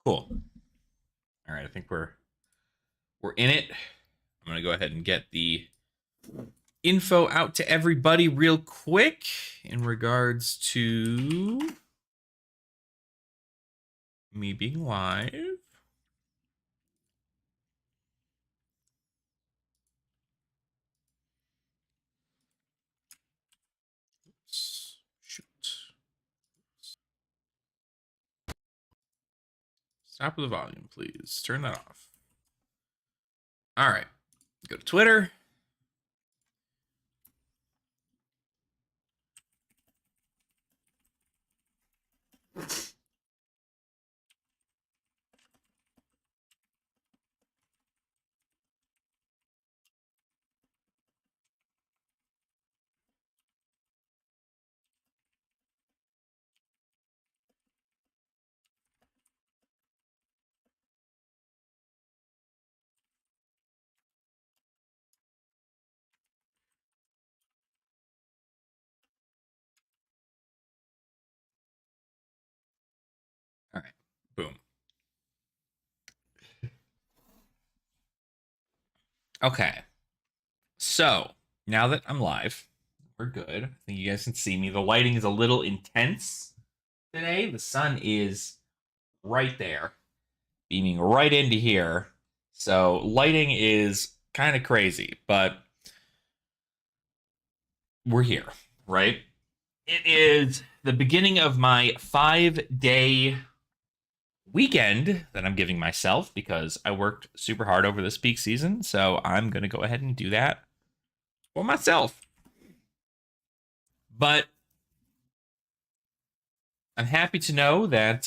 Cool. All right, I think we're in it. I'm gonna go ahead and get the info out to everybody real quick in regards to me being live. Shoot. Stop with the volume, please. Turn that off. All right. Go to Twitter. All right. Boom. Okay. So now that I'm live, we're good. I think you guys can see me. The lighting is a little intense today. The sun is right there, beaming right into here. So lighting is kind of crazy, but we're here, right? It is the beginning of my 5-day weekend that I'm giving myself because I worked super hard over this peak season. So I'm going to go ahead and do that for myself. But I'm happy to know that,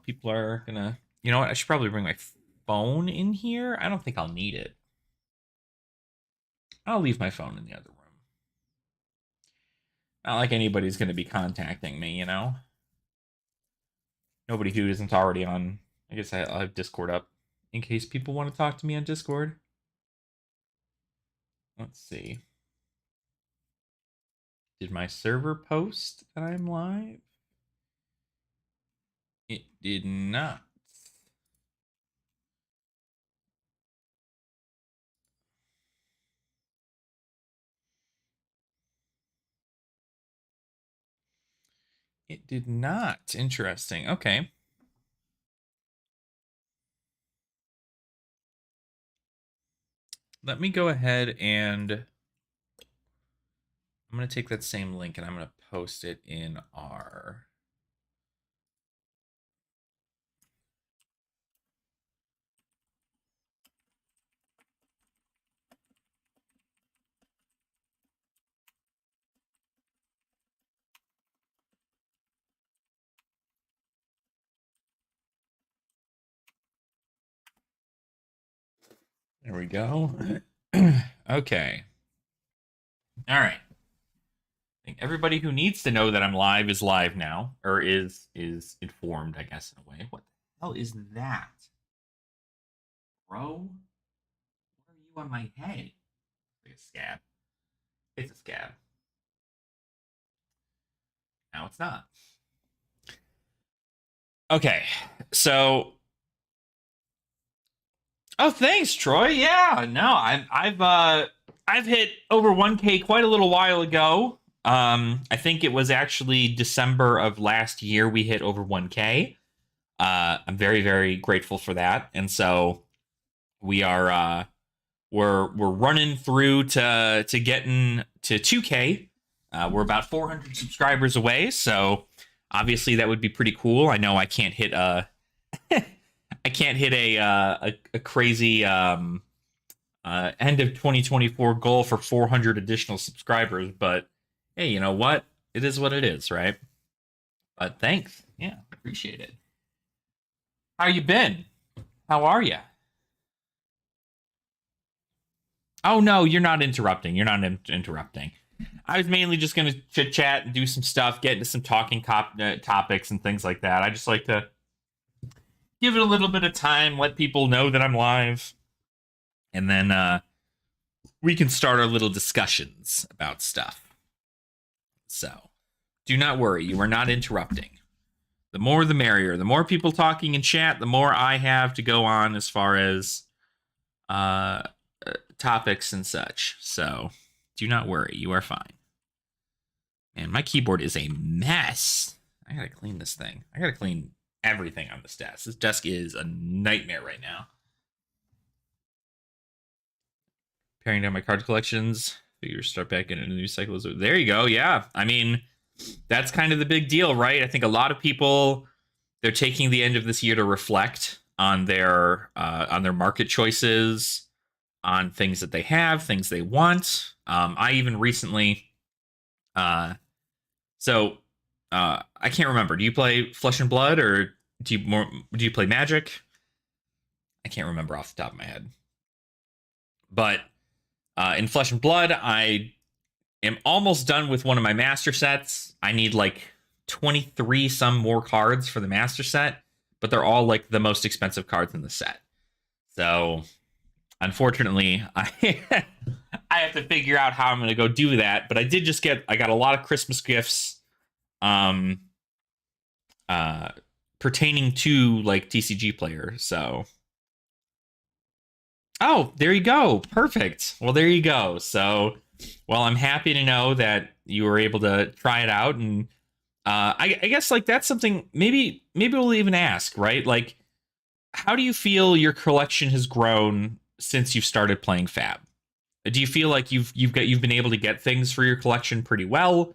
people are going to, you know what? I should probably bring my phone in here. I don't think I'll need it. I'll leave my phone in the other room. Not like anybody's going to be contacting me, you know? Nobody who isn't already on. I guess I'll have Discord up in case people want to talk to me on Discord. Let's see. Did my server post that I'm live? It did not. It did not. Interesting. Okay. Let me go ahead and I'm going to take that same link and I'm going to post it in our. There we go. Okay. All right. I think everybody who needs to know that I'm live is live now, or is informed, I guess, in a way. What the hell is that, bro? What are you on my head? Like a scab. It's a scab. Now it's not. Okay, so. Oh, thanks, Troy. Yeah, no, I've hit over 1K quite a little while ago. I think it was actually December of last year we hit over 1K. I'm very, very grateful for that. And so we are we're running through to getting to 2K. We're about 400 subscribers away, so obviously that would be pretty cool. I know I can't hit I can't hit a crazy end of 2024 goal for 400 additional subscribers, but hey, you know what? It is what it is, right? But thanks. Yeah, appreciate it. How you been? How are you? Oh no, you're not interrupting. You're not interrupting. I was mainly just going to chit chat and do some stuff, get into some talking topics and things like that. I just like to give it a little bit of time, let people know that I'm live, and then we can start our little discussions about stuff. So do not worry, you are not interrupting. The more the merrier. The more people talking in chat, the more I have to go on as far as topics and such. So do not worry, you are fine. Man, my keyboard is a mess. I gotta clean this thing. I gotta clean everything on this desk. This desk is a nightmare right now. Paring down my card collections. Figure start back in a new cycle. There you go. Yeah. I mean, that's kind of the big deal, right? I think a lot of people, they're taking the end of this year to reflect on their market choices, on things that they have, things they want. I even recently, I can't remember. Do you play Flesh and Blood, or do you play Magic? I can't remember off the top of my head. But in Flesh and Blood, I am almost done with one of my master sets. I need like 23 some more cards for the master set, but they're all like the most expensive cards in the set. So unfortunately, I have to figure out how I'm going to go do that. But I got a lot of Christmas gifts pertaining to like TCG Player. So, oh, there you go. Perfect. Well, there you go. So, well, I'm happy to know that you were able to try it out. And I guess like that's something maybe we'll even ask, right? Like, how do you feel your collection has grown since you've started playing Fab? Do you feel like you've been able to get things for your collection pretty well?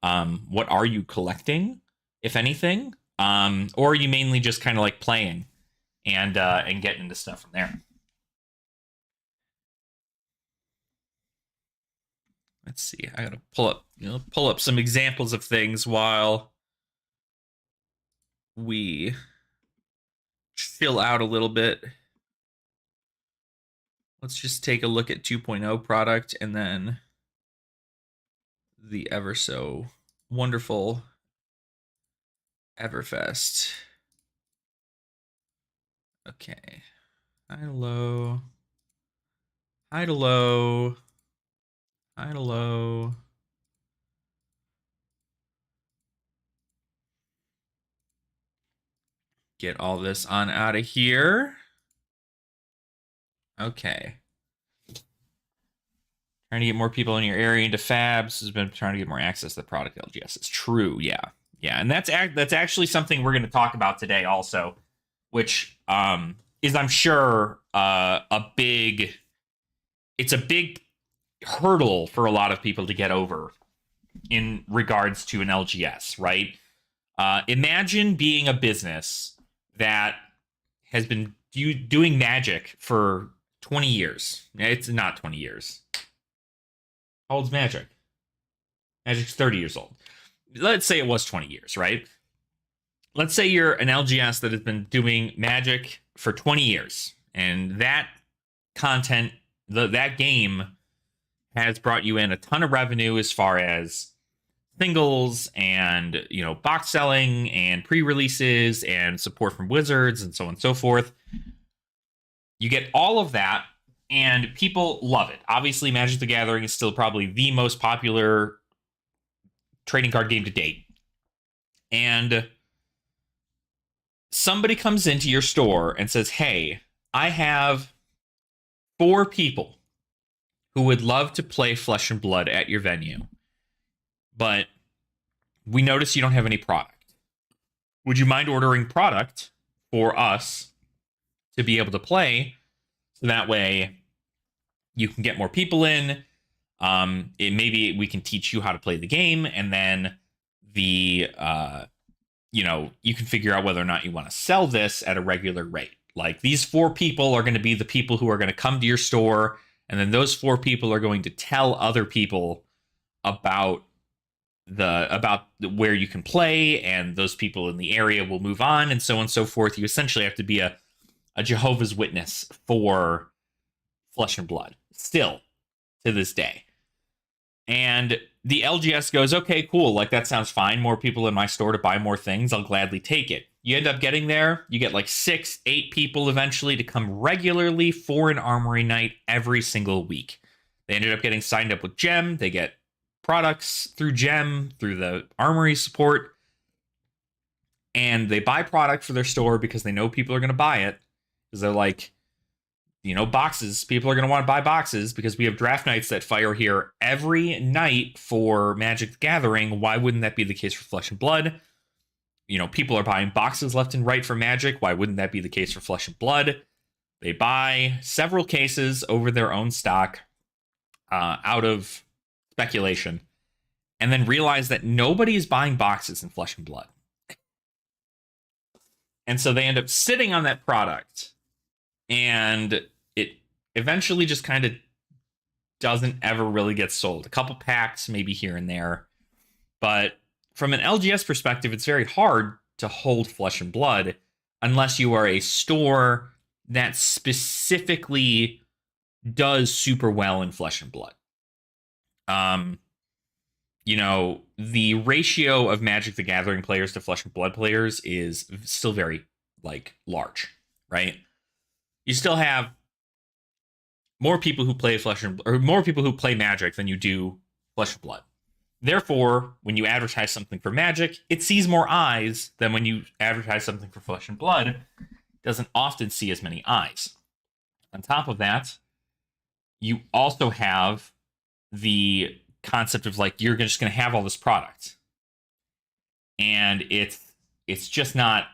What are you collecting, if anything? Or are you mainly just kind of like playing and getting into stuff from there? Let's see. I gotta pull up some examples of things while we chill out a little bit. Let's just take a look at 2.0 product and then the ever so wonderful Everfest. Okay. Hi to low. Hi to low. Hi to low. Get all this on out of here. Okay. Trying to get more people in your area into Fabs has been trying to get more access to the product LGS. It's true, yeah. Yeah, and that's actually something we're going to talk about today also, which is, I'm sure, a big hurdle for a lot of people to get over in regards to an LGS, right? Imagine being a business that has been doing Magic for 20 years. It's not 20 years. How old's Magic? Magic's 30 years old. Let's say it was 20 years, right? Let's say you're an LGS that has been doing Magic for 20 years, and that content, that game has brought you in a ton of revenue as far as singles and, box selling and pre-releases and support from Wizards and so on and so forth. You get all of that, and people love it. Obviously, Magic the Gathering is still probably the most popular trading card game to date. And somebody comes into your store and says, hey, I have 4 people who would love to play Flesh and Blood at your venue, but we notice you don't have any product. Would you mind ordering product for us to be able to play, so that way you can get more people in? Maybe we can teach you how to play the game, and then you can figure out whether or not you want to sell this at a regular rate. Like, these 4 people are going to be the people who are going to come to your store, and then those 4 people are going to tell other people about where you can play, and those people in the area will move on, and so on and so forth. You essentially have to be a Jehovah's Witness for Flesh and Blood, still to this day. And the LGS goes, okay, cool, like, that sounds fine. More people in my store to buy more things. I'll gladly take it. You end up getting there. You get like 6, 8 people eventually to come regularly for an Armory night every single week. They ended up getting signed up with Gem. They get products through Gem, through the Armory support. and they buy product for their store because they know people are going to buy it. Because they're like, boxes. People are going to want to buy boxes because we have draft nights that fire here every night for Magic the Gathering. Why wouldn't that be the case for Flesh and Blood? People are buying boxes left and right for Magic. Why wouldn't that be the case for Flesh and Blood? They buy several cases over their own stock out of speculation, and then realize that nobody is buying boxes in Flesh and Blood. And so they end up sitting on that product, and it eventually just kind of doesn't ever really get sold. A couple packs maybe here and there. But from an LGS perspective, it's very hard to hold Flesh and Blood unless you are a store that specifically does super well in Flesh and Blood. The ratio of Magic the Gathering players to Flesh and Blood players is still very, large, right? You still have more people who play more people who play Magic than you do Flesh and Blood. Therefore, when you advertise something for Magic, it sees more eyes than when you advertise something for Flesh and Blood. It doesn't often see as many eyes. On top of that, you also have the concept of you're just going to have all this product, and it's just not,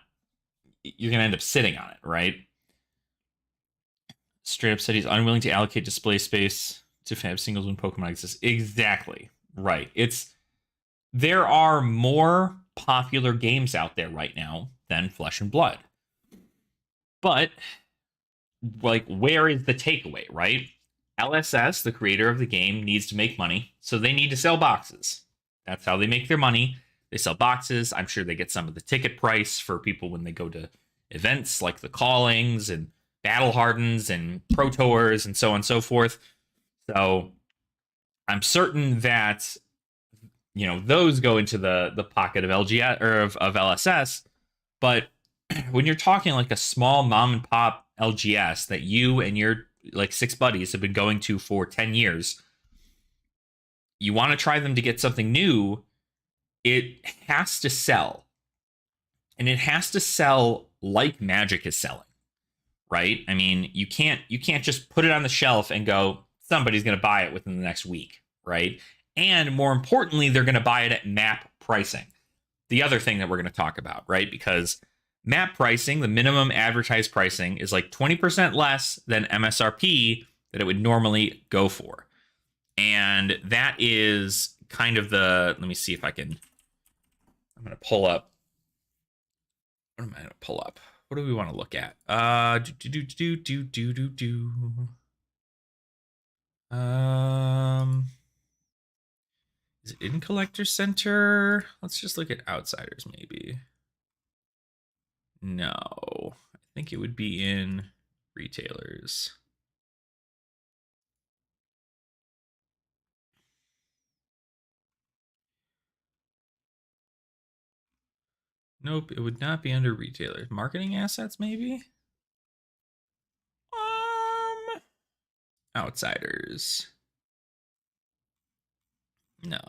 you're going to end up sitting on it, right? Straight up said he's unwilling to allocate display space to have singles when Pokemon exists. Exactly right. There are more popular games out there right now than Flesh and Blood, but where is the takeaway, right? LSS, the creator of the game, needs to make money, so they need to sell boxes. That's how they make their money. They sell boxes. I'm sure they get some of the ticket price for people when they go to events like the Callings and Battle Hardens and Pro Tours and so on and so forth. So I'm certain that those go into the pocket of LGS or of LSS. But when you're talking a small mom and pop LGS that you and your 6 buddies have been going to for 10 years, you want to try them to get something new, it has to sell. And it has to sell like Magic is selling, right? I mean, you can't just put it on the shelf and go, somebody's going to buy it within the next week, right? And more importantly, they're going to buy it at map pricing. The other thing that we're going to talk about, right? Because map pricing, the minimum advertised pricing, is 20% less than MSRP that it would normally go for. And that is kind of let me see if I'm going to pull up. What am I going to pull up? What do we want to look at? Is it in Collector Center? Let's just look at Outsiders, maybe. No, I think it would be in Retailers. Nope, it would not be under Retailers. Marketing Assets, maybe? Outsiders. No.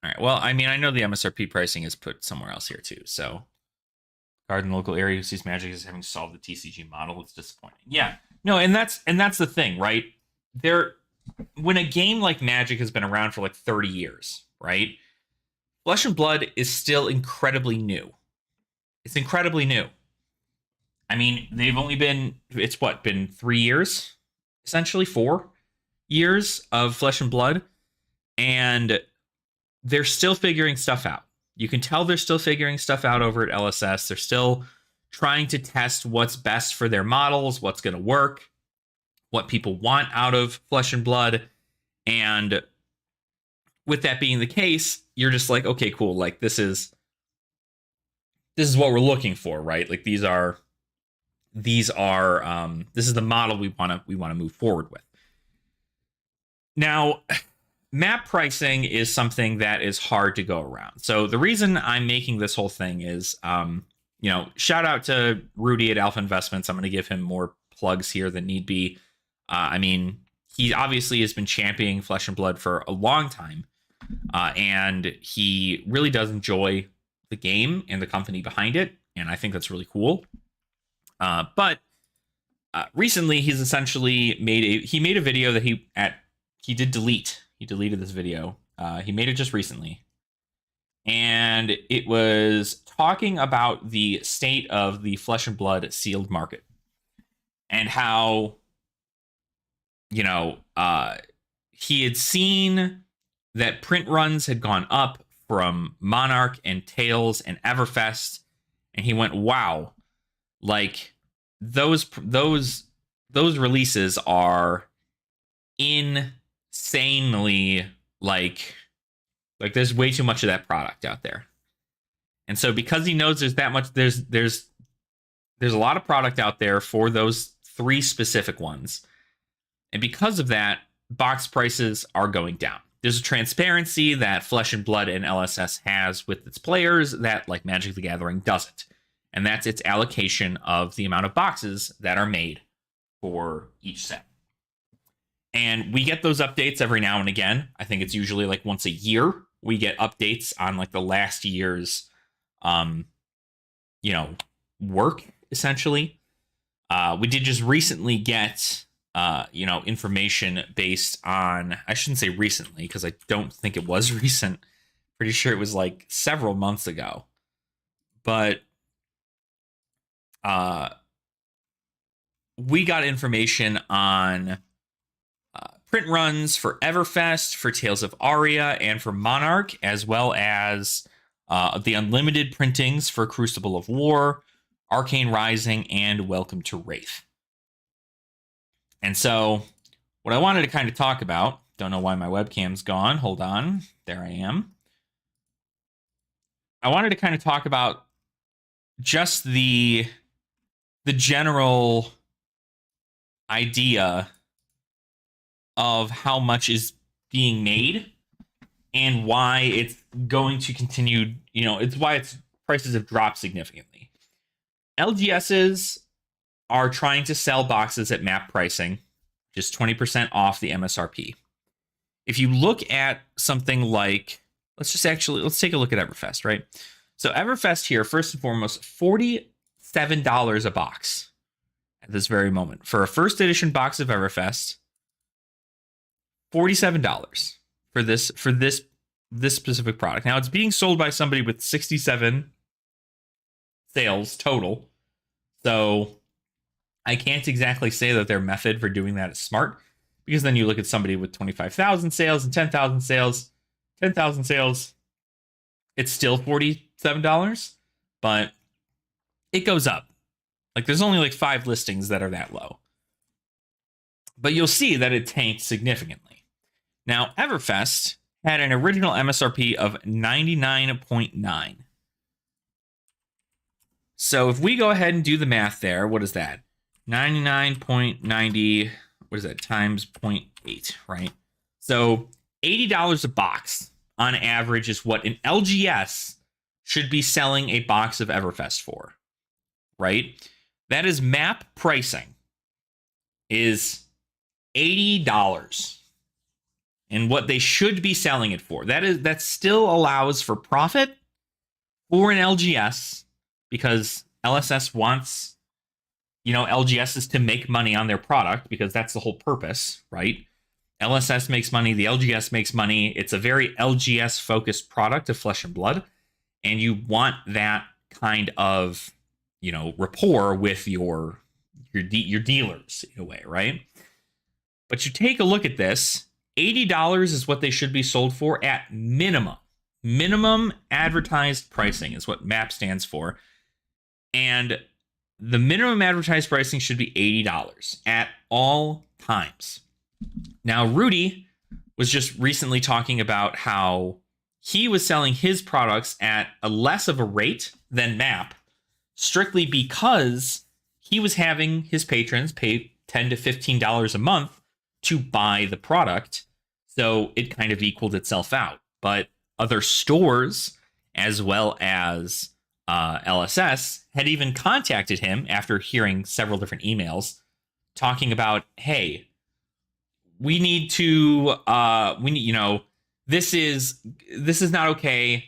All right. Well, I mean, I know the MSRP pricing is put somewhere else here too. So, card in the local area who sees Magic as having solved the TCG model. It's disappointing. Yeah. No, and that's the thing, right? When a game like Magic has been around for 30 years, right? Flesh and Blood is still incredibly new. It's incredibly new. I mean, they've only been 3 years, essentially 4 years of Flesh and Blood, and they're still figuring stuff out. You can tell they're still figuring stuff out over at LSS. They're still trying to test what's best for their models, what's going to work, what people want out of Flesh and Blood. And with that being the case, you're just okay, cool. This is what we're looking for, right? This is the model we want to move forward with. Now, map pricing is something that is hard to go around. So the reason I'm making this whole thing is, shout out to Rudy at Alpha Investments. I'm going to give him more plugs here than need be. I mean, he obviously has been championing Flesh and Blood for a long time, and he really does enjoy the game and the company behind it, and I think that's really cool. But recently, he's essentially made a video that he did delete. He deleted this video. He made it just recently, and it was talking about the state of the Flesh and Blood sealed market and how, you know, he had seen that print runs had gone up from Monarch and Tales and Everfest, and he went, wow, like those releases are insanely like there's way too much of that product out there. And so because he knows there's that much, there's a lot of product out there for those 3 specific ones. And because of that, box prices are going down. There's a transparency that Flesh and Blood and LSS has with its players that like Magic the Gathering doesn't. And that's its allocation of the amount of boxes that are made for each set. And we get those updates every now and again. I think it's usually like once a year we get updates on like the last year's work, essentially. We did just recently get information based on, I shouldn't say recently because I don't think it was recent. Pretty sure it was like several months ago. But we got information on print runs for Everfest, for Tales of Aria, and for Monarch, as well as the unlimited printings for Crucible of War, Arcane Rising, and Welcome to Wraith. And so what I wanted to kind of talk about, don't know why my webcam's gone. Hold on. There I am. I wanted to kind of talk about just the general idea of how much is being made and why it's going to continue, it's why its prices have dropped significantly. LGSs are trying to sell boxes at map pricing, just 20% off the MSRP. If you look at something like, let's take a look at Everfest, right? So Everfest here, first and foremost, $47 a box at this very moment. For a first edition box of Everfest, $47 for this specific product. Now it's being sold by somebody with 67 sales total. So I can't exactly say that their method for doing that is smart, because then you look at somebody with 25,000 sales and 10,000 sales, it's still $47, but it goes up. Like there's only like 5 listings that are that low. But you'll see that it tanked significantly. Now, Everfest had an original MSRP of 99.9. So if we go ahead and do the math there, what is that? 99.90, what is that, times 0.8, right? So $80 a box on average is what an LGS should be selling a box of Everfest for, right? That is map pricing is $80. And what they should be selling it for. That still allows for profit for an LGS, because LSS wants, LGSs to make money on their product, because that's the whole purpose, right? LSS makes money, the LGS makes money. It's a very LGS focused product of Flesh and Blood, and you want that kind of, rapport with your dealers in a way, right? But you take a look at this. $80 is what they should be sold for at minimum. Minimum advertised pricing is what MAP stands for. And the minimum advertised pricing should be $80 at all times. Now, Rudy was just recently talking about how he was selling his products at a less of a rate than MAP, strictly because he was having his patrons pay $10 to $15 a month to buy the product, so it kind of equaled itself out. But other stores, as well as LSS, had even contacted him after hearing several different emails talking about, hey, we need to this is not okay.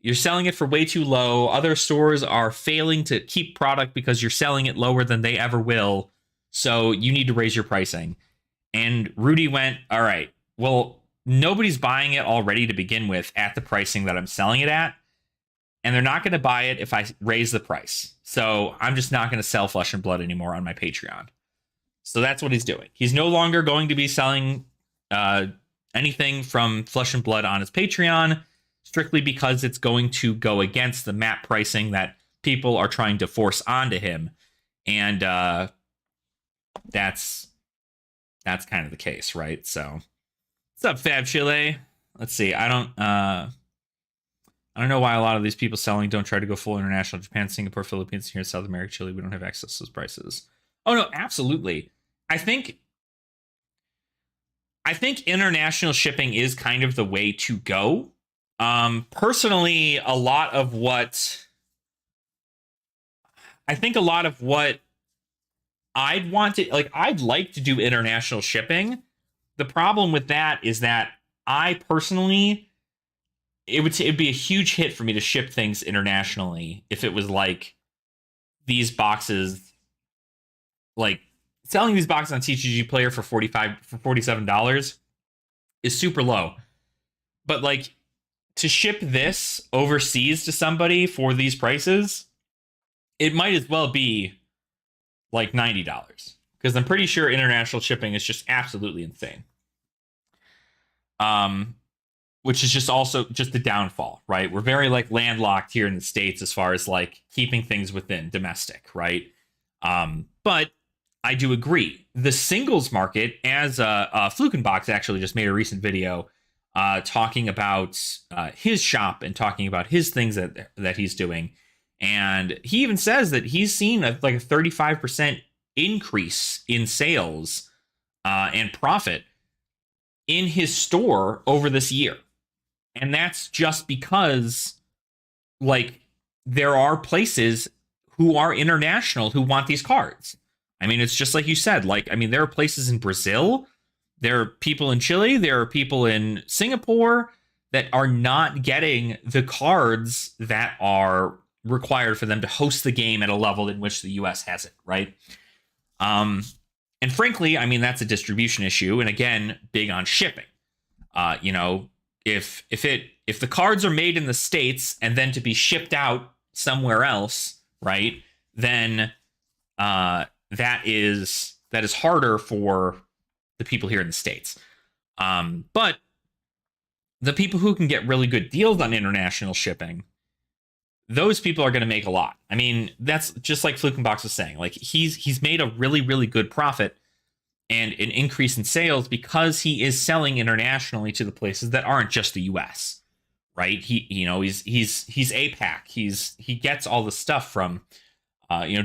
You're selling it for way too low. Other stores are failing to keep product because you're selling it lower than they ever will. So you need to raise your pricing. And Rudy went, all right, well, nobody's buying it already to begin with at the pricing that I'm selling it at. And they're not going to buy it if I raise the price. So I'm just not going to sell Flesh and Blood anymore on my Patreon. So that's what he's doing. He's no longer going to be selling anything from Flesh and Blood on his Patreon, strictly because it's going to go against the map pricing that people are trying to force onto him. And that's kind of the case, right? So what's up, Fab Chile? Let's see. I don't know why a lot of these people selling don't try to go full international. Japan, Singapore, Philippines, here in South America, Chile, we don't have access to those prices. Oh no, absolutely. I think international shipping is kind of the way to go. Personally, a lot of what I'd want to, like, I'd like to do international shipping. The problem with that is that I personally, it'd be a huge hit for me to ship things internationally if it was like these boxes, like selling these boxes on TCG Player for $47 is super low. But like to ship this overseas to somebody for these prices, it might as well be like $90 because I'm pretty sure international shipping is just absolutely insane. Which is just also just the downfall, right? We're very like landlocked here in the States as far as like keeping things within domestic, right? But I do agree. The singles market, as Flukenbox actually just made a recent video talking about his shop and talking about his things that he's doing. And he even says that he's seen like a 35% increase in sales and profit in his store over this year. And that's just because, like, there are places who are international who want these cards. I mean, it's just like you said. Like, I mean, there are places in Brazil, there are people in Chile, there are people in Singapore that are not getting the cards that are required for them to host the game at a level in which the US has it, right? And frankly, I mean, that's a distribution issue. And again, big on shipping. If the cards are made in the States and then to be shipped out somewhere else, right, then that is harder for the people here in the States. But the people who can get really good deals on international shipping, those people are going to make a lot. I mean, that's just like Flukenbox was saying. Like he's made a really, really good profit and an increase in sales because he is selling internationally to the places that aren't just the US, right? He's APAC. He gets all the stuff from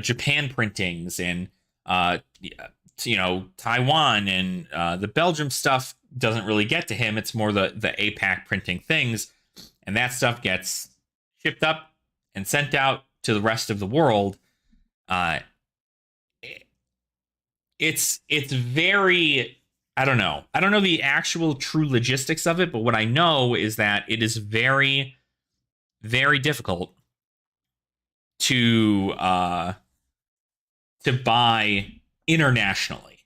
Japan printings and Taiwan, and the Belgium stuff doesn't really get to him. It's more the APAC printing things, and that stuff gets shipped up and sent out to the rest of the world. It's very, I don't know the actual true logistics of it, but what I know is that it is very, very difficult to buy internationally.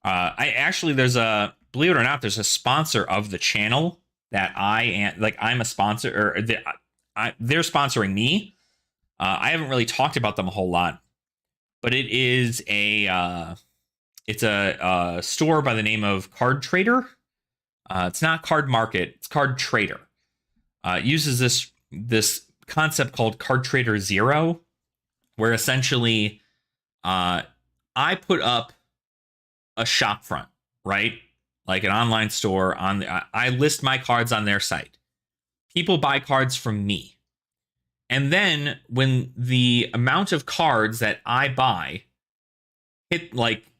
Believe it or not, there's a sponsor of the channel that I'm a sponsor, or they're sponsoring me. I haven't really talked about them a whole lot, but it is a store by the name of Card Trader. It's not Card Market, it's Card Trader. It uses this concept called Card Trader Zero, where essentially I put up a shop front, right? Like an online store I list my cards on their site. People buy cards from me. And then when the amount of cards that I buy hit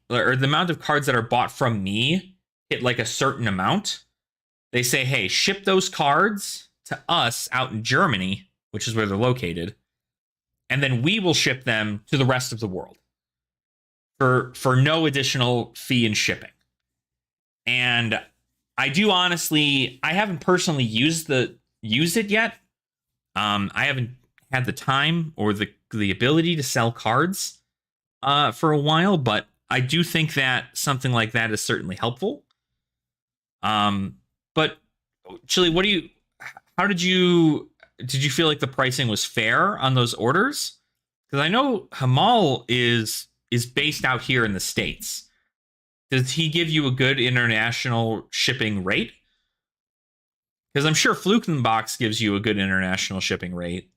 or the amount of cards that are bought from me hit like a certain amount, they say, hey, ship those cards to us out in Germany, which is where they're located, and then we will ship them to the rest of the world for no additional fee in shipping. And I do honestly, I haven't personally used it yet. I haven't had the time or the ability to sell cards for a while, but I do think that something like that is certainly helpful. But Chili, how did you feel like the pricing was fair on those orders? Because I know Hamal is based out here in the States. Does he give you a good international shipping rate? Because I'm sure Fluke in the Box gives you a good international shipping rate.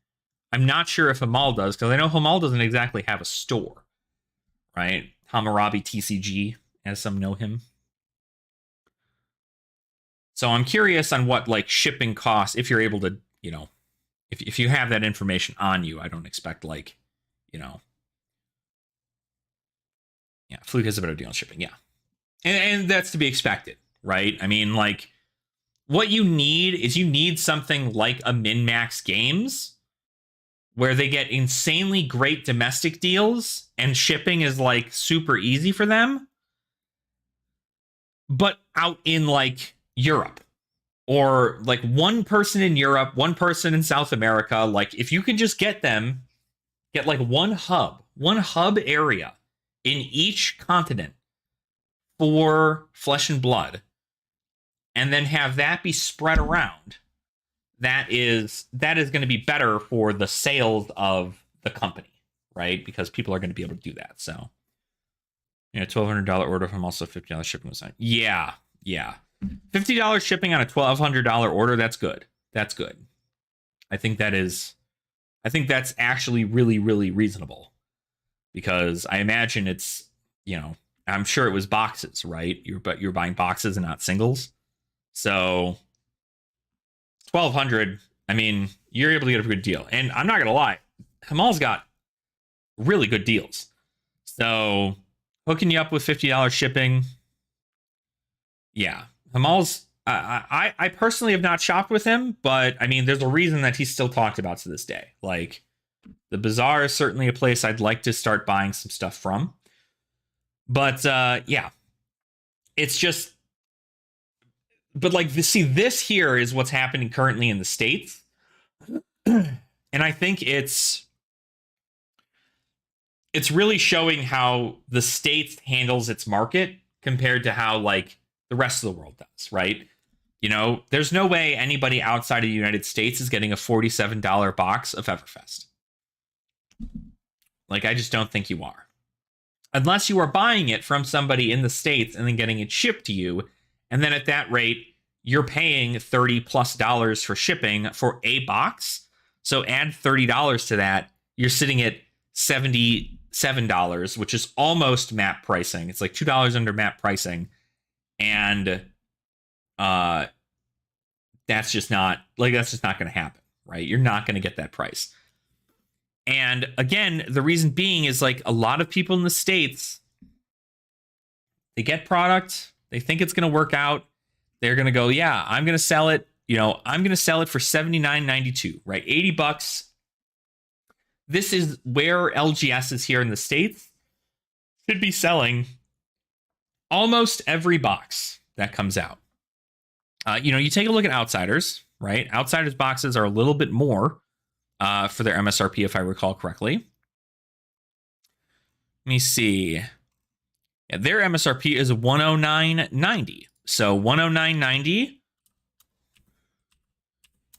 I'm not sure if Hamal does, because I know Hamal doesn't exactly have a store, right? Hammurabi TCG, as some know him. So I'm curious on what like shipping costs, if you're able to, if you have that information on you. I don't expect like, yeah, Fluke has a better deal on shipping, yeah. And that's to be expected, right? I mean, like, what you need something like a Min-Max Games, where they get insanely great domestic deals and shipping is like super easy for them, but out in like Europe, or like one person in Europe, one person in South America, like if you can just get like one hub area in each continent for Flesh and Blood, and then have that be spread around, that is going to be better for the sales of the company, right? Because people are going to be able to do that. So, $1,200 order from also $50 shipping was on. Yeah. $50 shipping on a $1,200 order, that's good. That's good. I think that's actually really, really reasonable, because I imagine it's, I'm sure it was boxes, right? You're buying boxes and not singles. So $1,200, I mean, you're able to get a good deal. And I'm not gonna lie, Hamal's got really good deals. So hooking you up with $50 shipping, yeah. Hamal's, I personally have not shopped with him, but I mean, there's a reason that he's still talked about to this day. Like, the Bazaar is certainly a place I'd like to start buying some stuff from. But yeah, it's just, but like, this here is what's happening currently in the States. And I think it's really showing how the States handles its market compared to how like the rest of the world does, right? There's no way anybody outside of the United States is getting a $47 box of Everfest. Like, I just don't think you are. Unless you are buying it from somebody in the States and then getting it shipped to you. And then at that rate, you're paying $30+ for shipping for a box. So add $30 to that, you're sitting at $77, which is almost map pricing. It's like $2 under map pricing. And that's just not going to happen, right? You're not going to get that price. And again, the reason being is like a lot of people in the States, they get product, they think it's going to work out. They're going to go, yeah, I'm going to sell it. I'm going to sell it for $79.92, right? $80. This is where LGS is here in the States. Should be selling almost every box that comes out. You take a look at Outsiders, right? Outsiders boxes are a little bit more for their MSRP, if I recall correctly. Let me see. Yeah, their MSRP is $109.90. So $109.90.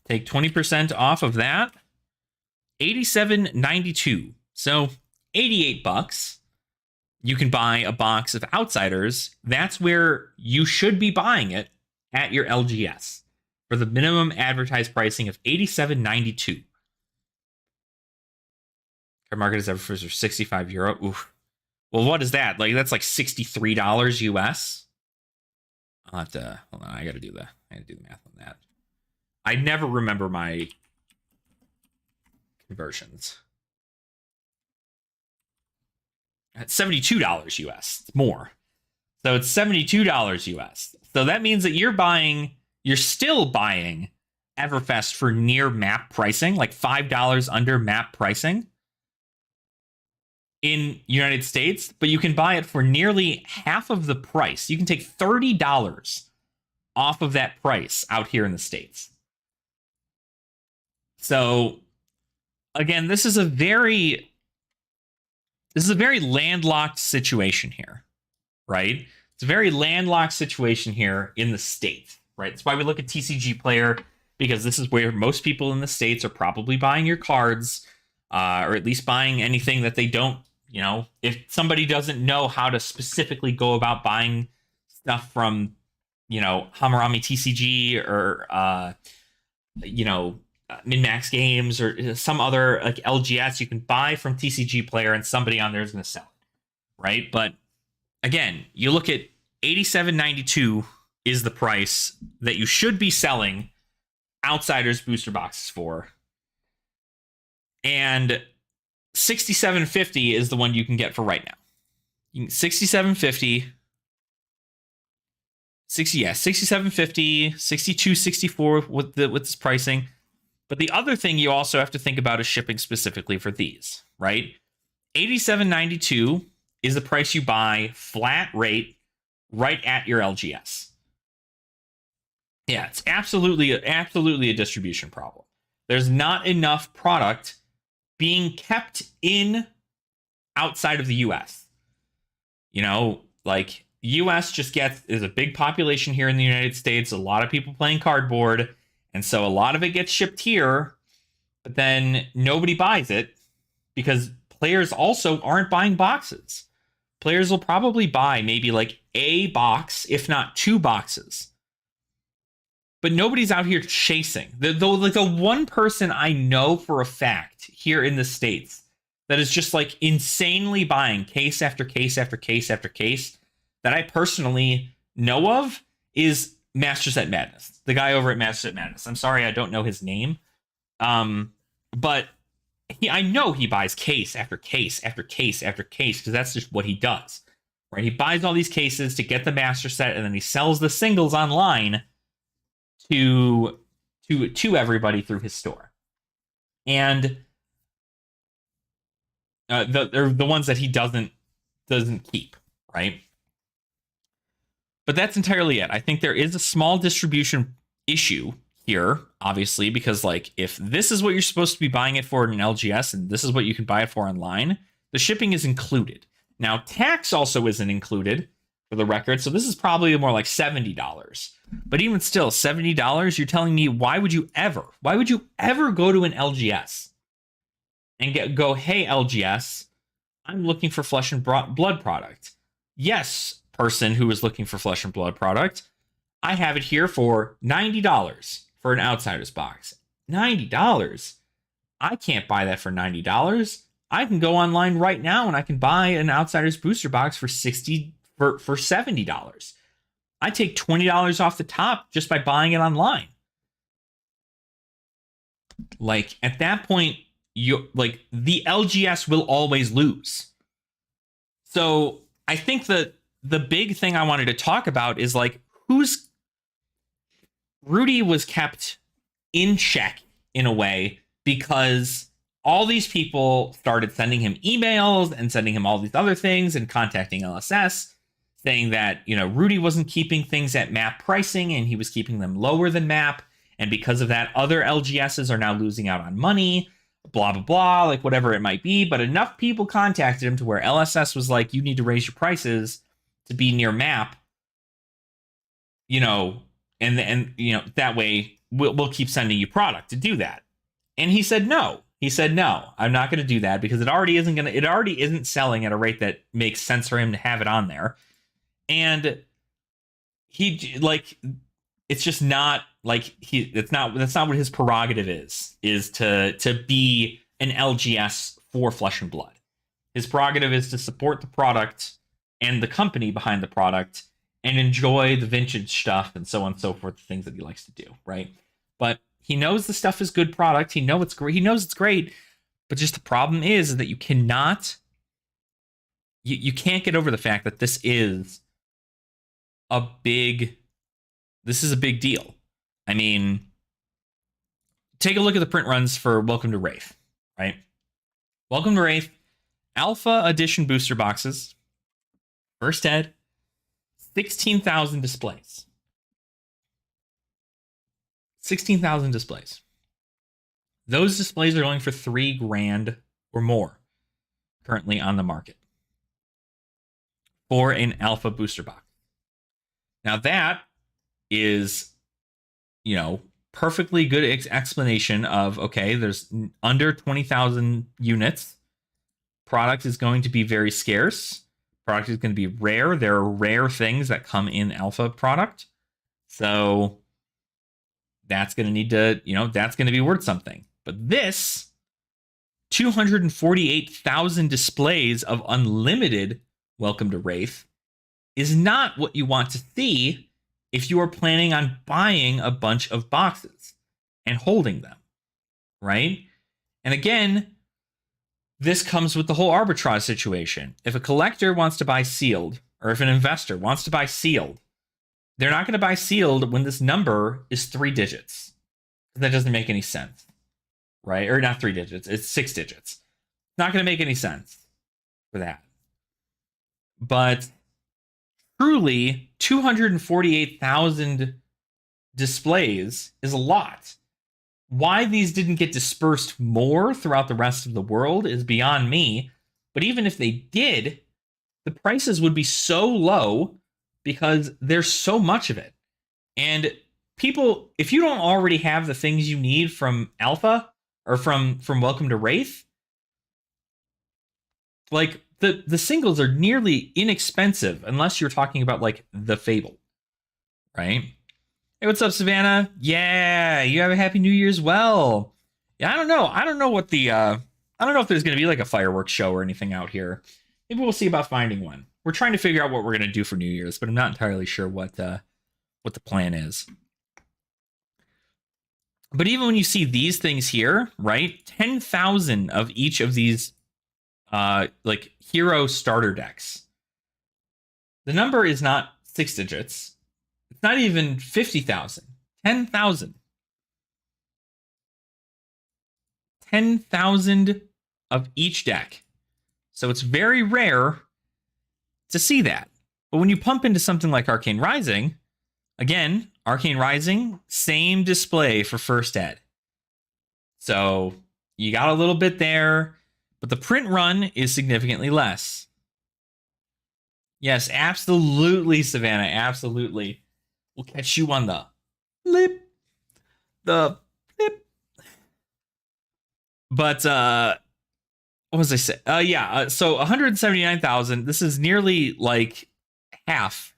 Take 20% off of that. $87.92. So $88. You can buy a box of Outsiders. That's where you should be buying it at your LGS for the minimum advertised pricing of $87.92. Card market is ever for €65. Oof. Well, what is that? Like, that's like $63 US. I'll have to, hold on, I gotta do the math on that. I never remember my conversions. At $72 US. It's more. So it's $72 US. So that means that you're still buying Everfest for near map pricing, like $5 under map pricing. in United States, but you can buy it for nearly half of the price. You can take $30 off of that price out here in the States. So again, this is a very landlocked situation here, right? It's a very landlocked situation here in the States, right? That's why we look at TCG Player, because this is where most people in the States are probably buying your cards, or at least buying anything that they don't, if somebody doesn't know how to specifically go about buying stuff from, Hammurabi TCG or, Min-Max Games or some other like LGS, you can buy from TCG Player and somebody on there is going to sell it, right? But again, you look at $87.92 is the price that you should be selling Outsiders booster boxes for, and $67.50 is the one you can get for right now. $67.50, $67.50, $62.64 with this pricing. But the other thing you also have to think about is shipping specifically for these, right? $87.92 is the price you buy flat rate right at your LGS. Yeah, it's absolutely a distribution problem. There's not enough product being kept in outside of the US. Like US is a big population here in the United States, a lot of people playing cardboard, and so a lot of it gets shipped here, but then nobody buys it because players also aren't buying boxes. Players will probably buy maybe like a box, if not 2 boxes. But nobody's out here chasing. The one person I know for a fact here in the States that is just like insanely buying case after case after case after case that I personally know of is Master Set Madness. The guy over at Master Set Madness. I'm sorry, I don't know his name. But I know he buys case after case after case after case because that's just what he does. Right? He buys all these cases to get the master set, and then he sells the singles online to everybody through his store. And they're the ones that he doesn't keep, right? But that's entirely it. I think there is a small distribution issue here, obviously, because like if this is what you're supposed to be buying it for in an LGS and this is what you can buy it for online, the shipping is included. Now, tax also isn't included for the record, so this is probably more like $70. But even still, $70, you're telling me why would you ever go to an LGS and go, hey, LGS, I'm looking for Flesh and Blood product. Yes, person who is looking for Flesh and Blood product, I have it here for $90 for an Outsiders box. $90? I can't buy that for $90. I can go online right now and I can buy an Outsiders booster box for $70. I take $20 off the top just by buying it online. Like at that point, the LGS will always lose. So I think that the big thing I wanted to talk about is like Rudy was kept in check in a way because all these people started sending him emails and sending him all these other things and contacting LSS saying that, Rudy wasn't keeping things at map pricing and he was keeping them lower than map. And because of that, other LGSs are now losing out on money, blah, blah, blah, like whatever it might be. But enough people contacted him to where LSS was like, you need to raise your prices to be near map, and that way we'll keep sending you product to do that. And he said no. I'm not going to do that because it already isn't selling at a rate that makes sense for him to have it on there. And it's just not like that's not what his prerogative is to be an LGS for Flesh and Blood. His prerogative is to support the product and the company behind the product and enjoy the vintage stuff and so on and so forth, the things that he likes to do, right? But he knows the stuff is good product. He knows it's great. But just the problem is that you cannot, you can't get over the fact that this is a big deal. I mean, take a look at the print runs for Welcome to Wraith, right? Welcome to Wraith Alpha Edition booster boxes. First ed, 16,000 displays. 16,000 displays. Those displays are going for $3,000 or more currently on the market for an alpha booster box. Now that is, perfectly good explanation of, okay, there's under 20,000 units. Product is going to be very scarce. Product is going to be rare. There are rare things that come in alpha product. So that's going to need to, that's going to be worth something. But this 248,000 displays of unlimited Welcome to Wraith is not what you want to see if you are planning on buying a bunch of boxes and holding them, right? And again, this comes with the whole arbitrage situation. If a collector wants to buy sealed, or if an investor wants to buy sealed, they're not going to buy sealed when this number is 3 digits. That doesn't make any sense, right? Or not 3 digits, it's 6 digits. Not going to make any sense for that. But truly, 248,000 displays is a lot. Why these didn't get dispersed more throughout the rest of the world is beyond me. But even if they did, the prices would be so low because there's so much of it. And people, if you don't already have the things you need from Alpha or from Welcome to Wraith, like the singles are nearly inexpensive unless you're talking about like the Fable, right? Hey, what's up, Savannah? Yeah, you have a happy New Year as well. Yeah, I don't know. I don't know what the I don't know if there's going to be like a fireworks show or anything out here. Maybe we'll see about finding one. We're trying to figure out what we're going to do for New Year's, but I'm not entirely sure what the plan is. But even when you see these things here, right? 10,000 of each of these like hero starter decks. The number is not 6 digits. It's not even 50,000. 10,000. 10,000 of each deck. So it's very rare to see that. But when you pump into something like Arcane Rising, again, Arcane Rising, same display for first ed. So you got a little bit there, but the print run is significantly less. Yes, absolutely, Savannah, absolutely. We'll catch you on the flip. The flip. But, what was I say? So 179,000. This is nearly like half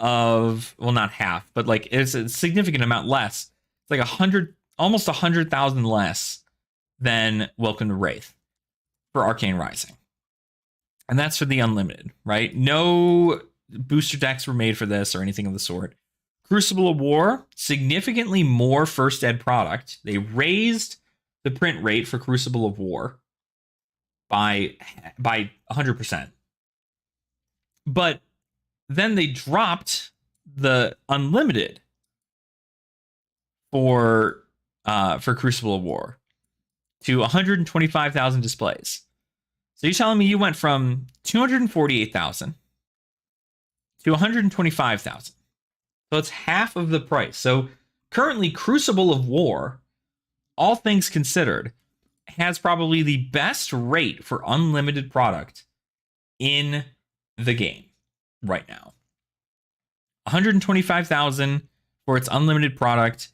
of, well, not half, but like it's a significant amount less. It's like almost 100,000 less than Welcome to Wraith for Arcane Rising. And that's for the unlimited, right? No booster decks were made for this or anything of the sort. Crucible of War, significantly more first ed product. They raised the print rate for Crucible of War by 100%. But then they dropped the unlimited for Crucible of War to 125,000 displays. So you're telling me you went from 248,000 to 125,000. So it's half of the price. So currently, Crucible of War, all things considered, has probably the best rate for unlimited product in the game right now. 125,000 for its unlimited product.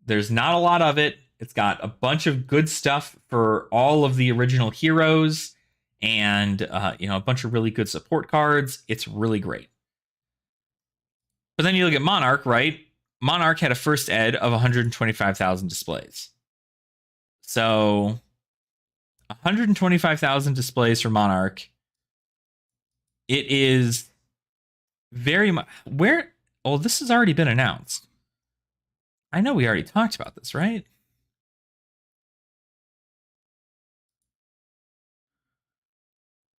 There's not a lot of it. It's got a bunch of good stuff for all of the original heroes and a bunch of really good support cards. It's really great. But then you look at Monarch, right? Monarch had a first ed of 125,000 displays. So 125,000 displays for Monarch. It is very much where. Oh, this has already been announced. I know we already talked about this, right?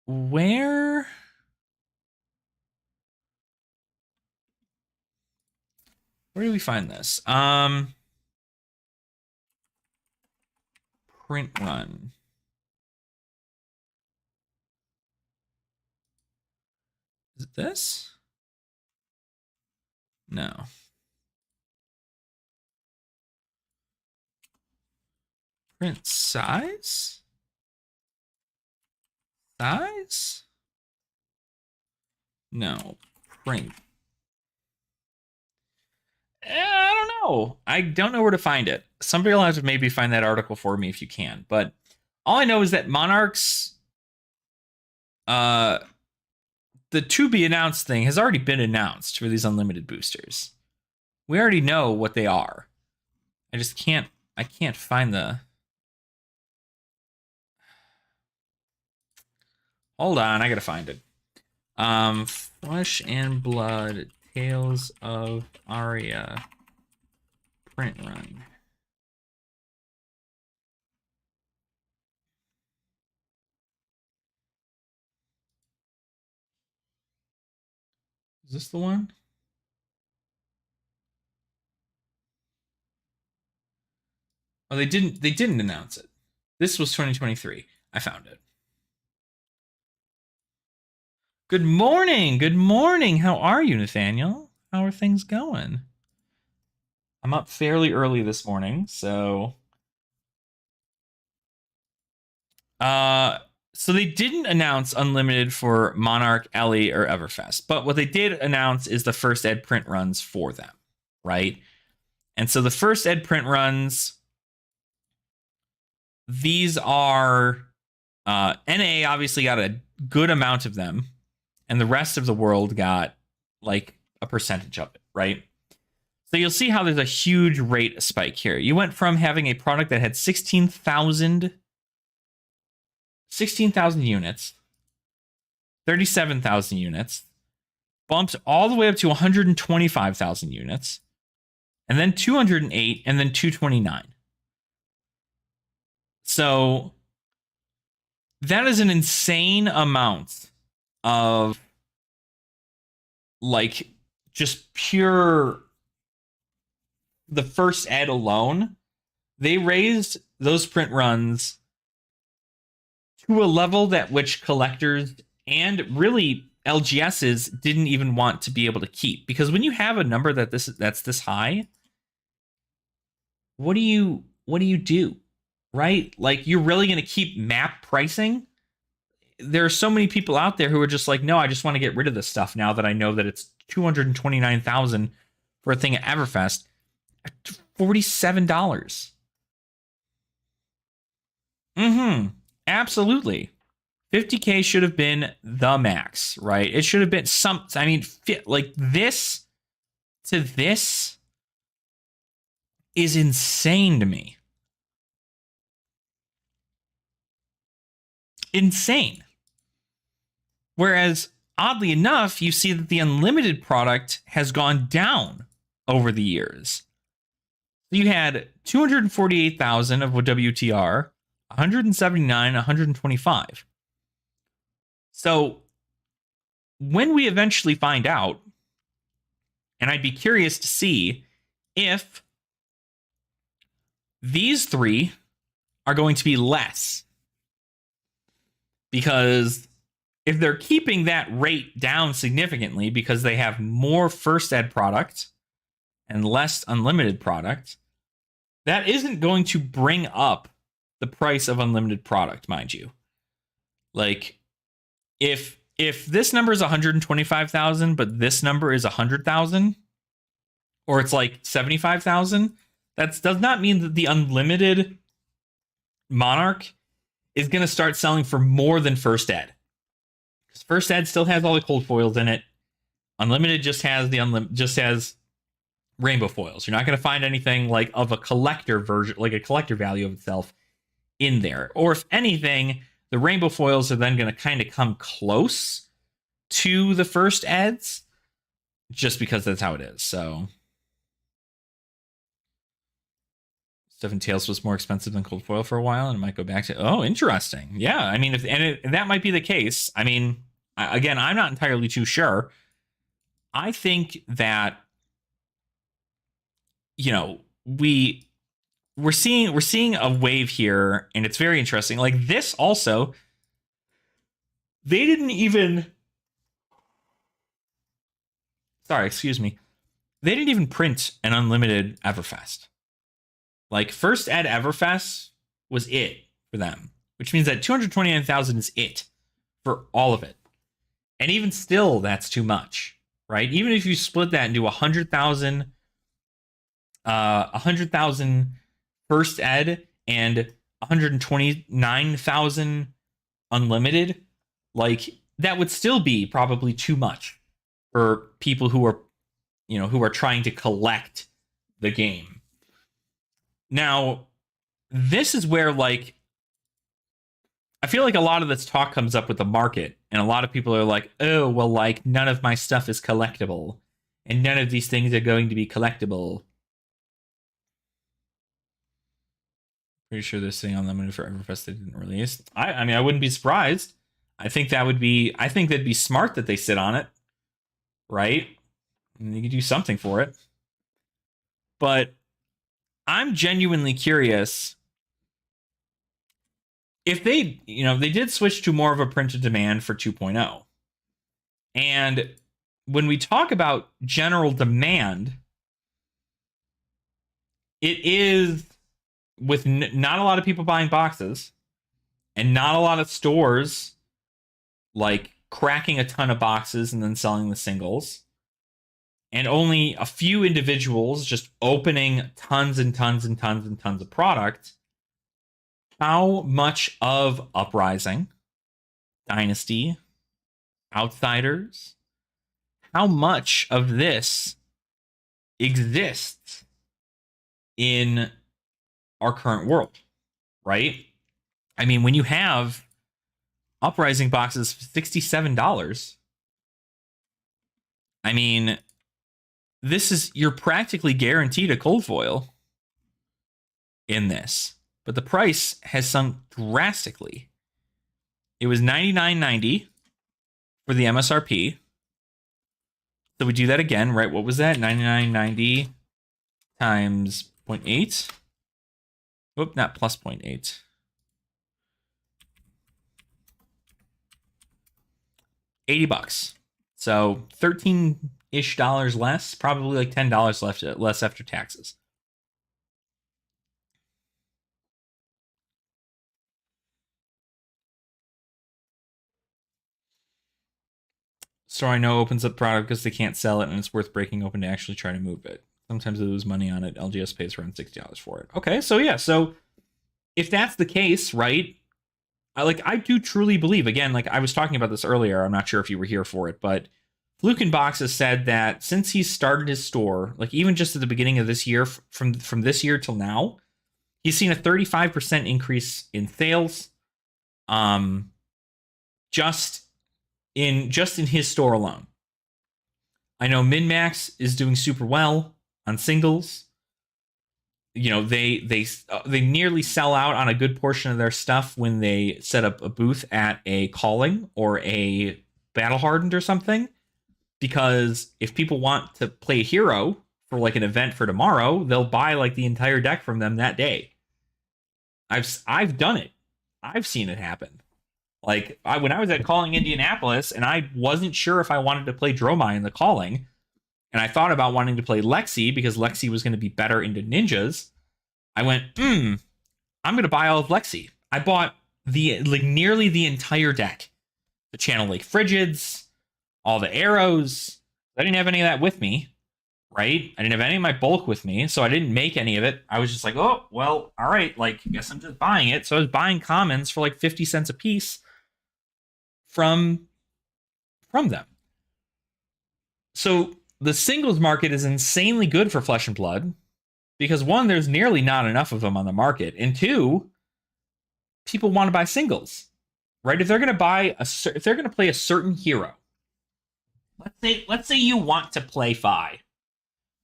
Where do we find this? Print run. Is it this? No. Print size? Size? No. Print. I don't know. I don't know where to find it. Somebody will have to maybe find that article for me if you can. But all I know is that Monarch's the to be announced thing has already been announced for these unlimited boosters. We already know what they are. I just can't find the. Hold on, I gotta find it. Flesh and Blood, Tales of Aria print run. Is this the one? Oh, they didn't announce it. This was 2023. I found it. Good morning. Good morning. How are you, Nathaniel? How are things going? I'm up fairly early this morning, so so they didn't announce unlimited for Monarch, Ellie, or Everfest, but what they did announce is the first ed print runs for them, right? And so the first ed print runs, these are NA obviously got a good amount of them, and the rest of the world got like a percentage of it, right? So you'll see how there's a huge rate spike here. You went from having a product that had 16,000 units, 37,000 units, bumped all the way up to 125,000 units, and then 208, and then 229. So that is an insane amount of like just pure. The first ed alone, they raised those print runs to a level that which collectors and really LGSs didn't even want to be able to keep. Because when you have a number that's this high, what do you do? Right? Like, you're really going to keep map pricing? There are so many people out there who are just like, no, I just want to get rid of this stuff now that I know that it's 229,000 for a thing at Everfest. $47. Absolutely. 50K should have been the max, right? It should have been some, I mean, like this to this is insane to me. Insane. Whereas, oddly enough, you see that the unlimited product has gone down over the years. You had 248,000 of WTR, 179, 125. So when we eventually find out, and I'd be curious to see if these three are going to be less. Because if they're keeping that rate down significantly because they have more first ed product and less unlimited product, that isn't going to bring up the price of unlimited product, mind you. Like, if this number is 125,000, but this number is 100,000, or it's like 75,000, that does not mean that the unlimited Monarch is going to start selling for more than first ed. Because first ed still has all the cold foils in it. Unlimited just has rainbow foils. You're not going to find anything like of a collector version, like a collector value of itself in there. Or if anything, the rainbow foils are then going to kind of come close to the first eds just because that's how it is. So Stuff and Tails was more expensive than cold foil for a while and it might go back to, oh, interesting. Yeah. I mean, if that might be the case. I mean, again, I'm not entirely too sure. I think that, you know, we're seeing a wave here, and it's very interesting. Like, this also, they didn't even Sorry, excuse me. They didn't even print an unlimited Everfest. Like, first ed Everfest was it for them, which means that 229,000 is it for all of it. And even still, that's too much, right? Even if you split that into 100,000 first ed and 129,000 unlimited, like, that would still be probably too much for people who are, who are trying to collect the game. Now, this is where, like, I feel like a lot of this talk comes up with the market, and a lot of people are like, oh, well, like, none of my stuff is collectible, and none of these things are going to be collectible. Pretty sure they're saying unlimited for Everfest they didn't release. I mean, I wouldn't be surprised. I think that'd be smart that they sit on it, right? And you could do something for it. But I'm genuinely curious if they did switch to more of a printed demand for 2.0. And when we talk about general demand, it is with not a lot of people buying boxes and not a lot of stores like cracking a ton of boxes and then selling the singles, and only a few individuals just opening tons and tons and tons and tons of product. How much of Uprising, Dynasty, Outsiders, how much of this exists in our current world, right? I mean, when you have Uprising boxes $67, I mean, you're practically guaranteed a cold foil in this, but the price has sunk drastically. It was $99.90 for the MSRP. So we do that again, right? What was that? $99.90 times 0.8. Oop, not plus 0.8. $80. So $13-ish less, probably like $10 less after taxes. Store I know opens up product because they can't sell it and it's worth breaking open to actually try to move it. Sometimes they lose money on it. LGS pays around $60 for it. Okay, so yeah, so if that's the case, right? I do truly believe, again, like I was talking about this earlier, I'm not sure if you were here for it, but Fluke Box has said that since he started his store, like even just at the beginning of this year, from this year till now, he's seen a 35% increase in sales. Just in his store alone. I know MinMax is doing super well on singles. They nearly sell out on a good portion of their stuff when they set up a booth at a Calling or a Battle Hardened or something. Because if people want to play a hero for like an event for tomorrow, they'll buy like the entire deck from them that day. I've done it. I've seen it happen. Like when I was at Calling Indianapolis and I wasn't sure if I wanted to play Dromai in the Calling, and I thought about wanting to play Lexi because Lexi was going to be better into ninjas, I went, I'm going to buy all of Lexi. I bought nearly the entire deck. The Channel Lake Frigids, all the arrows. I didn't have any of that with me, right? I didn't have any of my bulk with me, so I didn't make any of it. I was just like, oh, well, all right, like, I guess I'm just buying it. So I was buying commons for like 50 cents a piece from them. So the singles market is insanely good for Flesh and Blood because, one, there's nearly not enough of them on the market, and two, people want to buy singles, right? If they're going to play a certain hero, let's say you want to play Fi,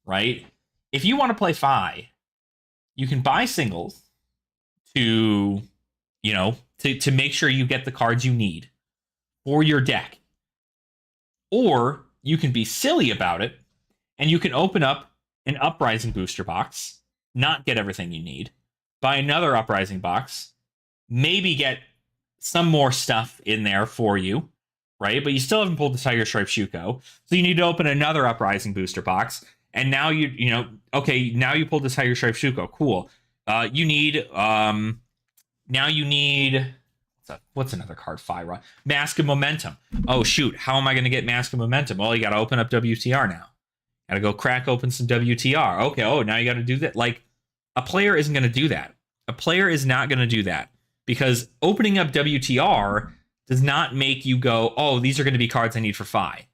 right? If you want to play Fi, you can buy singles to make sure you get the cards you need for your deck. Or you can be silly about it and you can open up an Uprising booster box, not get everything you need, buy another Uprising box, maybe get some more stuff in there for you, right? But you still haven't pulled the Tiger Stripe Shuko. So you need to open another Uprising booster box. And now okay, now you pulled the Tiger Stripe Shuko. Cool. You need, now you need, what's another card? Fyra. Mask of Momentum. Oh, shoot. How am I going to get Mask of Momentum? Well, you got to open up WTR now. Got to go crack open some WTR. Okay, oh, now you got to do that. Like, a player isn't going to do that. A player is not going to do that because opening up WTR does not make you go, oh, these are going to be cards I need for Fi.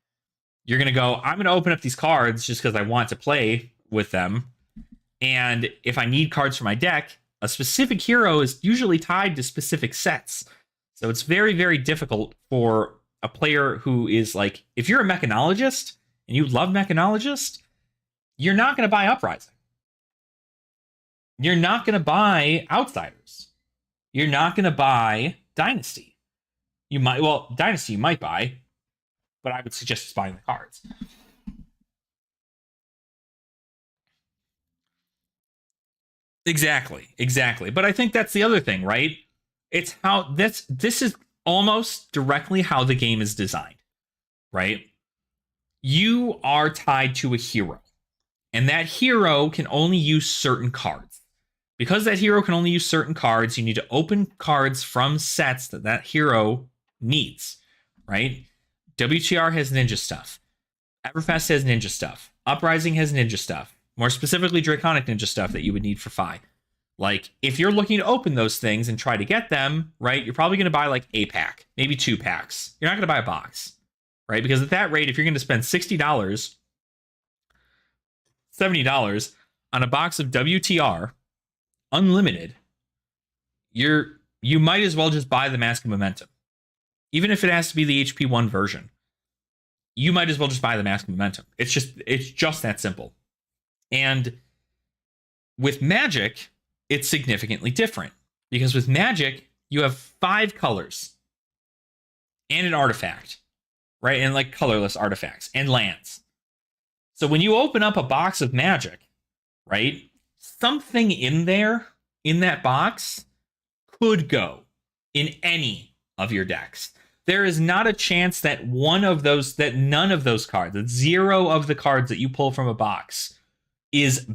You're going to go, I'm going to open up these cards just because I want to play with them. And if I need cards for my deck, a specific hero is usually tied to specific sets. So it's very, very difficult for a player who is like, if you're a mechanologist and you love mechanologist, you're not going to buy Uprising. You're not going to buy Outsiders. You're not going to buy Dynasty. You might, well, Dynasty you might buy, but I would suggest buying the cards. Exactly. But I think that's the other thing, right? It's how this is almost directly how the game is designed, right? You are tied to a hero, and that hero can only use certain cards. Because that hero can only use certain cards, you need to open cards from sets that hero needs, right? WTR has ninja stuff. Everfest has ninja stuff. Uprising has ninja stuff. More specifically, Draconic ninja stuff that you would need for Fi. Like, if you're looking to open those things and try to get them, right, you're probably going to buy like a pack, maybe 2 packs. You're not going to buy a box, right? Because at that rate, if you're going to spend $60, $70 on a box of WTR, unlimited, you might as well just buy the Mask of Momentum. Even if it has to be the HP1 version, you might as well just buy the Mask of Momentum. It's just that simple. And with Magic, it's significantly different. Because with Magic, you have 5 colors and an artifact, right? And like colorless artifacts and lands. So when you open up a box of Magic, right, something in there, in that box, could go in any of your decks. There is not a chance that none of those cards, that 0 of the cards that you pull from a box is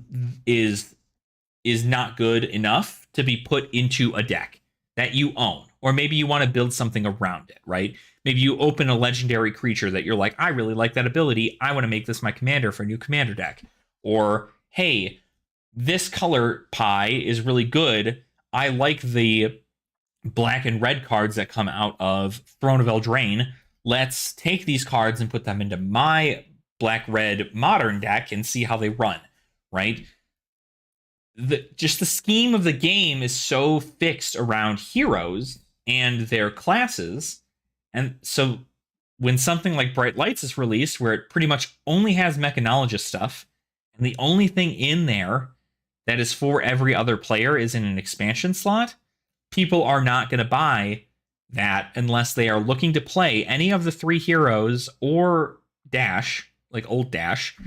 not good enough to be put into a deck that you own. Or maybe you want to build something around it, right? Maybe you open a legendary creature that you're like, I really like that ability. I want to make this my commander for a new commander deck. Or, hey, this color pie is really good. I like the black and red cards that come out of Throne of Eldraine. Let's take these cards and put them into my black-red modern deck and see how they run, right? Just the scheme of the game is so fixed around heroes and their classes. And so when something like Bright Lights is released, where it pretty much only has mechanologist stuff, and the only thing in there that is for every other player is in an expansion slot, people are not going to buy that unless they are looking to play any of the 3 heroes or Dash, like old Dash,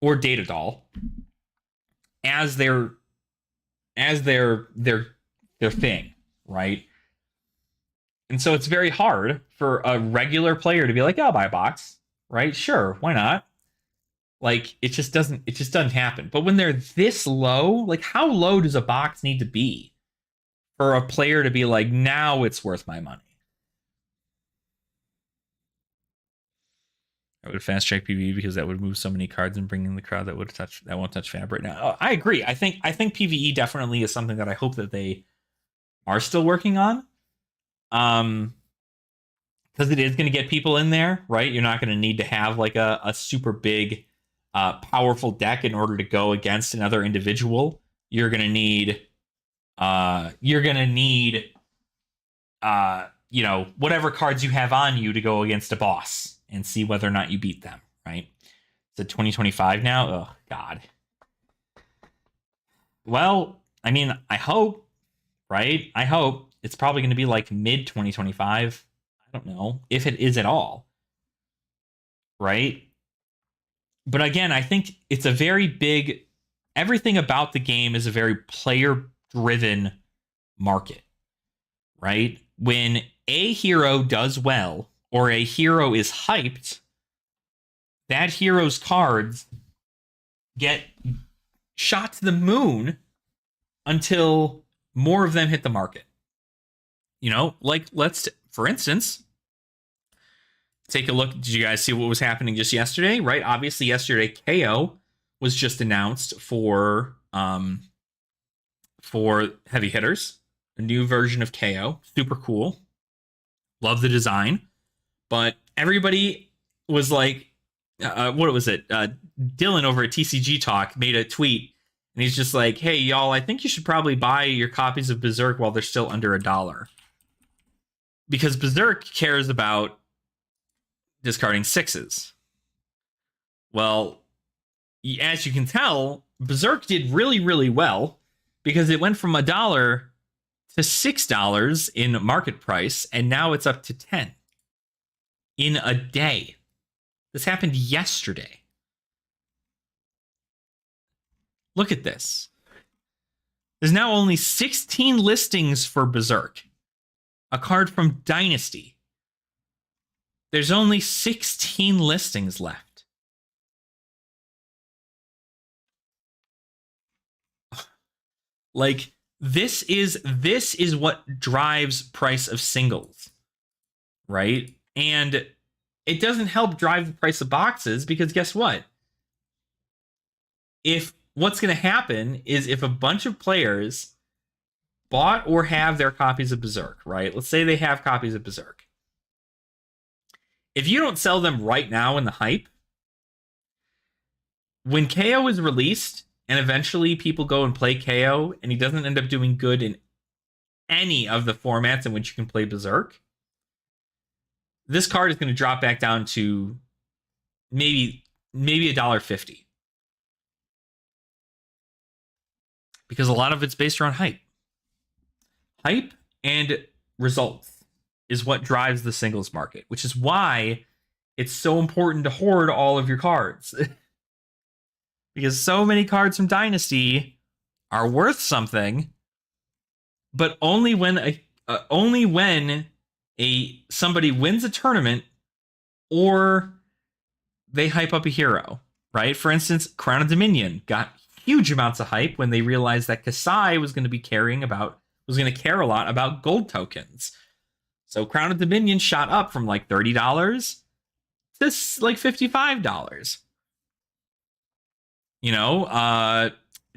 or Data Doll, as their thing, right? And so it's very hard for a regular player to be like, oh, I'll buy a box, right? Sure, why not? Like, it just doesn't happen. But when they're this low, like, how low does a box need to be for a player to be like, now it's worth my money? I would fast track PvE because that would move so many cards and bring in the crowd that won't touch Fab right now. Oh, I agree. I think PvE definitely is something that I hope that they are still working on. Because it is going to get people in there, right? You're not going to need to have like a super big, powerful deck in order to go against another individual. You're going to need, whatever cards you have on you to go against a boss and see whether or not you beat them, right? Is it 2025 now? Oh, God. Well, I mean, I hope, right? I hope it's probably going to be like mid-2025. I don't know if it is at all, right? But again, I think it's a very big... Everything about the game is a very player-driven market, right? When a hero does well, or a hero is hyped, that hero's cards get shot to the moon until more of them hit the market. You know, like for instance, take a look. Did you guys see what was happening just yesterday? Right? Obviously, yesterday KO was just announced for heavy hitters, a new version of KO. Super cool. Love the design. But everybody was like, what was it? Dylan over at TCG Talk made a tweet, and he's just like, hey, y'all, I think you should probably buy your copies of Berserk while they're still under $1. Because Berserk cares about discarding 6s. Well, as you can tell, Berserk did really, really well because it went from $1 to $6 in market price, and now it's up to 10 in a day. This happened yesterday. Look at this. There's now only 16 listings for Berserk, a card from Dynasty. There's only 16 listings left. Like, this is what drives price of singles, right? And it doesn't help drive the price of boxes because guess what? What's going to happen is if a bunch of players bought or have their copies of Berserk, right? Let's say they have copies of Berserk. If you don't sell them right now in the hype, when KO is released and eventually people go and play KO and he doesn't end up doing good in any of the formats in which you can play Berserk, this card is going to drop back down to maybe $1.50. Because a lot of it's based around hype. Hype and results is what drives the singles market, which is why it's so important to hoard all of your cards. Because so many cards from Dynasty are worth something, but only when somebody wins a tournament or they hype up a hero, right? For instance, Crown of Dominion got huge amounts of hype when they realized that Kasai was going to care a lot about gold tokens. So Crown of Dominion shot up from like $30 to like $55. You know,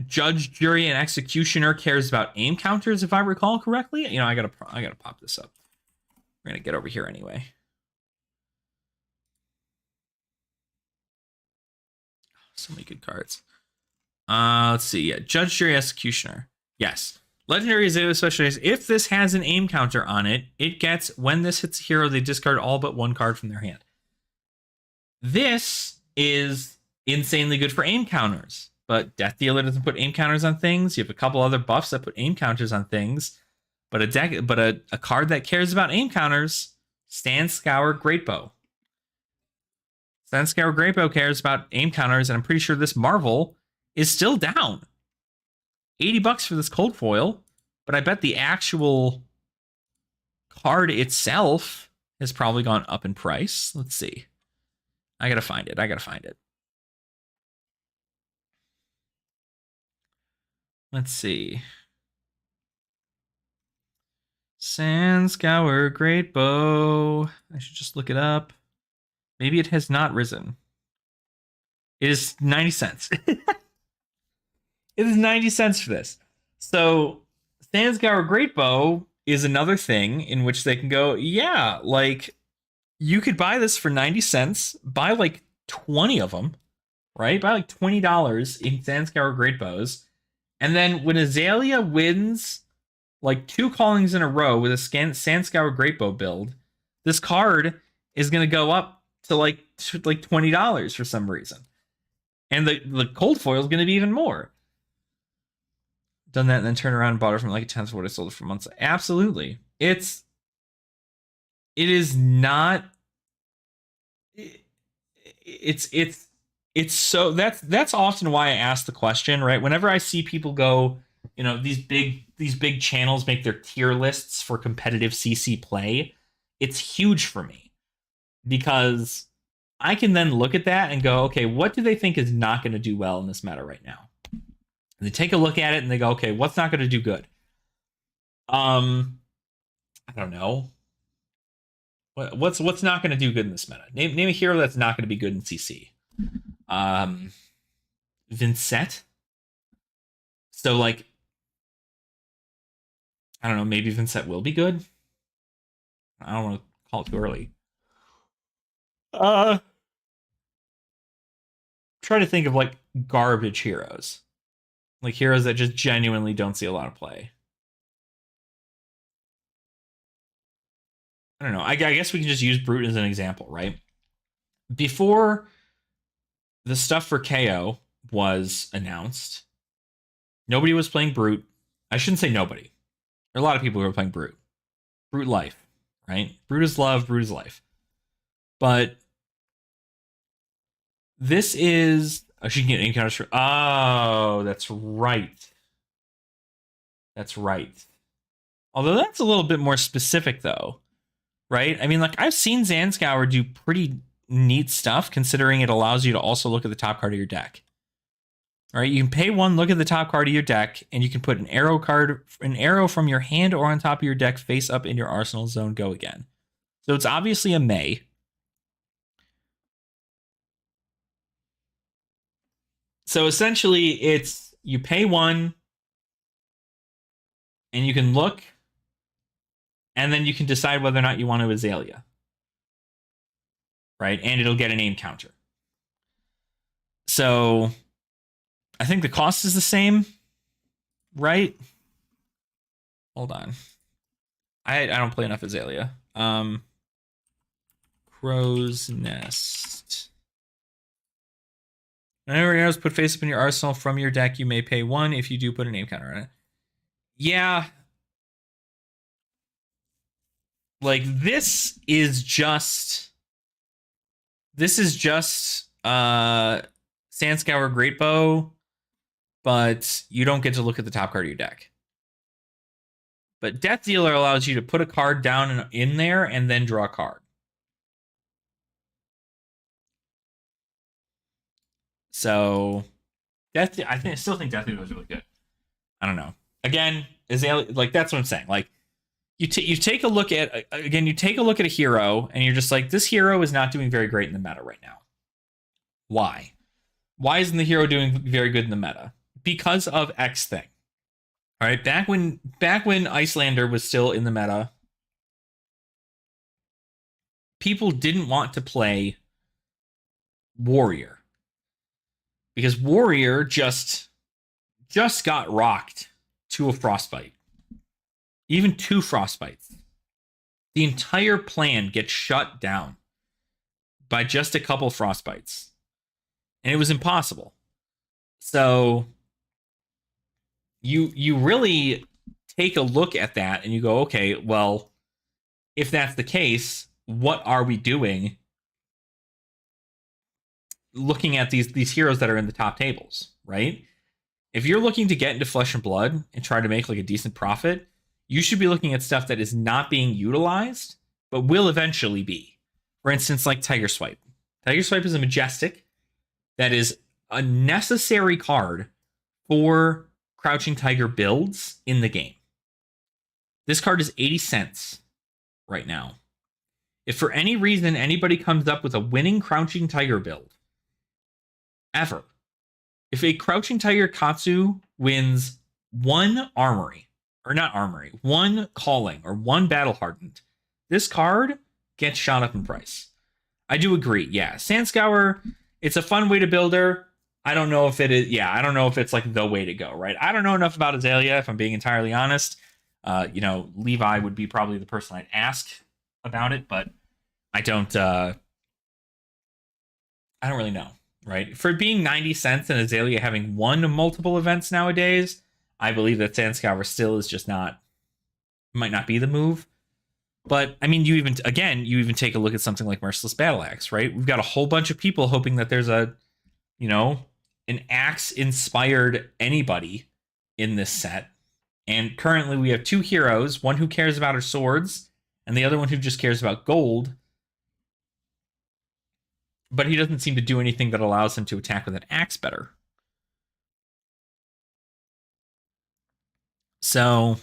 Judge, Jury, and Executioner cares about aim counters, if I recall correctly. You know, I gotta pop this up. We're gonna get over here anyway. So many good cards. Let's see. Yeah, Judge, Jury, Executioner. Yes. Legendary Azalea Specialized. If this has an aim counter on it, it gets, when this hits a hero, they discard all but one card from their hand. This is insanely good for aim counters, but Death Dealer doesn't put aim counters on things. You have a couple other buffs that put aim counters on things, but a card that cares about aim counters, Sandscour Greatbow. Sandscour Greatbow cares about aim counters, and I'm pretty sure this Marvel is still down. $80 for this cold foil, but I bet the actual card itself has probably gone up in price. Let's see. I gotta find it. Let's see. Sandscour Greatbow. I should just look it up. Maybe it has not risen. It is 90 cents. It is 90 cents for this. So Sandscour Greatbow is another thing in which they can go, yeah, like you could buy this for 90 cents, buy like 20 of them, right? Buy like $20 in Sandscour Greatbows. And then when Azalea wins like 2 callings in a row with a Sandscour Greatbow build, this card is going to go up to like $20 for some reason. And the cold foil is going to be even more. Done that and then turn around and bought it from like a tenth of what I sold it for months. Absolutely. It is not. It's so that's often why I ask the question, right? Whenever I see people go, you know, these big channels make their tier lists for competitive CC play, it's huge for me because I can then look at that and go, okay, what do they think is not going to do well in this meta right now? And they take a look at it and they go, okay, what's not going to do good? I don't know. What's not going to do good in this meta? Name a hero that's not going to be good in CC. Vincent. So like, I don't know. Maybe Vincent will be good. I don't want to call it too early. Try to think of like garbage heroes, like heroes that just genuinely don't see a lot of play. I don't know. I guess we can just use Brute as an example, right? Before the stuff for KO was announced, nobody was playing Brute. I shouldn't say nobody. There are a lot of people who were playing Brute. Brute life, right? Brute is love, Brute is life. But this is... Oh, she can get encounters for... Oh, that's right. That's right. Although that's a little bit more specific, though. Right? I mean, like, I've seen Zandscour do pretty neat stuff, considering it allows you to also look at the top card of your deck. All right, you can pay 1, look at the top card of your deck, and you can put an arrow from your hand or on top of your deck face up in your arsenal zone, go again. So it's obviously a May. So essentially, it's you pay 1, and you can look, and then you can decide whether or not you want to Azalea. Right? And it'll get a name counter. So I think the cost is the same, right? Hold on. I don't play enough Azalea. Crow's Nest. Whenever arrows put face up in your arsenal from your deck, you may pay 1. If you do, put a name counter on it. Yeah. Like, this is just Sandscour Greatbow, but you don't get to look at the top card of your deck. But Death Dealer allows you to put a card down in there and then draw a card. So, I still think Death Dealer is really good. I don't know. Again, Azalea, like, that's what I'm saying. Like, you take a look at a hero, and you're just like, this hero is not doing very great in the meta right now. Why? Why isn't the hero doing very good in the meta? Because of X thing. All right, back when Icelander was still in the meta, people didn't want to play Warrior because Warrior just got rocked to a Frostbite. Even 2 Frostbites. The entire plan gets shut down by just a couple Frostbites. And it was impossible. So you really take a look at that and you go, okay, well, if that's the case, what are we doing looking at these heroes that are in the top tables, right? If you're looking to get into Flesh and Blood and try to make like a decent profit, you should be looking at stuff that is not being utilized, but will eventually be. For instance, like Tiger Swipe. Tiger Swipe is a Majestic that is a necessary card for Crouching Tiger builds in the game. This card is 80 cents right now. If for any reason anybody comes up with a winning Crouching Tiger build, ever, if a Crouching Tiger Katsu wins 1 armory, or not armory, 1 calling, or 1 battle hardened, this card gets shot up in price. I do agree. Yeah, Sandscour, it's a fun way to build her. I don't know if it is. Yeah, I don't know if it's like the way to go, right? I don't know enough about Azalea, if I'm being entirely honest. Levi would be probably the person I'd ask about it, but I don't really know, right? For being 90 cents and Azalea having 1 multiple events nowadays, I believe that Sandscour still is just might not be the move. But, I mean, you even take a look at something like Merciless Battle Axe, right? We've got a whole bunch of people hoping that there's an Axe-inspired anybody in this set. And currently we have 2 heroes, one who cares about her swords, and the other one who just cares about gold. but he doesn't seem to do anything that allows him to attack with an axe better. So,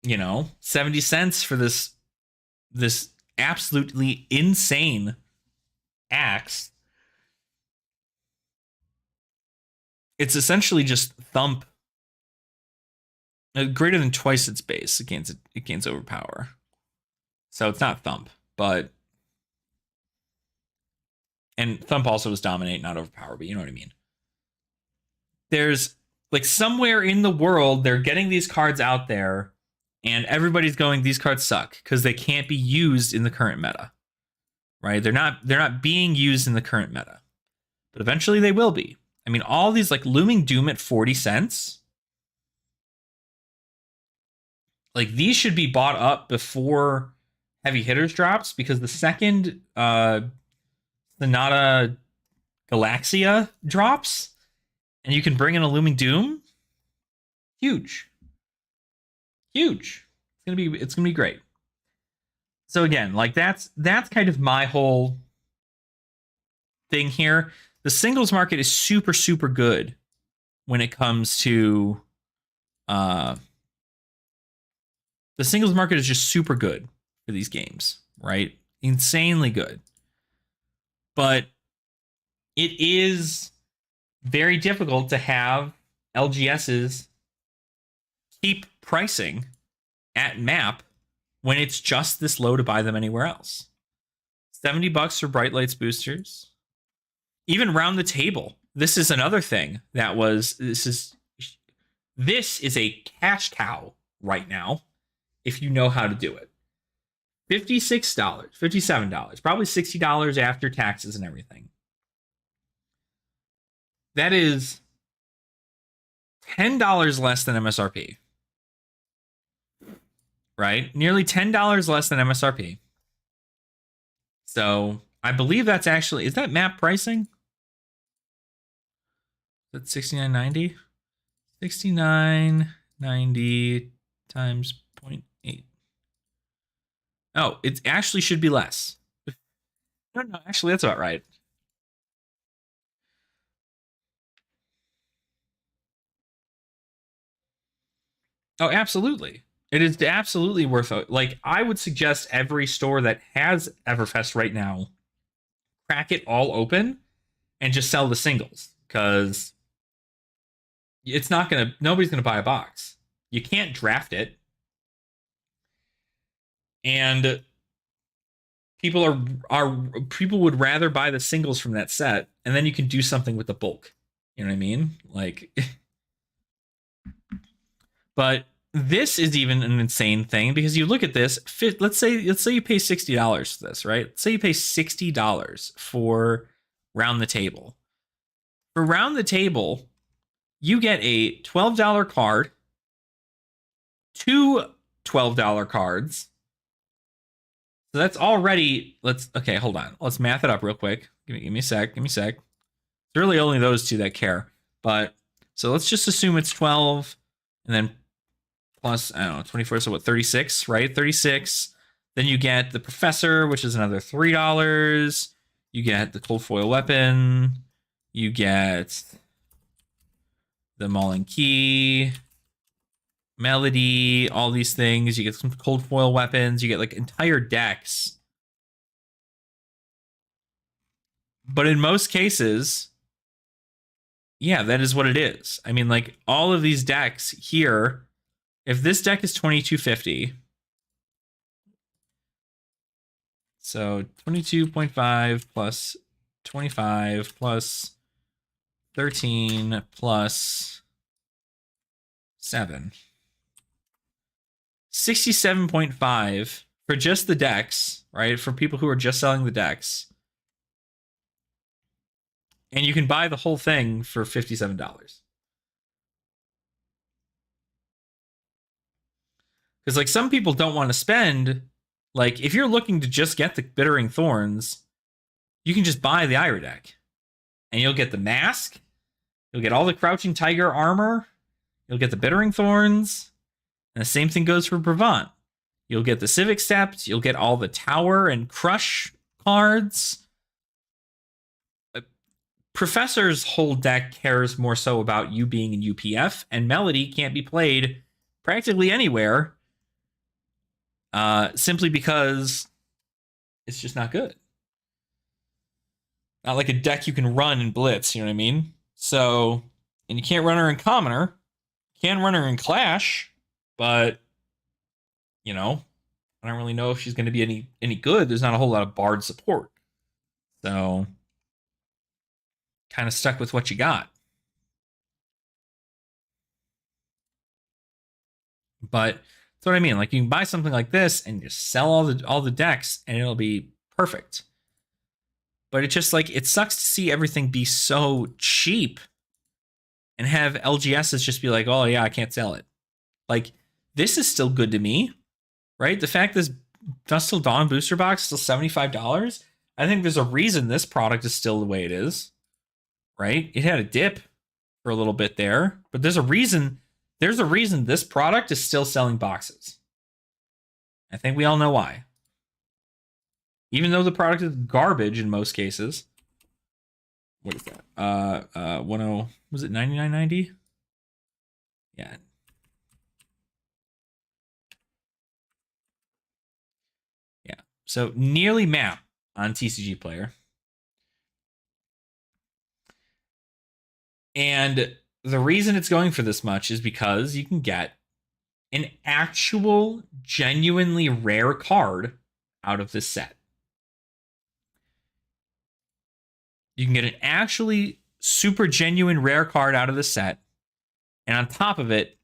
70 cents for this absolutely insane axe. It's essentially just thump. Greater than twice its base. It gains overpower. So it's not thump, but and thump also is dominate, not overpower, but you know what I mean. There's like somewhere in the world they're getting these cards out there, and everybody's going, these cards suck because they can't be used in the current meta. Right? They're not being used in the current meta. But eventually they will be. I mean, all these like Looming Doom at 40 cents. Like these should be bought up before Heavy Hitters drops, because the second Sonata Galaxia drops and you can bring in a Looming Doom, huge. It's gonna be great. So again, like that's kind of my whole thing here. The singles market is super, super good when it comes to the singles market is just super good for these games, right? Insanely good. But it is very difficult to have LGSs keep pricing at map when it's just this low to buy them anywhere else. $70 for Bright Lights boosters. Even Round the Table. This is another thing that was this is a cash cow right now if you know how to do it. $56, $57, probably $60 after taxes and everything. That is $10 less than MSRP. Right? Nearly $10 less than MSRP. So I believe that's actually, is that map pricing? Is that $69.90? $69.90 times 0.8. Oh, it actually should be less. No, actually that's about right. Oh, absolutely. It is absolutely worth it. Like, I would suggest every store that has Everfest right now crack it all open and just sell the singles, because nobody's gonna buy a box. You can't draft it, and people would rather buy the singles from that set, and then you can do something with the bulk. You know what I mean? Like, but this is even an insane thing, because you look at this. Let's say you pay $60 for this, right? Let's say you pay $60 for Round the Table. For Round the Table, you get a $12 card, two $12 cards. So that's already, okay, hold on. Let's math it up real quick. Give me a sec. It's really only those two that care. But so let's just assume it's 12 and then plus, I don't know, 24, so what, 36, right? 36. Then you get the Professor, which is another $3. You get the Cold Foil Weapon. You get the Mauling Key, Melody, all these things. You get some Cold Foil Weapons. You get like entire decks. But in most cases, yeah, that is what it is. I mean, like all of these decks here, if this deck is 2250, so 22.5 plus 25 plus 13 plus 7. 67.5 for just the decks, right? For people who are just selling the decks. And you can buy the whole thing for $57. Because like some people don't want to spend, like if you're looking to just get the Bittering Thorns, you can just buy the Ira deck. And you'll get the mask, you'll get all the Crouching Tiger armor, you'll get the Bittering Thorns, and the same thing goes for Brevant. You'll get the Civic Steps. You'll get all the Tower and Crush cards. Professor's whole deck cares more so about you being in UPF, and Melody can't be played practically anywhere simply because it's just not good. Not like a deck you can run in Blitz, you know what I mean? So, and you can't run her in Commoner. You can run her in Clash, but, you know, I don't really know if she's going to be any good. There's not a whole lot of Bard support. So, kind of stuck with what you got. But that's what I mean. Like, you can buy something like this and just sell all the decks, and it'll be perfect. But it just, like, it sucks to see everything be so cheap and have LGSs just be like, oh, yeah, I can't sell it. Like, this is still good to me, right? The fact this Dust Till Dawn booster box is still $75, I think there's a reason this product is still the way it is, right? It had a dip for a little bit there, but there's a reason this product is still selling boxes. I think we all know why. Even though the product is garbage in most cases. What is that? 10, was it 99.90? Yeah. Yeah. So nearly map on TCG Player. And the reason it's going for this much is because you can get an actual, genuinely rare card out of this set. You can get an actually super genuine rare card out of the set. And on top of it,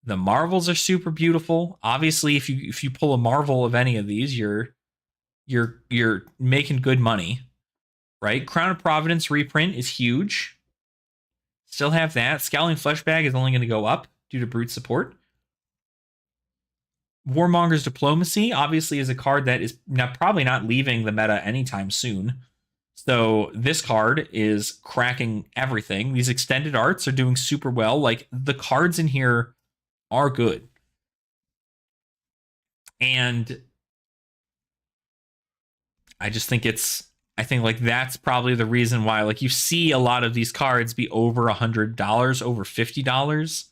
the Marvels are super beautiful. Obviously, if you pull a Marvel of any of these, you're making good money, right? Crown of Providence reprint is huge. Still have that. Scowling Fleshbag is only going to go up due to brute support. Warmonger's Diplomacy obviously is a card that is probably not leaving the meta anytime soon. So this card is cracking everything. These extended arts are doing super well. Like, the cards in here are good. And I just think like that's probably the reason why, like, you see a lot of these cards be over $100, over $50.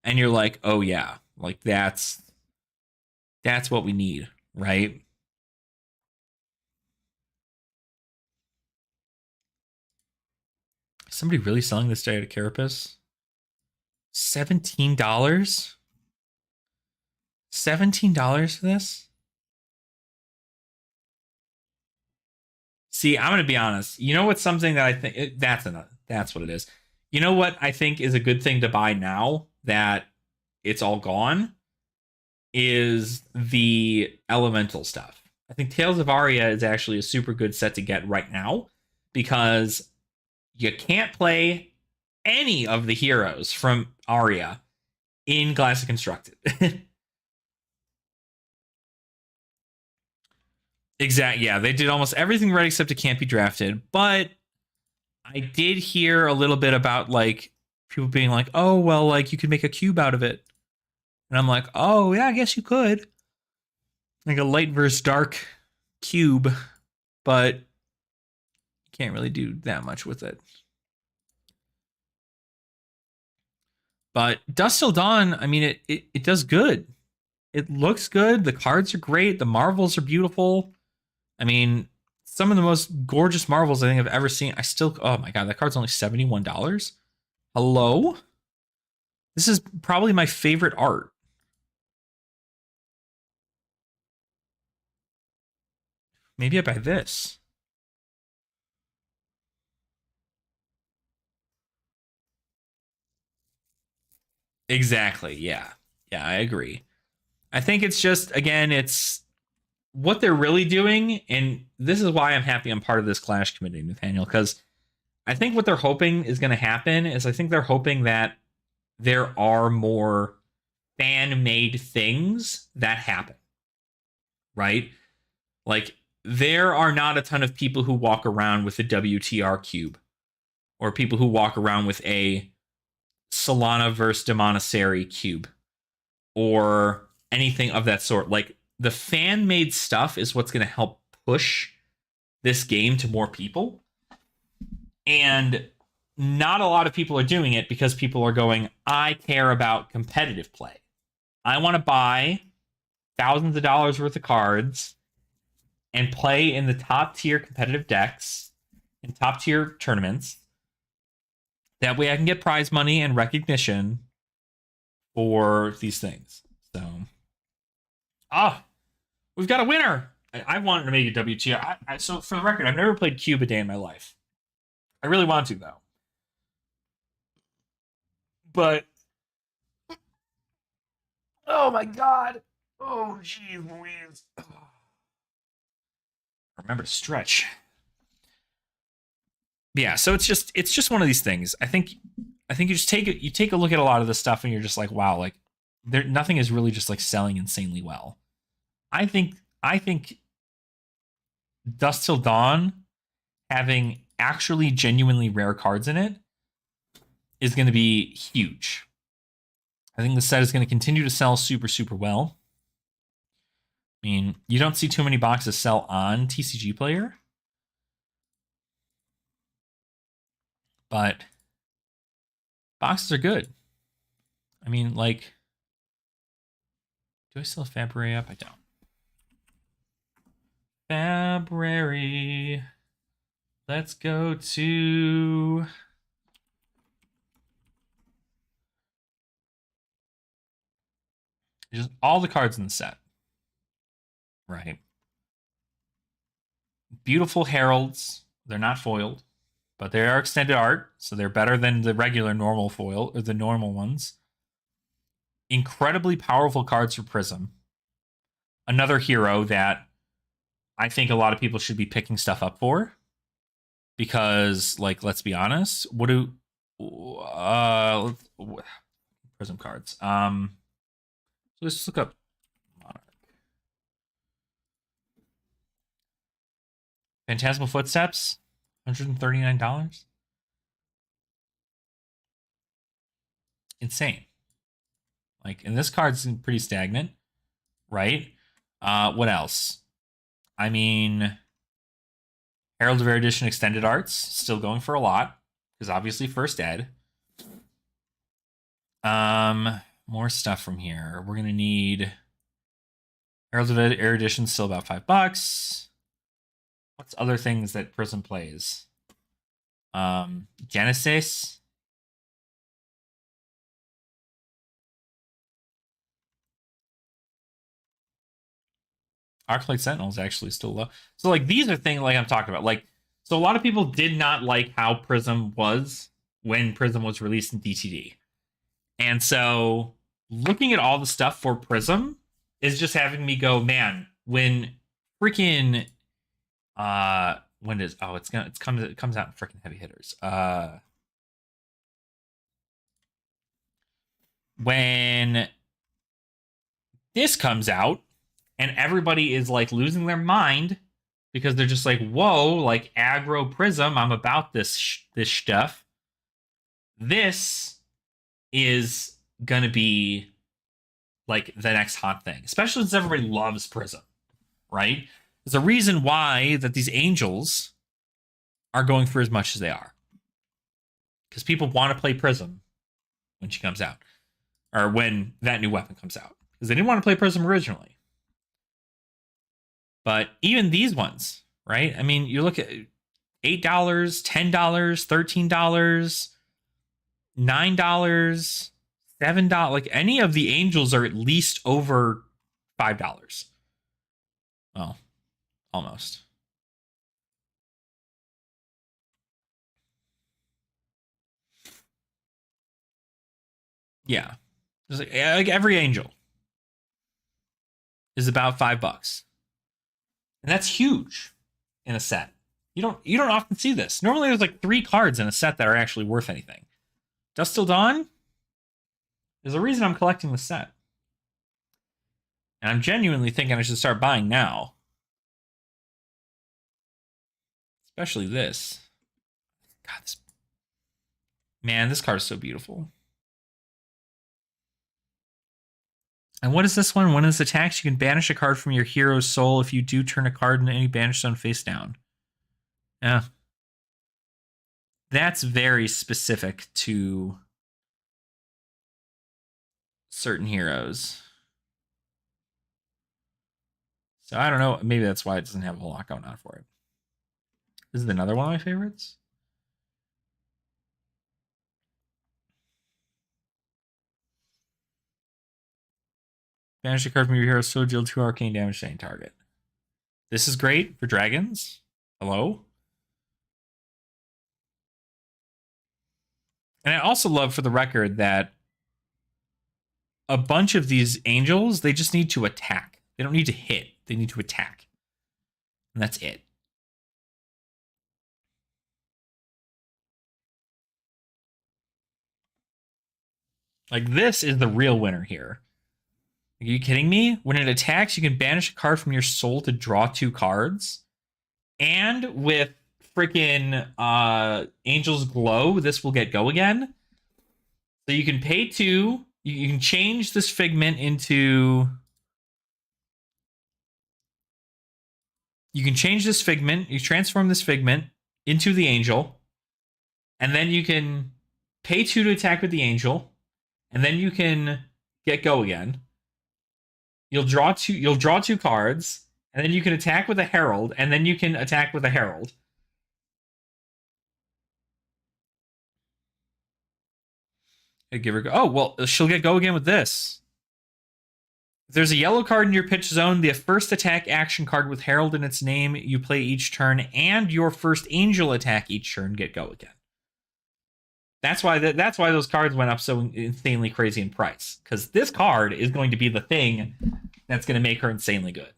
And you're like, oh yeah, like that's what we need, right? Is somebody really selling this day at a Carapace? $17? $17 for this? See, I'm going to be honest. You know what's something that I think that's what it is. You know what I think is a good thing to buy now that it's all gone is the elemental stuff. I think Tales of Aria is actually a super good set to get right now because you can't play any of the heroes from Aria in Classic Constructed. Exactly. Yeah, they did almost everything right except it can't be drafted. But I did hear a little bit about, like, people being like, oh, well, like, you could make a cube out of it. And I'm like, oh, yeah, I guess you could. Like a light versus dark cube, but you can't really do that much with it. But Dust Till Dawn, I mean, it does good. It looks good. The cards are great. The Marvels are beautiful. I mean, some of the most gorgeous Marvels I think I've ever seen. Oh my God, that card's only $71. Hello? This is probably my favorite art. Maybe I buy this. Exactly. Yeah. Yeah, I agree. I think it's just, again, it's what they're really doing. And this is why I'm happy I'm part of this Clash committee, Nathaniel, because I think what they're hoping is going to happen is I think they're hoping that there are more fan-made things that happen, right? Like, there are not a ton of people who walk around with a WTR cube or people who walk around with a Solana versus Demonacery cube or anything of that sort. Like, the fan-made stuff is what's going to help push this game to more people. And not a lot of people are doing it because people are going, I care about competitive play. I want to buy thousands of dollars worth of cards and play in the top tier competitive decks in top tier tournaments. That way I can get prize money and recognition for these things. So, we've got a winner. I wanted to make a WTR. So for the record, I've never played Cube a day in my life. I really want to, though. But, oh my god. Oh, geez Louise. Remember to stretch. Yeah, so it's just one of these things. I think you just take a look at a lot of this stuff and you're just like, wow, like nothing is really just like selling insanely well. I think Dusk Till Dawn having actually genuinely rare cards in it is going to be huge. I think the set is going to continue to sell super, super well. I mean, you don't see too many boxes sell on TCG Player. But boxes are good. I mean, like, do I still have February up? I don't. February. Let's go to just all the cards in the set. Right. Beautiful heralds. They're not foiled, but they are extended art, so they're better than the regular normal foil or the normal ones. Incredibly powerful cards for Prism. Another hero that I think a lot of people should be picking stuff up for. Because, like, let's be honest, Prism cards. So let's look up Monarch. Phantasmal Footsteps, $139. Insane. Like, and this card's pretty stagnant, right? What else? I mean, Herald of Erudition Extended Arts, still going for a lot, because obviously first ed. More stuff from here. We're gonna need Herald of Erudition, still about $5. What's other things that Prism plays? Genesis. Arclight Sentinel is actually still low. So, like, these are things like I'm talking about. Like, so a lot of people did not like how Prism was when Prism was released in DTD. And so looking at all the stuff for Prism is just having me go, man, when freaking when does it comes out in freaking heavy hitters. When this comes out and everybody is like losing their mind because they're just like, whoa, like aggro Prism, I'm about this stuff. This is gonna be like the next hot thing, especially since everybody loves Prism, right? There's a reason why that these angels are going for as much as they are, because people want to play Prism when she comes out, or when that new weapon comes out, because they didn't want to play Prism originally. But even these ones, right? I mean, you look at $8, $10, $13, $9, $7. Like, any of the angels are at least over $5. Well, almost. Yeah. Like every angel is about $5. And that's huge in a set. You don't often see this. Normally there's like 3 cards in a set that are actually worth anything. Dusk Till Dawn? There's a reason I'm collecting the set. And I'm genuinely thinking I should start buying now. Especially this. God, this card is so beautiful. And what is this one? When this attacks, you can banish a card from your hero's soul. If you do, turn a card into any banished zone face down. Yeah. That's very specific to certain heroes. So I don't know. Maybe that's why it doesn't have a whole lot going on for it. This is another one of my favorites. Banish a card from your hero's soul, deal 2 arcane damage to any target. This is great for dragons. Hello? And I also love, for the record, that a bunch of these angels, they just need to attack. They don't need to hit. They need to attack. And that's it. Like, this is the real winner here. Are you kidding me? When it attacks, you can banish a card from your soul to draw 2 cards. And with freaking Angel's Glow, this will get go again. So you can pay 2. You can change this figment into... You can change this figment. You transform this figment into the angel. And then you can pay 2 to attack with the angel. And then you can get go again. You'll draw 2 cards. And then you can attack with a herald. And then you can attack with a herald. Give her go. Oh, well, she'll get go again with this. If there's a yellow card in your pitch zone, the first attack action card with Herald in its name you play each turn, and your first angel attack each turn get go again. That's why those cards went up so insanely crazy in price. Because this card is going to be the thing that's going to make her insanely good.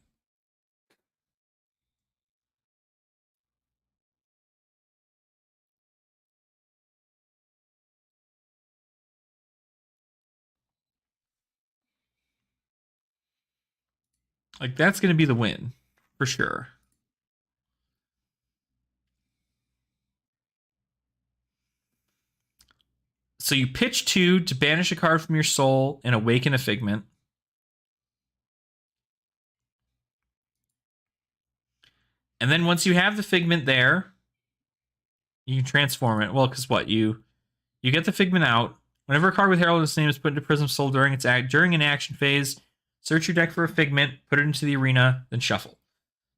Like, that's going to be the win. For sure. So you pitch 2 to banish a card from your soul and awaken a figment. And then once you have the figment there, you can transform it. Well, because what? You get the figment out. Whenever a card with Herald in its name is put into Prism's Soul during an action phase, search your deck for a figment, put it into the arena, then shuffle.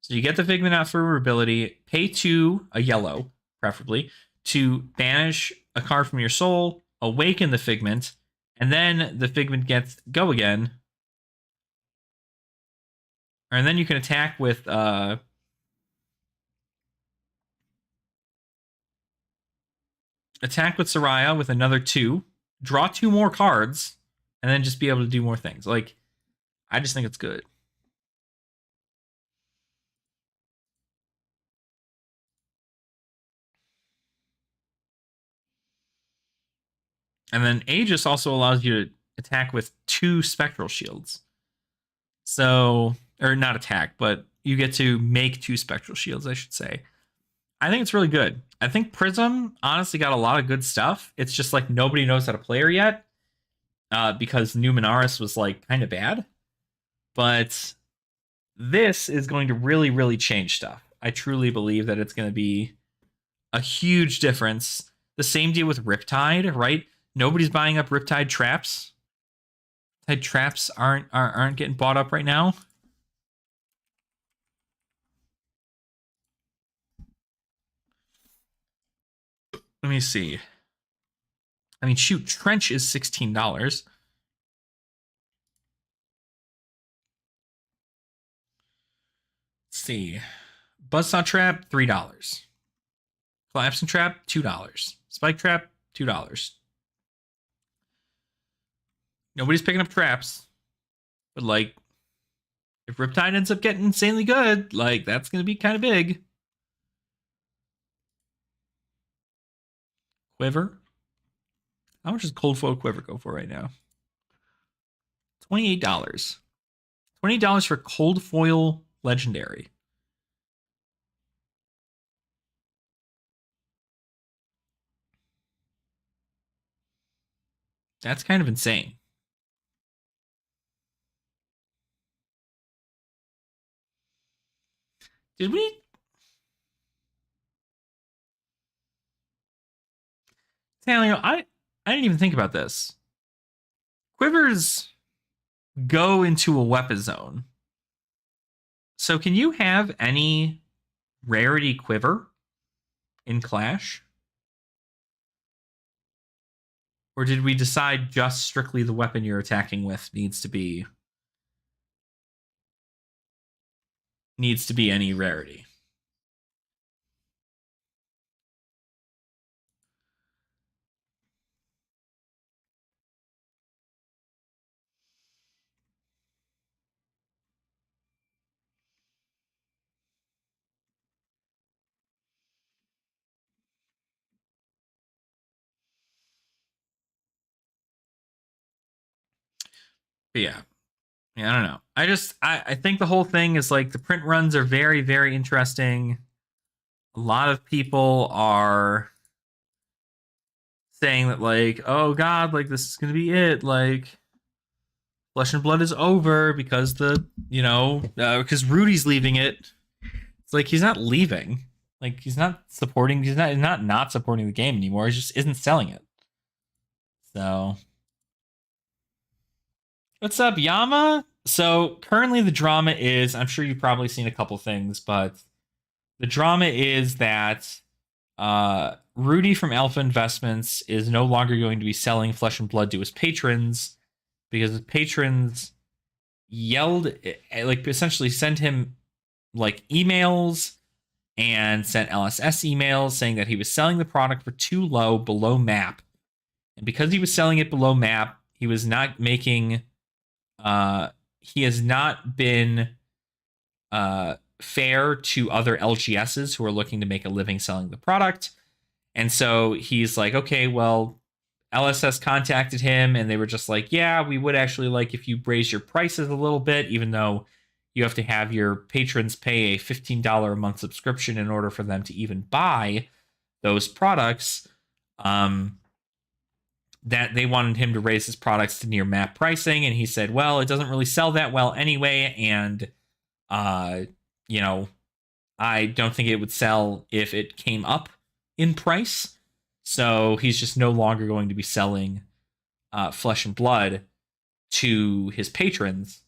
So you get the figment out for ability, pay 2, a yellow, preferably, to banish a card from your soul, awaken the figment, and then the figment gets go again. And then you can attack with Soraya with another 2, draw 2 more cards, and then just be able to do more things. Like, I just think it's good. And then Aegis also allows you to attack with 2 spectral shields. So, or not attack, but you get to make 2 spectral shields, I should say. I think it's really good. I think Prism honestly got a lot of good stuff. It's just like nobody knows how to play her yet, because Numenaris was like kind of bad. But this is going to really, really change stuff. I truly believe that it's going to be a huge difference. The same deal with Riptide, right? Nobody's buying up Riptide traps. Riptide traps aren't getting bought up right now. Let me see. I mean, shoot, Trench is $16. Let's see. Buzzsaw Trap, $3. Collapsing Trap, $2. Spike Trap, $2. Nobody's picking up traps. But, like, if Riptide ends up getting insanely good, like, that's going to be kind of big. Quiver. How much does Cold Foil Quiver go for right now? $28. $28 for Cold Foil Legendary. That's kind of insane. Did we? Daniel, I didn't even think about this. Quivers go into a weapon zone. So can you have any rarity quiver in Clash? Or did we decide just strictly the weapon you're attacking with needs to be any rarity? But yeah. Yeah, I don't know. I think the whole thing is like the print runs are very, very interesting. A lot of people are saying that like, oh god, like this is gonna be it. Like Flesh and Blood is over because because Rudy's leaving it. It's like he's not leaving. Like he's not supporting. He's not supporting the game anymore. He just isn't selling it. So what's up, Yama? So currently the drama is, I'm sure you've probably seen a couple things, but the drama is that Rudy from Alpha Investments is no longer going to be selling Flesh and Blood to his patrons because his patrons yelled, like essentially sent him like emails and sent LSS emails saying that he was selling the product for too low below map. And because he was selling it below map, he was not making he has not been fair to other LGSs who are looking to make a living selling the product. And so he's like, okay, well, LSS contacted him and they were just like, yeah, we would actually like if you raise your prices a little bit, even though you have to have your patrons pay a $15 a month subscription in order for them to even buy those products. That they wanted him to raise his products to near map pricing. And he said, well, it doesn't really sell that well anyway. And, uh, you know, I don't think it would sell if it came up in price. So he's just no longer going to be selling Flesh and Blood to his patrons.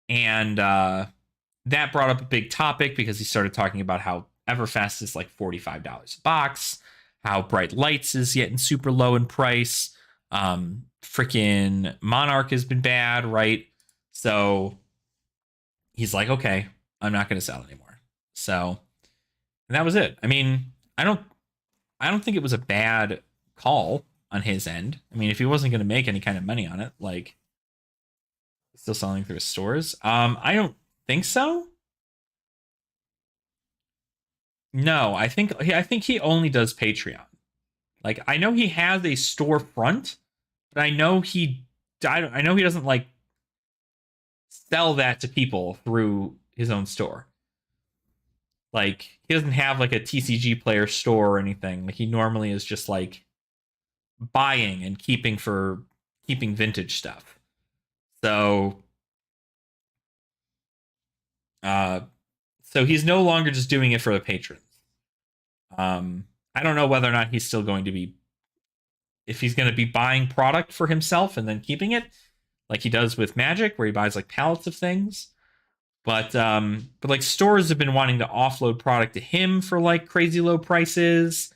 And that brought up a big topic because he started talking about how Everfest is like $45 a box, how Bright Lights is getting super low in price. Freaking Monarch has been bad, right? So he's like, okay, I'm not going to sell anymore. So and that was it. I mean, I don't think it was a bad call on his end. I mean, if he wasn't going to make any kind of money on it, like still selling through his stores. I don't think so. No, I think he only does Patreon. Like I know he has a storefront, but I know he doesn't like sell that to people through his own store. Like he doesn't have like a TCG player store or anything. Like he normally is just like buying and keeping vintage stuff. So uh so he's no longer just doing it for the patrons. I don't know whether or not he's still going to be if he's going to be buying product for himself and then keeping it like he does with Magic where he buys like pallets of things. But like stores have been wanting to offload product to him for like crazy low prices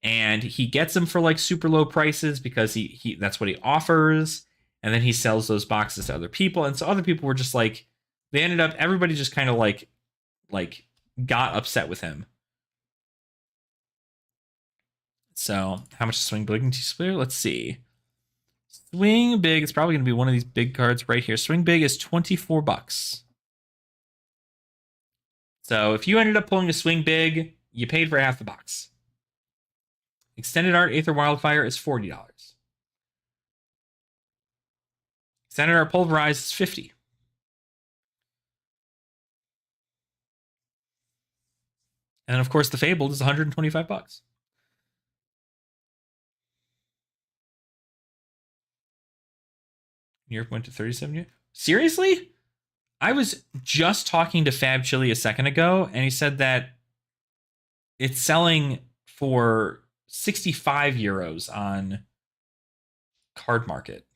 and he gets them for like super low prices because he that's what he offers and then he sells those boxes to other people and so other people were just like they ended up everybody just kind of like got upset with him. So how much is Swing Big and T-Splitter? Let's see. Swing Big is probably going to be one of these big cards right here. Swing Big is $24. So if you ended up pulling a Swing Big, you paid for half the box. Extended Art Aether Wildfire is $40. Extended Art Pulverize is $50. And then of course the Fabled is $125. Europe went to 37 years. Seriously? I was just talking to Fab Chili a second ago, and he said that it's selling for 65 euros on Card Market.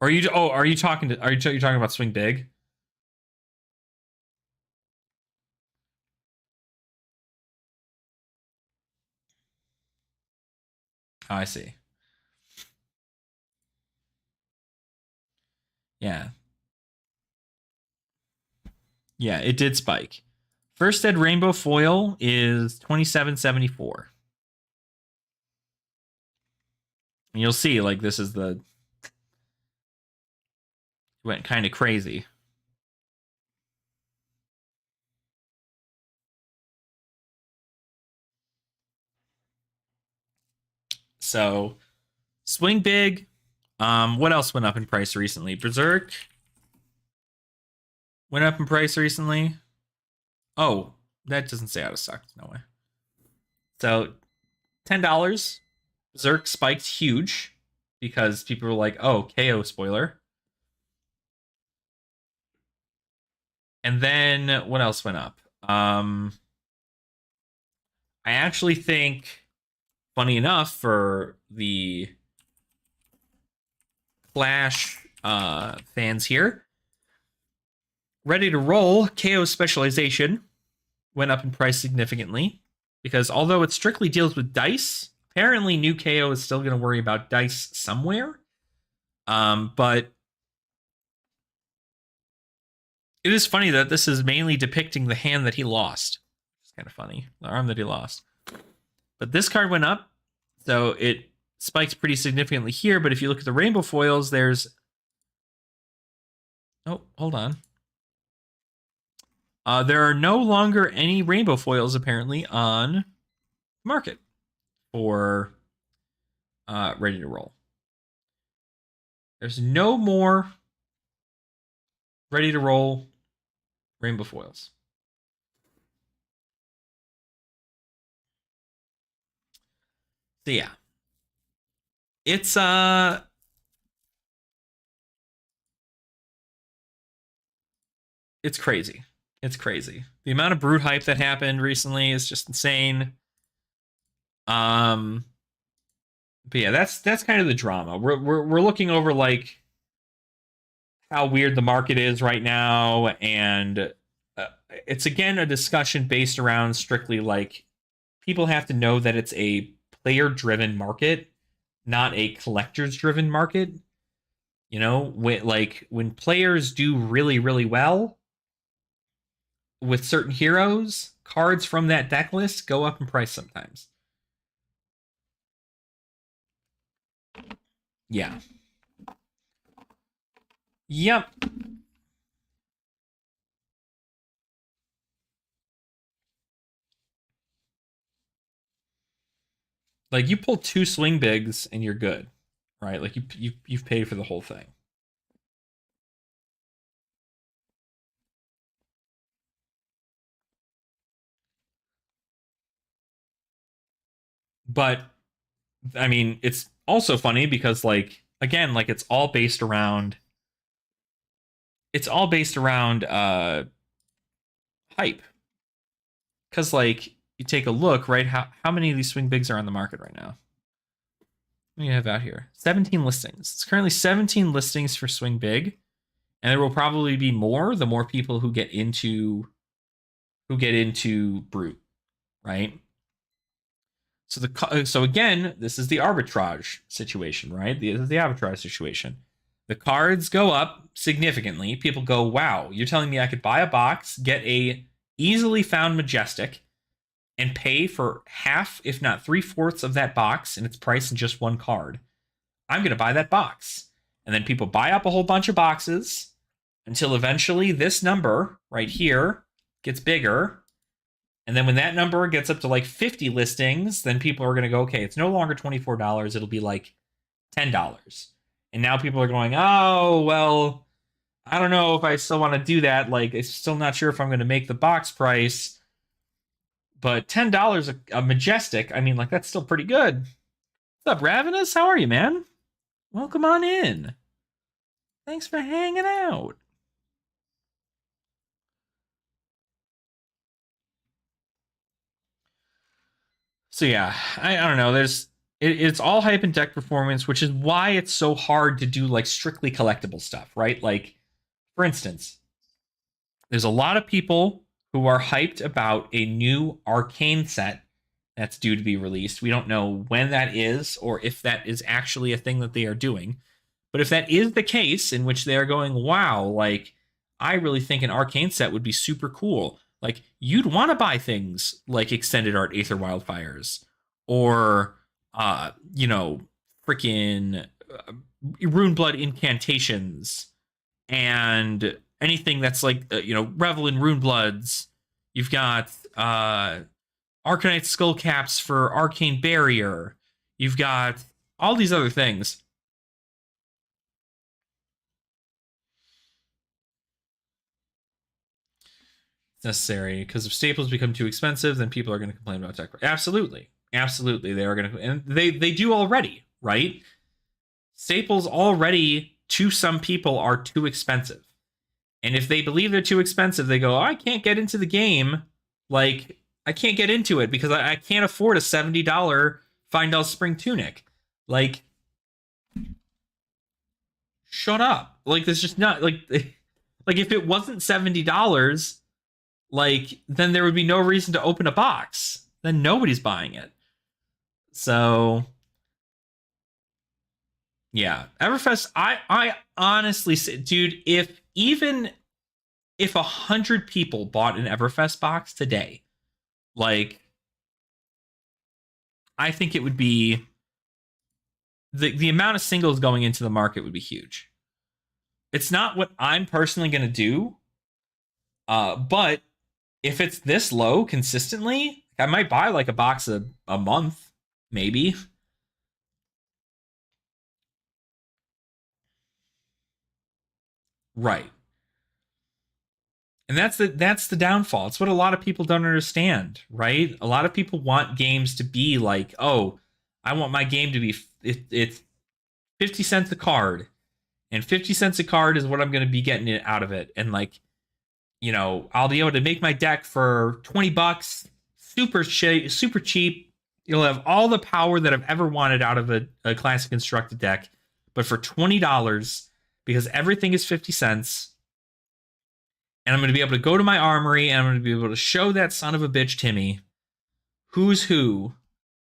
Are you? Oh, are you talking to? You're talking about Swing Big? Oh, I see. Yeah, yeah, it did spike. First Ed Rainbow Foil is 27.74. And you'll see, like, this is the went kind of crazy. So, Swing Big. What else went up in price recently? Berserk went up in price recently. Oh, that doesn't say out of stock. No way. So, $10. Berserk spiked huge because people were like, "Oh, KO spoiler." And then what else went up? I actually think, funny enough, for the Clash fans here, Ready to Roll KO Specialization went up in price significantly because although it strictly deals with dice, apparently new KO is still going to worry about dice somewhere. But it is funny that this is mainly depicting the hand that he lost. It's kind of funny, the arm that he lost. But this card went up, so it spikes pretty significantly here. But if you look at the rainbow foils, there's... Oh, hold on. There are no longer any rainbow foils, apparently, on market for Ready to Roll. There's no more Ready to Roll rainbow foils. So yeah. It's it's crazy. It's crazy. The amount of Brute hype that happened recently is just insane. But yeah, that's kind of the drama. We're looking over like how weird the market is right now, and it's again a discussion based around strictly like people have to know that it's a player-driven market, not a collectors-driven market. You know, when players do really really well with certain heroes, cards from that deck list go up in price sometimes. Yeah. Yep. Like you pull two swing bigs and you're good, right? Like you've paid for the whole thing. But I mean, it's also funny because like again, like it's all based around hype. Cuz like you take a look, right? How many of these swing bigs are on the market right now? What do you have out here? 17 listings. It's currently 17 listings for swing big, and there will probably be more the more people who get into brute, right? So again, this is the arbitrage situation, right? This is the arbitrage situation. The cards go up significantly. People go, "Wow, you're telling me I could buy a box, get a easily found majestic, and pay for half, if not three-fourths of that box, and its price in just one card. I'm going to buy that box." And then people buy up a whole bunch of boxes until eventually this number right here gets bigger. And then when that number gets up to like 50 listings, then people are going to go, okay, it's no longer $24. It'll be like $10. And now people are going, oh, well, I don't know if I still want to do that. Like, I'm still not sure if I'm going to make the box price. But $10 a majestic, I mean, like, that's still pretty good. What's up, Ravenous? How are you, man? Welcome on in. Thanks for hanging out. So yeah, I don't know. It's all hype and deck performance, which is why it's so hard to do like strictly collectible stuff, right? Like for instance, there's a lot of people who are hyped about a new arcane set that's due to be released. We don't know when that is or if that is actually a thing that they are doing. But if that is the case, in which they are going, wow, like, I really think an arcane set would be super cool. Like, you'd want to buy things like Extended Art Aether Wildfires or, you know, freaking Rune Blood Incantations and anything that's like, Revel in Rune Bloods. You've got Arcanite Skullcaps for Arcane Barrier. You've got all these other things. Necessary because if staples become too expensive, then people are going to complain about tech. Absolutely, absolutely, they are going to, and they do already, right? Staples already to some people are too expensive, and if they believe they're too expensive, they go, oh, I can't get into the game. Like I can't get into it because I can't afford a $70 Findel Spring Tunic. Like, shut up. Like, there's just not like like if it wasn't $70, like then there would be no reason to open a box. Then nobody's buying it. So yeah, Everfest. I honestly say, dude, if 100 people bought an Everfest box today, like I think it would be the amount of singles going into the market would be huge. It's not what I'm personally going to do, but if it's this low consistently, I might buy like a box a month, maybe. Right. And that's the downfall. It's what a lot of people don't understand, right? A lot of people want games to be like, oh, I want my game to be it's 50 cents a card, and 50 cents a card is what I'm going to be getting it out of it. And like, I'll be able to make my deck for $20, super cheap. You'll have all the power that I've ever wanted out of a classic constructed deck, but for $20 because everything is 50 cents. And I'm going to be able to go to my armory and I'm going to be able to show that son of a bitch Timmy who's who.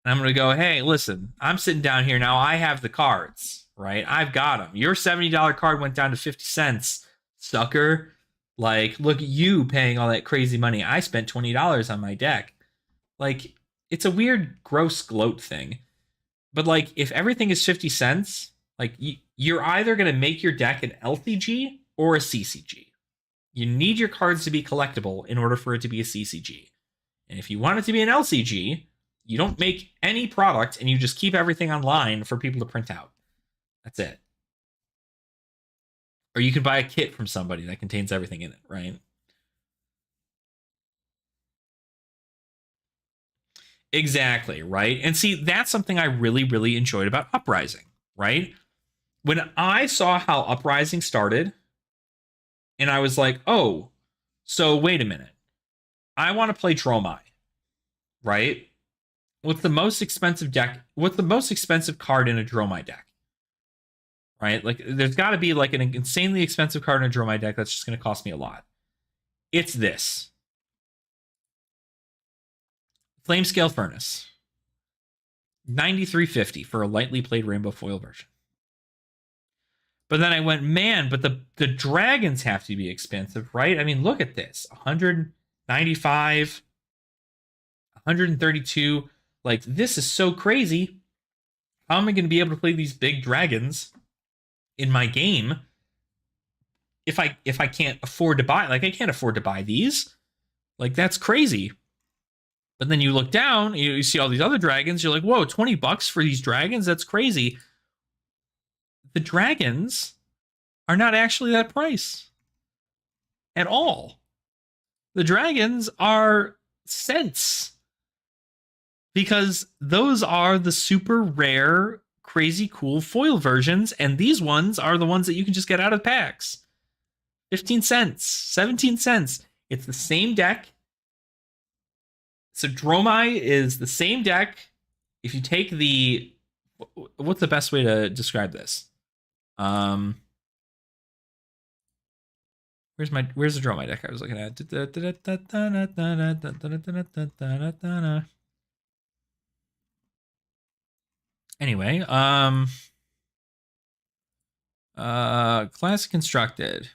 And I'm going to go, hey, listen, I'm sitting down here now. I have the cards, right? I've got them. Your $70 card went down to 50 cents, sucker. Like, look at you paying all that crazy money. I spent $20 on my deck. Like, it's a weird, gross gloat thing. But, like, if everything is 50 cents, like, you're either going to make your deck an LCG or a CCG. You need your cards to be collectible in order for it to be a CCG. And if you want it to be an LCG, you don't make any product and you just keep everything online for people to print out. That's it. Or you can buy a kit from somebody that contains everything in it, right? Exactly, right? And see, that's something I really, really enjoyed about Uprising, right? When I saw how Uprising started, and I was like, oh, so wait a minute. I want to play Dromai, right? What's the most expensive deck? What's the most expensive card in a Dromai deck? Right? Like, there's got to be like an insanely expensive card in a Dromai deck that's just going to cost me a lot. It's this Flamescale Furnace, 93.50 for a lightly played rainbow foil version. But then I went, man, but the dragons have to be expensive, right? I mean, look at this. 195, 132. Like, this is so crazy. How am I going to be able to play these big dragons in my game if I can't afford to buy? Like, I can't afford to buy these. Like, that's crazy. But then you look down, you see all these other dragons, you're like, whoa, $20 for these dragons? That's crazy. The dragons are not actually that price at all. The dragons are cents because those are the super rare crazy cool foil versions, and these ones are the ones that you can just get out of packs. 15 cents, 17 cents. It's the same deck. So Dromai is the same deck. If you take the, what's the best way to describe this? Where's the Dromai deck I was looking at? Anyway, classic constructed.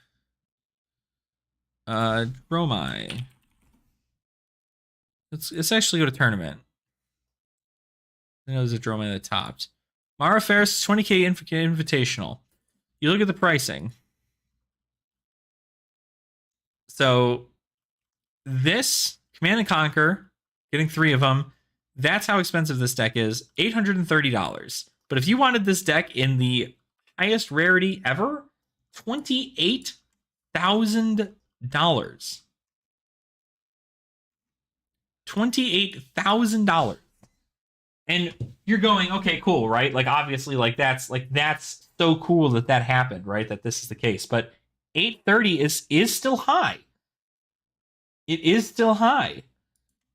Dromai. Let's actually go to tournament. I know there's a Dromai that topped. Mara Ferris 20k invitational. You look at the pricing. So this Command and Conquer, getting 3 of them, that's how expensive this deck is. $830. But if you wanted this deck in the highest rarity ever, $28,000. $28,000. And you're going, okay, cool, right? Like, obviously, like that's so cool that happened, right? That this is the case. But 830 is still high. It is still high,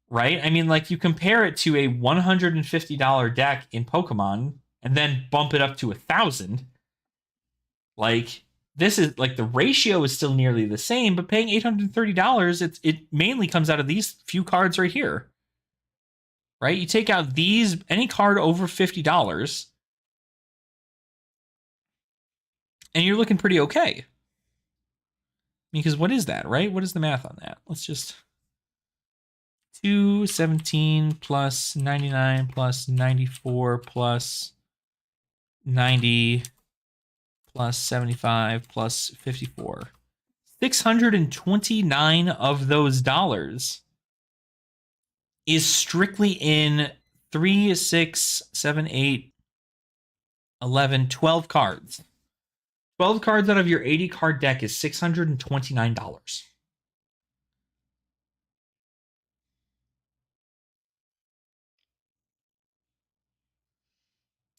right? I mean, like, you compare it to a $150 deck in Pokemon and then bump it up to 1,000. Like, this is like the ratio is still nearly the same, but paying $830, it mainly comes out of these few cards right here. Right? You take out these, any card over $50, and you're looking pretty okay. Because what is that, right? What is the math on that? Let's just 217 plus 99 plus 94 plus 90 plus 75 plus 54. 629 of those dollars is strictly in 3, 6, 7, 8, 11, 12 cards. 12 cards out of your 80 card deck is $629.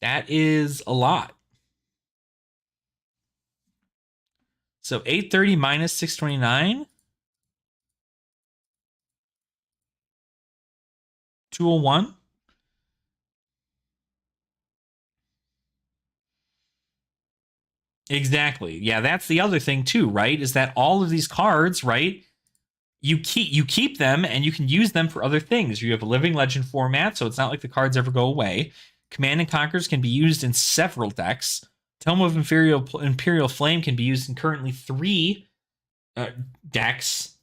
That is a lot. So 830 minus 629. 201. Exactly. Yeah, that's the other thing too, right? Is that all of these cards, right? You keep them and you can use them for other things. You have a living legend format, so it's not like the cards ever go away. Command and Conquers can be used in several decks. Tome of Imperial Flame can be used in currently 3 decks.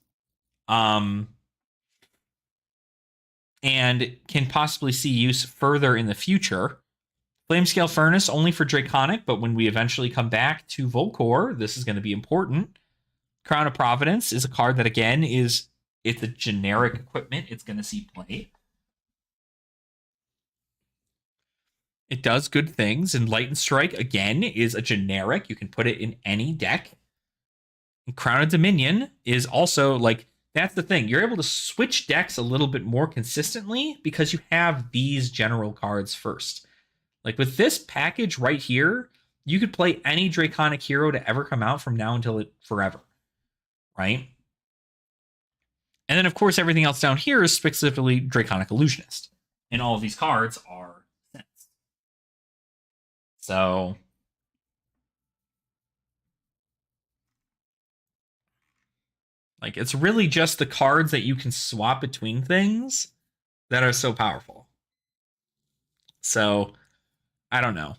And can possibly see use further in the future. Flamescale Furnace only for Draconic, but when we eventually come back to Volcor, this is going to be important. Crown of Providence is a card that, again, it's a generic equipment. It's going to see play. It does good things, and Light and Strike, again, is a generic. You can put it in any deck. And Crown of Dominion is also, like, that's the thing. You're able to switch decks a little bit more consistently because you have these general cards first. Like with this package right here, you could play any Draconic hero to ever come out from now until forever. Right? And then, of course, everything else down here is specifically Draconic Illusionist. And all of these cards are sets. So like, it's really just the cards that you can swap between things that are so powerful. So, I don't know.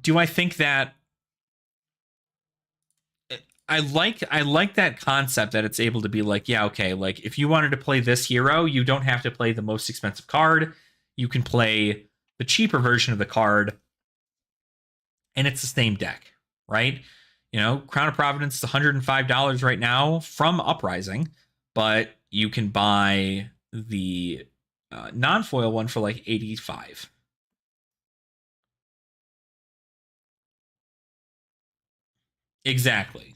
Do I think that I like that concept that it's able to be like, yeah, okay, like if you wanted to play this hero, you don't have to play the most expensive card. You can play the cheaper version of the card, and it's the same deck, right? You know, Crown of Providence is $105 right now from Uprising, but you can buy the non-foil one for like $85. Exactly.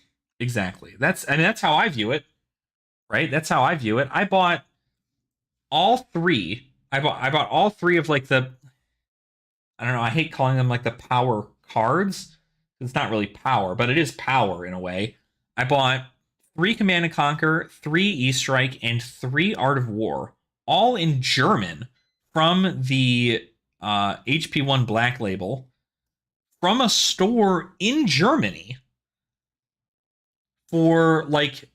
That's how I view it, right? That's how I view it. I bought all 3. I bought all 3 of like the I don't know, I hate calling them like the power cards. It's not really power, but it is power in a way. I bought 3 Command and Conquer, 3 E-Strike, and 3 Art of War, all in German from the HP1 Black Label from a store in Germany for like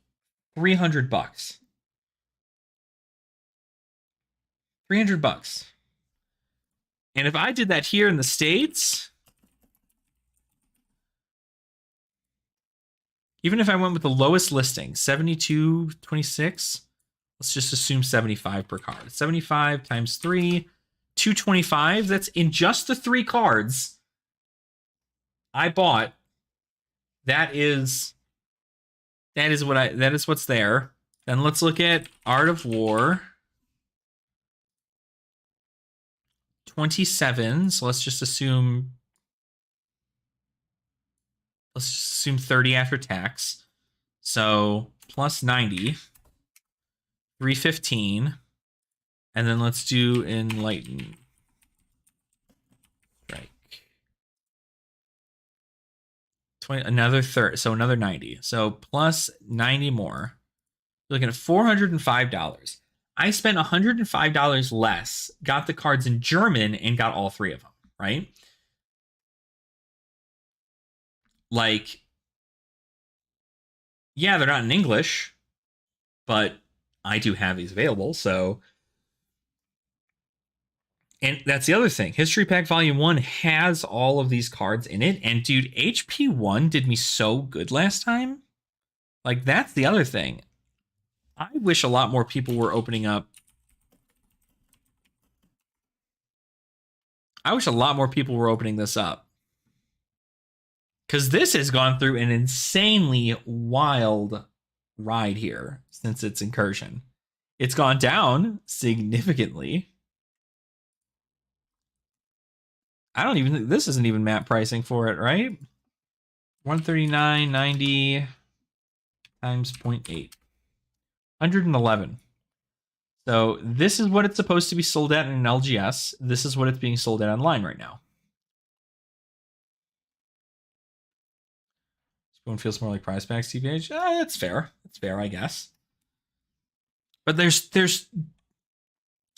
$300. $300. And if I did that here in the States, even if I went with the lowest listing, 72.26, let's just assume 75 per card. 75 times 3, 225. That's in just the 3 cards I bought. That is what's there. Then let's look at Art of War. 27. So let's just assume 30 after tax. So plus 90. 315. And then let's do Enlighten. Strike. Another third. So another 90. So plus 90 more. You're looking at $405. I spent $105 less, got the cards in German, and got all 3 of them, right? Like, yeah, they're not in English, but I do have these available, so. And that's the other thing. History Pack Volume 1 has all of these cards in it, and dude, HP1 did me so good last time. Like, that's the other thing. I wish a lot more people were opening up. I wish a lot more people were opening this up. Because this has gone through an insanely wild ride here since its incursion. It's gone down significantly. I don't even think this isn't even map pricing for it, right? 139.90 times 0.8. 111. So this is what it's supposed to be sold at in an LGS. This is what it's being sold at online right now. Spoon feels more like prize packs, TBH. That's fair. That's fair, I guess. But there's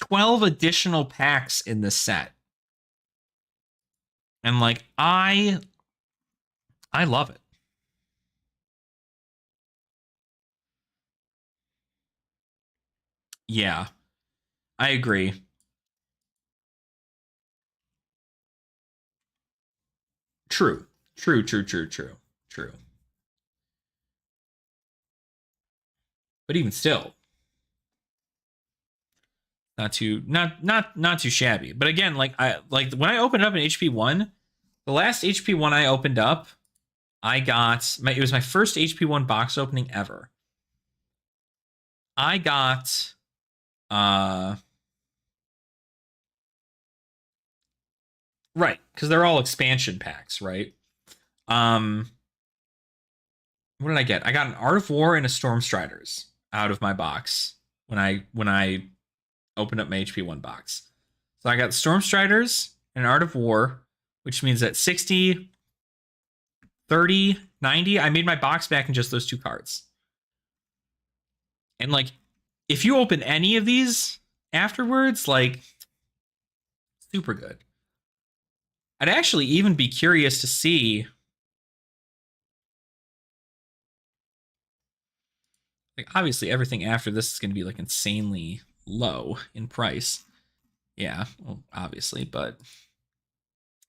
12 additional packs in this set. And like I love it. Yeah, I agree. True. But even still, not too shabby. But again, like when I opened up an HP1, the last HP1 I opened up, I got it was my first HP1 box opening ever. I got right, because they're all expansion packs, right? What did I get? I got an Art of War and a Storm Striders out of my box when I opened up my HP1 box. So I got Storm Striders and Art of War, which means that 60, 30, 90, I made my box back in just those 2 cards. And like, if you open any of these afterwards, like, super good. I'd actually even be curious to see, like, obviously everything after this is going to be like insanely low in price. Yeah, well, obviously, but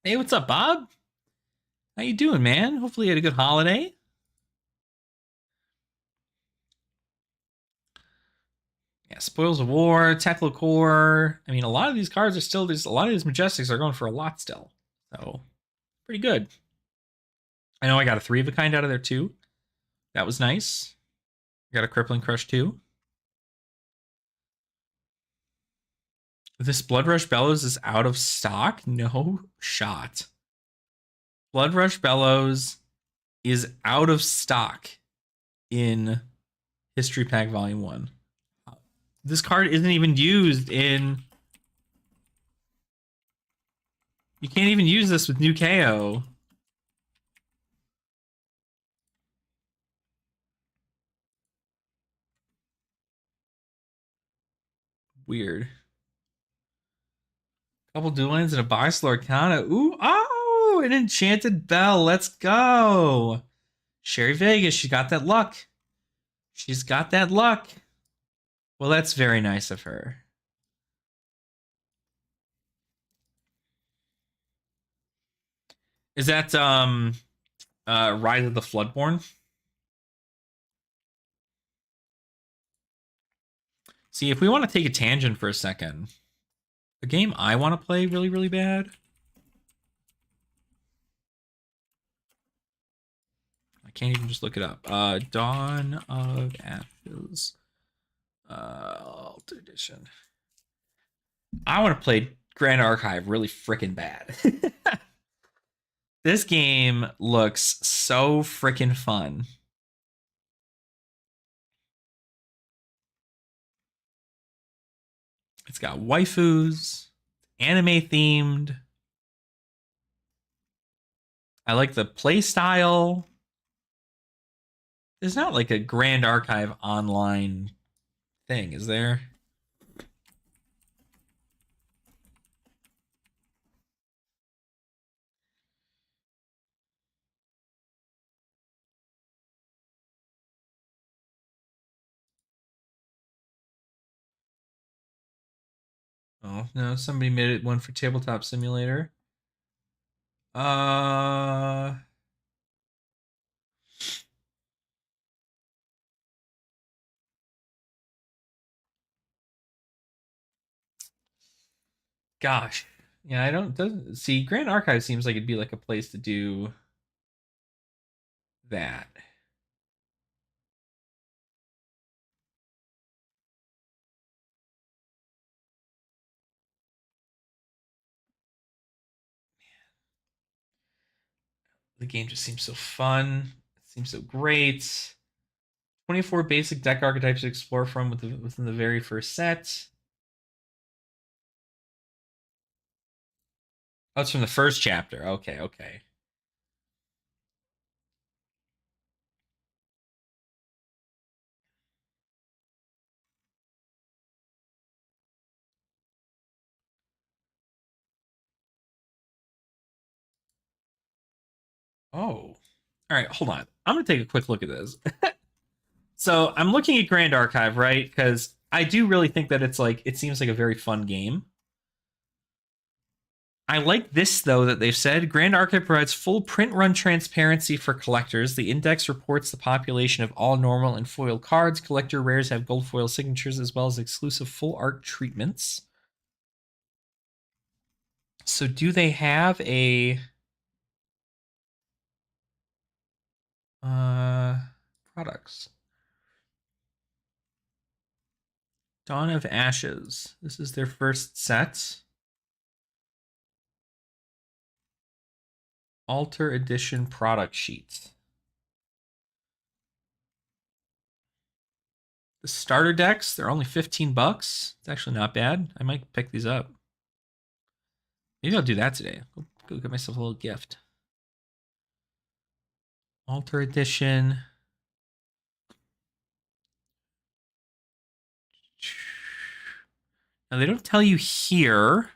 hey, what's up, Bob? How you doing, man? Hopefully you had a good holiday. Yeah, Spoils of War, Tekla Core. I mean, a lot of these cards are still, a lot of these Majestics are going for a lot still. So, pretty good. I know I got a 3 of a kind out of there too. That was nice. I got a Crippling Crush too. This Blood Rush Bellows is out of stock? No shot. Blood Rush Bellows is out of stock in History Pack Volume 1. This card isn't even used in... You can't even use this with new KO. Weird. Couple dual lands and a box Lorcana. Ooh, oh, an enchanted bell. Let's go. Sherry Vegas, she got that luck. She's got that luck. Well, that's very nice of her. Is that Rise of the Floodborn? See, if we want to take a tangent for a second, the game I want to play really, really bad. I can't even just look it up. Dawn of Ashes. Alt Edition. I want to play Grand Archive really freaking bad. This game looks so freaking fun. It's got waifus, anime themed. I like the play style. There's not like a Grand Archive online thing, is there? Oh, no, somebody made it one for Tabletop Simulator. Gosh. Yeah, I don't doesn't see Grand Archive seems like it'd be like a place to do that. The game just seems so fun. It seems so great. 24 basic deck archetypes to explore from within the very first set. Oh, it's from the first chapter. Okay, okay. Oh. All right, hold on. I'm going to take a quick look at this. So I'm looking at Grand Archive, right? Because I do really think that it's like, it seems like a very fun game. I like this, though, that they've said Grand Archive provides full print run transparency for collectors. The index reports the population of all normal and foil cards. Collector rares have gold foil signatures as well as exclusive full art treatments. So do they have a products? Dawn of Ashes. This is their first set. Alter Edition product sheet. The starter decks, they're only 15 bucks. It's actually not bad. I might pick these up. Maybe I'll do that today. Go get myself a little gift. Alter Edition. Now, they don't tell you here.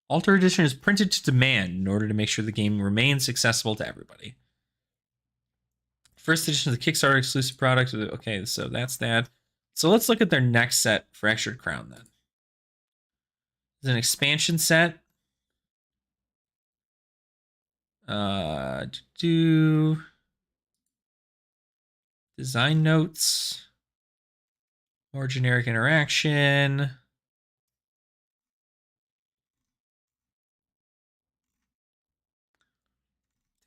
Alter Edition is printed to demand in order to make sure the game remains accessible to everybody. First edition of the Kickstarter exclusive product. Okay, so that's that. So let's look at their next set, Fractured Crown, then. It's an expansion set. Do design notes. More generic interaction.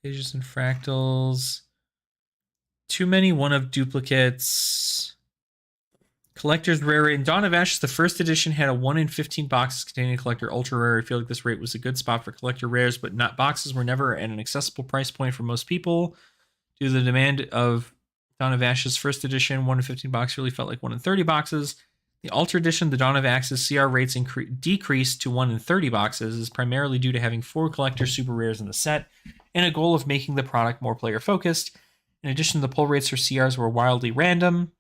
Pages and fractals. Too many one of duplicates. Collector's rare rate. In Dawn of Ashes, the first edition had a 1 in 15 boxes containing a collector ultra rare. I feel like this rate was a good spot for collector rares, but not boxes were never at an accessible price point for most people. Due to the demand of Dawn of Ashes first edition, 1 in 15 box really felt like 1 in 30 boxes. The Ultra Edition, the Dawn of Axis CR rates decreased to 1 in 30 boxes is primarily due to having 4 collector super rares in the set and a goal of making the product more player focused. In addition, the pull rates for CRs were wildly random.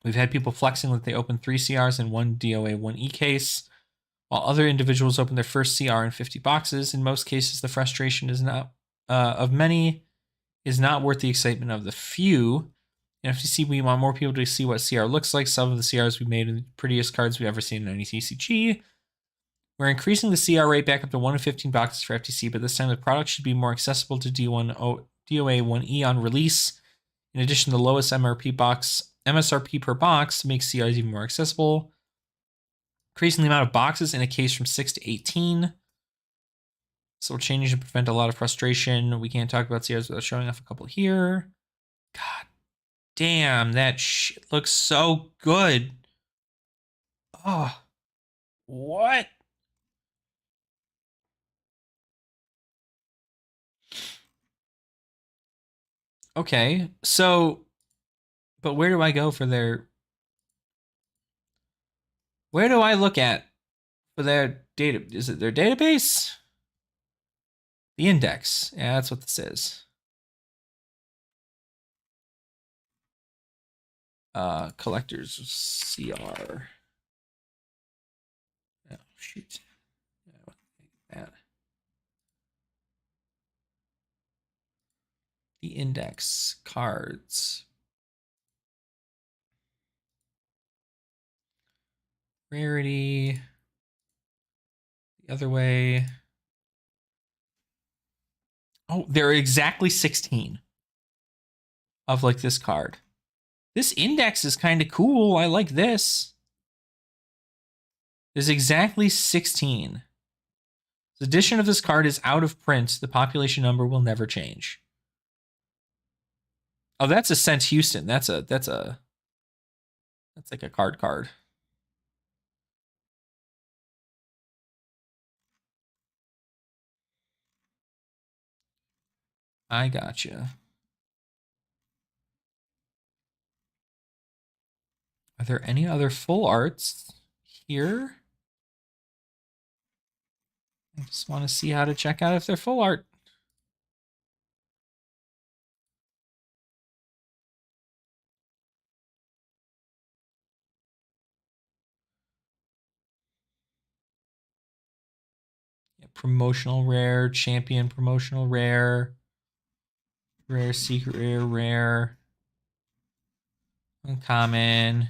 We've had people flexing that they opened 3 CRs in 1 DOA 1E case, while other individuals opened their first CR in 50 boxes. In most cases, the frustration is not of many is not worth the excitement of the few. In FTC, we want more people to see what CR looks like. Some of the CRs we made are the prettiest cards we've ever seen in any TCG. We're increasing the CR rate back up to 1 in 15 boxes for FTC, but this time the product should be more accessible to DOA 1E on release. In addition, the lowest MSRP per box makes CRs even more accessible. Increasing the amount of boxes in a case from 6 to 18. So we'll change to prevent a lot of frustration. We can't talk about CRs without showing off a couple here. God damn, that shit looks so good. Oh, what? Okay, so, but where do I go for their... Where do I look at for their data? Is it their database? The index. Yeah, that's what this is. Collectors CR. Oh, shoot. Yeah, the index cards. Rarity. The other way. Oh, there are exactly 16 of like this card. This index is kind of cool. I like this. There's exactly 16. The edition of this card is out of print. The population number will never change. Oh, that's a Sent Houston. That's like a card. I gotcha. Are there any other full arts here? I just want to see how to check out if they're full art. Yeah, promotional rare, champion promotional rare, rare secret rare, uncommon.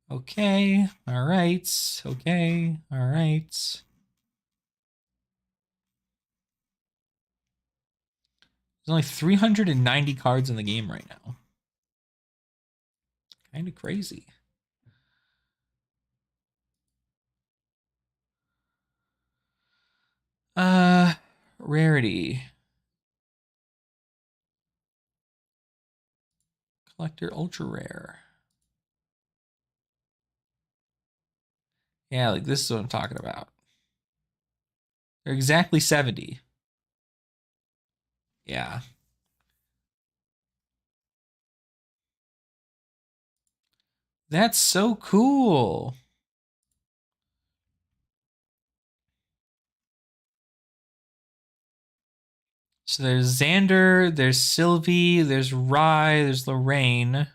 Okay, all right. Okay, all right. There's only 390 cards in the game right now. Kind of crazy. Rarity. Collector ultra rare. Yeah, like this is what I'm talking about. They're exactly 70. Yeah. That's so cool. So there's Xander, there's Sylvie, there's Rye, there's Lorraine.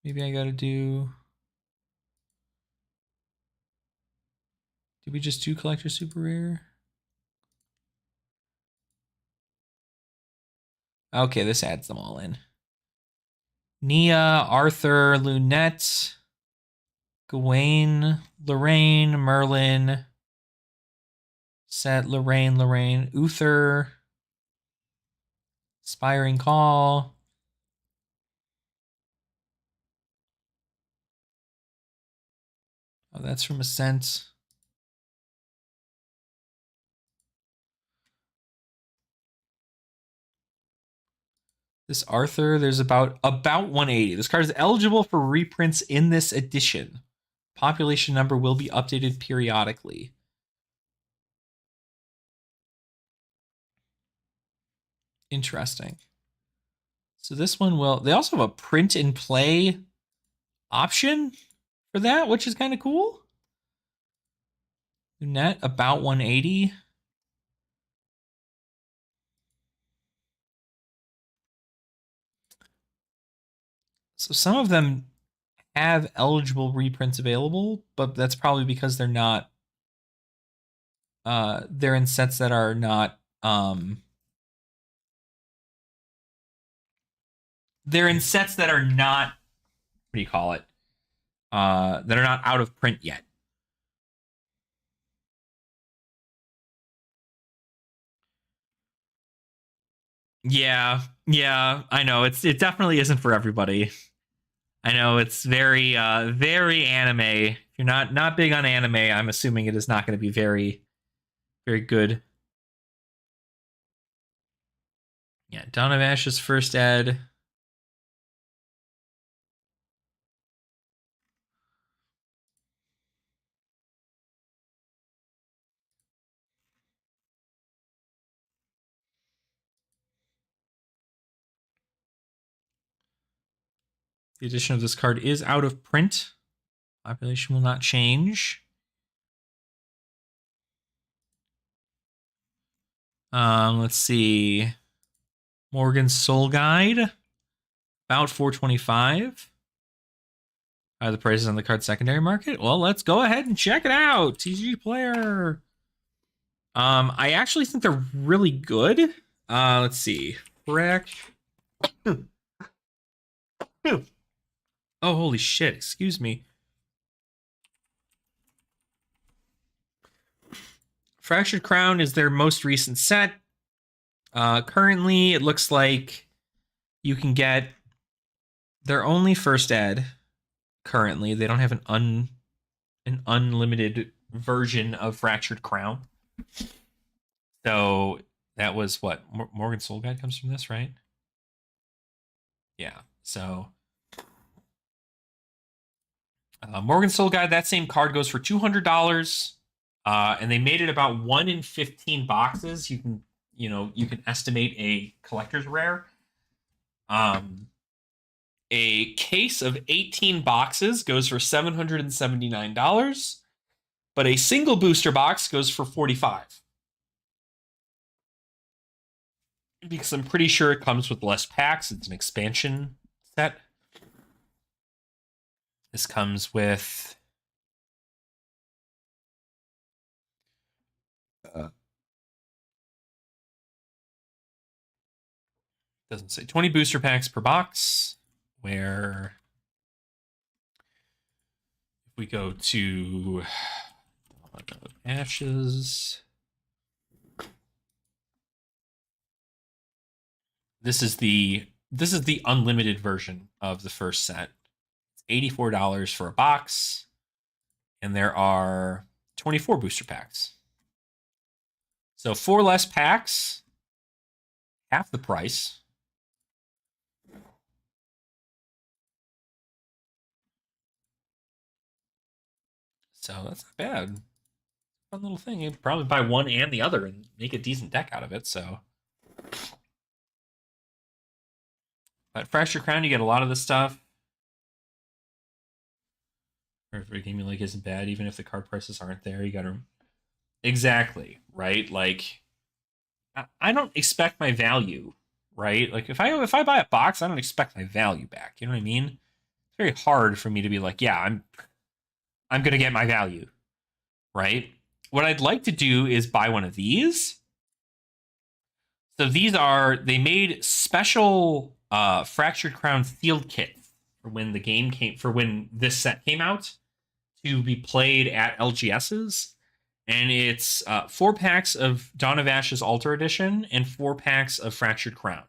Maybe I gotta do... Did we just do Collector Super Rare? Okay, this adds them all in. Nia, Arthur, Lunette, Gawain, Lorraine, Merlin, Set, Lorraine, Uther, Spiring Call. Oh, that's from Ascent. This Arthur, there's about 180. This card is eligible for reprints in this edition. Population number will be updated periodically. Interesting. So this one will... They also have a print and play option for that, which is kind of cool. Net about 180. So some of them have eligible reprints available, but that's probably because they're not they're in sets that are not they're in sets that are not, what do you call it? That are not out of print yet. Yeah, I know. It definitely isn't for everybody. I know it's very anime. If you're not big on anime, I'm assuming it is not going to be very good. Yeah, Dawn of Ashes first ed. The edition of this card is out of print. Population will not change. Let's see. Morgan's Soul Guide, about 425. Are the prices on the card secondary market? Well, let's go ahead and check it out. TCG Player. I actually think they're really good. Let's see. Oh, holy shit! Excuse me. Fractured Crown is their most recent set. Currently, it looks like you can get their only first ed. Currently, they don't have an unlimited version of Fractured Crown. So that was what Morgan Soul Guide comes from this, right? Yeah. So Morgan Soul Guide, that same card goes for $200. And they made it about 1 in 15 boxes. You can estimate a collector's rare. A case of 18 boxes goes for $779, but a single booster box goes for $45. Because I'm pretty sure it comes with less packs. It's an expansion set. This comes with doesn't say 20 booster packs per box, where if we go to Ashes, this is the unlimited version of the first set. It's $84 for a box, and there are 24 booster packs. So 4 less packs, half the price. So that's not bad. Fun little thing. You'd probably buy one and the other and make a decent deck out of it. So, but Fractured Crown, you get a lot of this stuff. Or if a game you like isn't bad, even if the card prices aren't there, you got to exactly right. Like, I don't expect my value, right? Like if I buy a box, I don't expect my value back. You know what I mean? It's very hard for me to be like, yeah, I'm gonna get my value, right? What I'd like to do is buy one of these. So they made special Fractured Crown sealed kits for when this set came out to be played at LGS's. And it's 4 packs of Dawn of Ashes Altar Edition and 4 packs of Fractured Crown.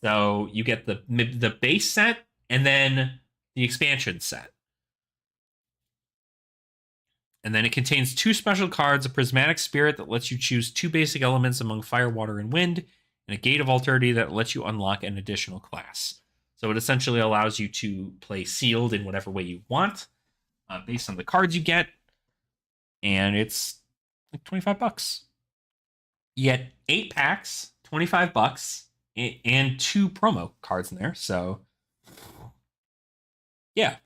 So you get the base set and then the expansion set. And then it contains 2 special cards, a Prismatic Spirit that lets you choose 2 basic elements among fire, water, and wind, and a Gate of Alterity that lets you unlock an additional class. So it essentially allows you to play sealed in whatever way you want, based on the cards you get. And it's like $25. You get 8 packs, $25. and 2 promo cards in there. So yeah.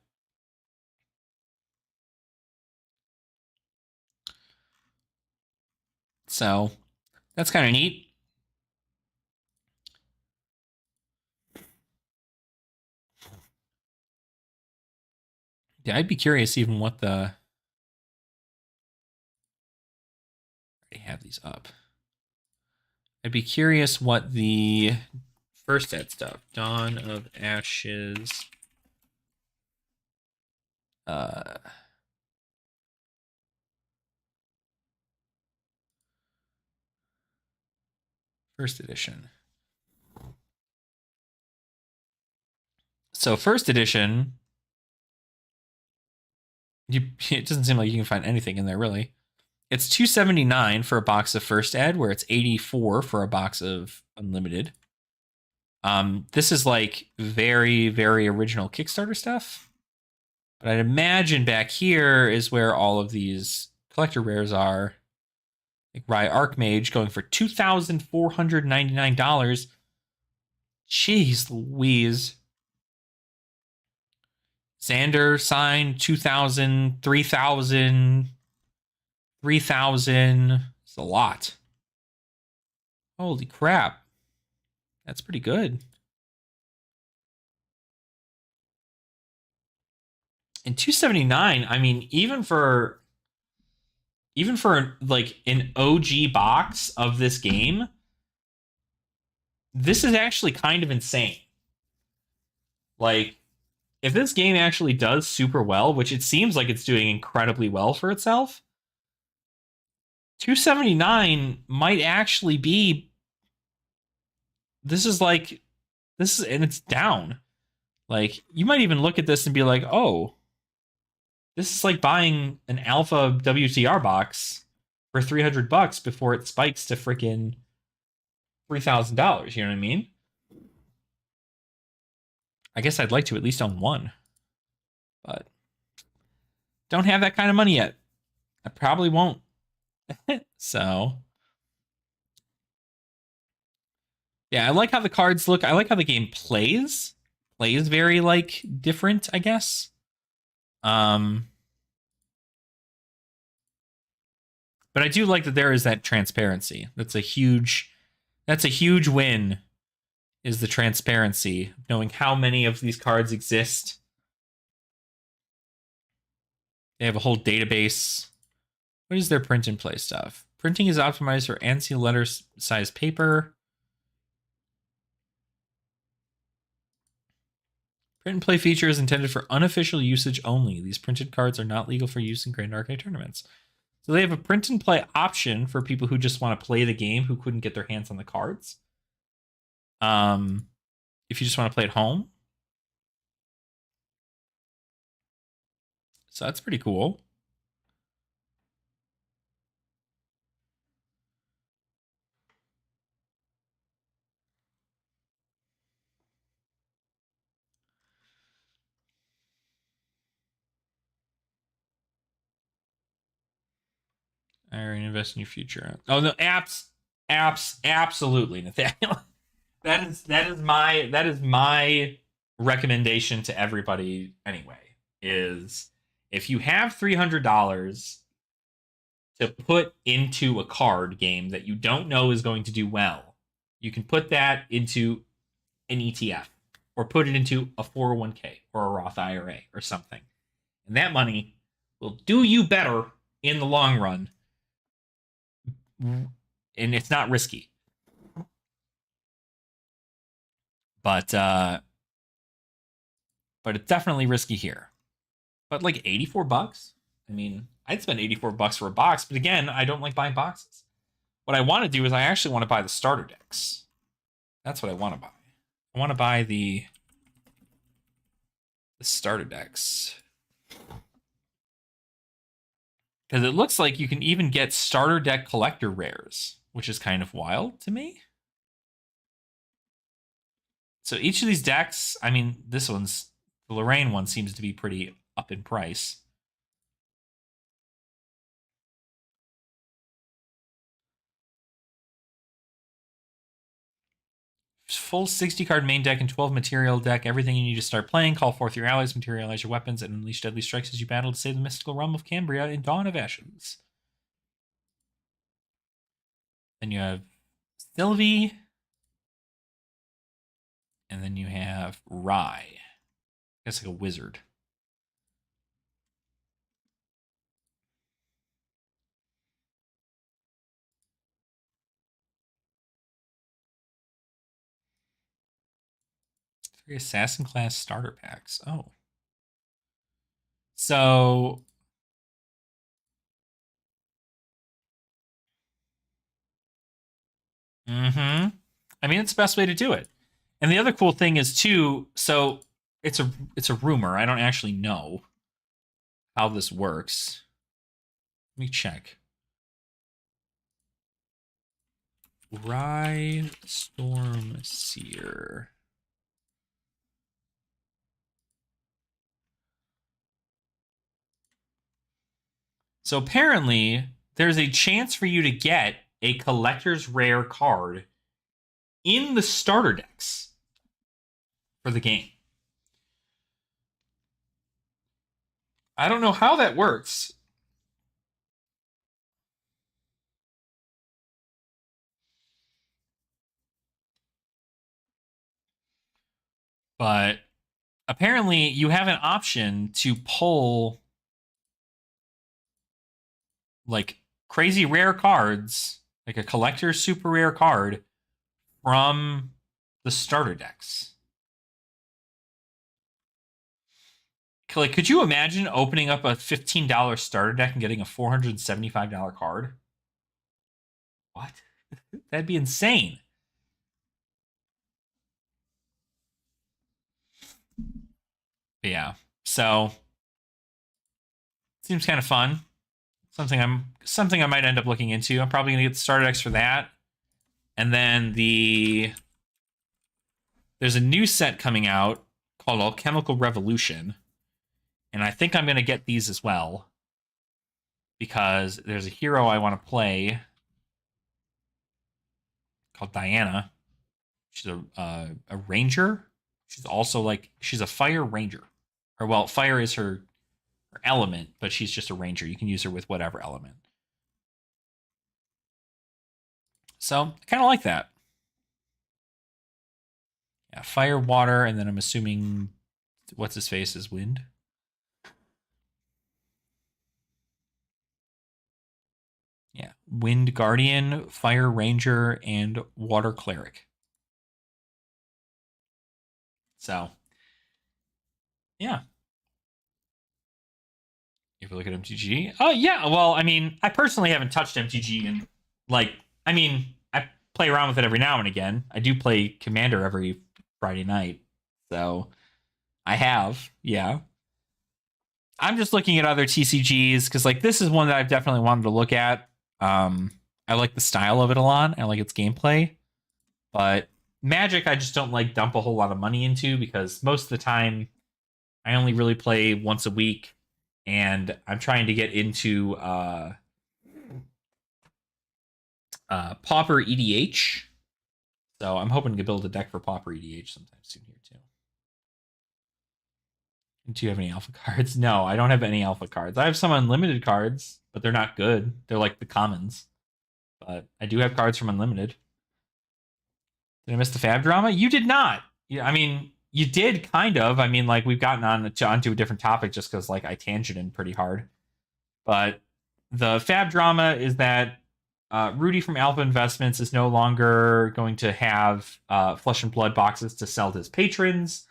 So that's kind of neat. Yeah, I'd be curious even what the. I already have these up. I'd be curious what the first ed stuff. Dawn of Ashes. First edition. So first edition, it doesn't seem like you can find anything in there really. It's $279 for a box of first ed, where it's $84 for a box of unlimited. This is like very, very original Kickstarter stuff. But I'd imagine back here is where all of these collector rares are. Like Rye Archmage going for $2,499. Jeez Louise. Xander signed 2,000, 3,000, 3,000. It's a lot. Holy crap. That's pretty good. And 279, I mean, even for like an OG box of this game, this is actually kind of insane. Like, if this game actually does super well, which it seems like it's doing incredibly well for itself, 279 might actually be. This is like, this is, and it's down. Like, you might even look at this and be like, oh, this is like buying an alpha WTR box for $300 before it spikes to freaking $3,000. You know what I mean? I guess I'd like to at least own one, but don't have that kind of money yet. I probably won't. So, yeah, I like how the cards look. I like how the game plays. Plays very like different, I guess. But I do like that there is that transparency. That's a huge win, is the transparency, knowing how many of these cards exist. They have a whole database. What is their print and play stuff? Printing is optimized for ANSI letter size paper. Print and play feature is intended for unofficial usage only. These printed cards are not legal for use in Grand Arcade tournaments. So they have a print and play option for people who just want to play the game who couldn't get their hands on the cards. If you just want to play at home. So that's pretty cool. Iron, invest in your future. Oh no, absolutely, Nathaniel. that is my recommendation to everybody anyway. Is if you have $300 to put into a card game that you don't know is going to do well, you can put that into an ETF or put it into a 401k or a Roth IRA or something. And that money will do you better in the long run. And it's not risky. But it's definitely risky here. But like $84? I mean, I'd spend $84 for a box, but again, I don't like buying boxes. What I want to do is I actually want to buy the starter decks. That's what I want to buy. I want to buy the starter decks. Because it looks like you can even get starter deck collector rares, which is kind of wild to me. So each of these decks, I mean, this one's, the Lorraine one seems to be pretty up in price. full 60 card main deck and 12 material deck. Everything you need to start playing. Call forth your allies, materialize your weapons, and unleash deadly strikes as you battle to save the mystical realm of Cambria in Dawn of Ashes. Then you have Sylvie. And then you have Rye. That's like a wizard. Three assassin class starter packs. Oh. So I mean, it's the best way to do it. And the other cool thing is too, so it's a rumor. I don't actually know how this works. Let me check. Rye Storm Seer. So apparently, there's a chance for you to get a collector's rare card in the starter decks for the game. I don't know how that works. But apparently, you have an option to pull like crazy rare cards, like a collector's super rare card from the starter decks. Like, could you imagine opening up a $15 starter deck and getting a $475 card? What? That'd be insane. But yeah, so seems kind of fun. Something I might end up looking into. I'm probably gonna get the starter decks for that, and then there's a new set coming out called Alchemical Revolution, and I think I'm gonna get these as well because there's a hero I want to play called Diana. She's a ranger. She's also like she's a fire ranger, or well, fire is her element, but she's just a ranger. You can use her with whatever element. So I kind of like that. Yeah, fire, water, and then I'm assuming what's his face is wind. Yeah, wind guardian, fire ranger, and water cleric. So yeah. You ever look at MTG? Oh yeah. Well, I mean, I personally haven't touched MTG, and like, I mean, I play around with it every now and again. I do play Commander every Friday night, so I have. Yeah, I'm just looking at other TCGs because like this is one that I've definitely wanted to look at. I like the style of it a lot. I like its gameplay, but Magic I just don't like dump a whole lot of money into because most of the time I only really play once a week, and I'm trying to get into Pauper EDH. So I'm hoping to build a deck for Pauper EDH sometime soon here too. Do you have any alpha cards? No, I don't have any alpha cards. I have some unlimited cards, but they're not good. They're like the commons. But I do have cards from unlimited. Did I miss the Fab drama? You did not. Yeah, I mean, you did kind of. I mean, like we've gotten onto a different topic just because like I tangented pretty hard. But the Fab drama is that Rudy from Alpha Investments is no longer going to have Flesh and Blood boxes to sell to his patrons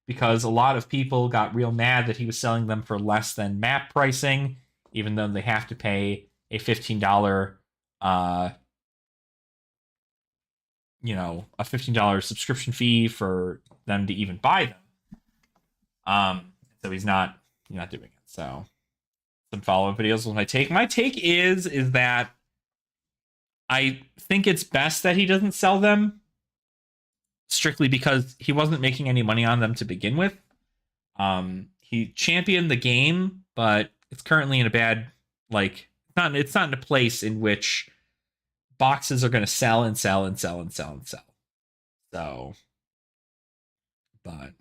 because a lot of people got real mad that he was selling them for less than map pricing, even though they have to pay a $15 a $15 subscription fee for them to even buy them. So he's not doing it. So some follow-up videos with my take. My take is that I think it's best that he doesn't sell them strictly because he wasn't making any money on them to begin with. He championed the game, but it's currently in a bad it's not in a place in which boxes are going to sell and sell and sell and sell and sell. So, but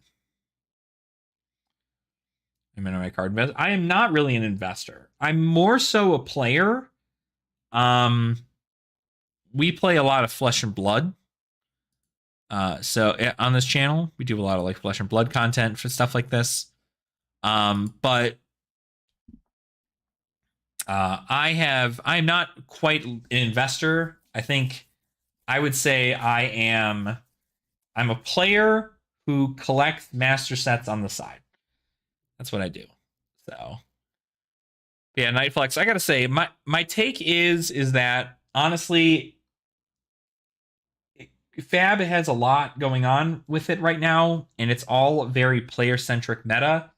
I'm in my card invest. I am not really an investor. I'm more so a player. Um, we play a lot of Flesh and Blood. So on this channel, we do a lot of like Flesh and Blood content for stuff like this. But I'm not quite an investor. I think I would say I'm a player who collects master sets on the side. That's what I do. So yeah, Nightflex. I gotta say, my take is that honestly, Fab has a lot going on with it right now, and it's all very player centric meta.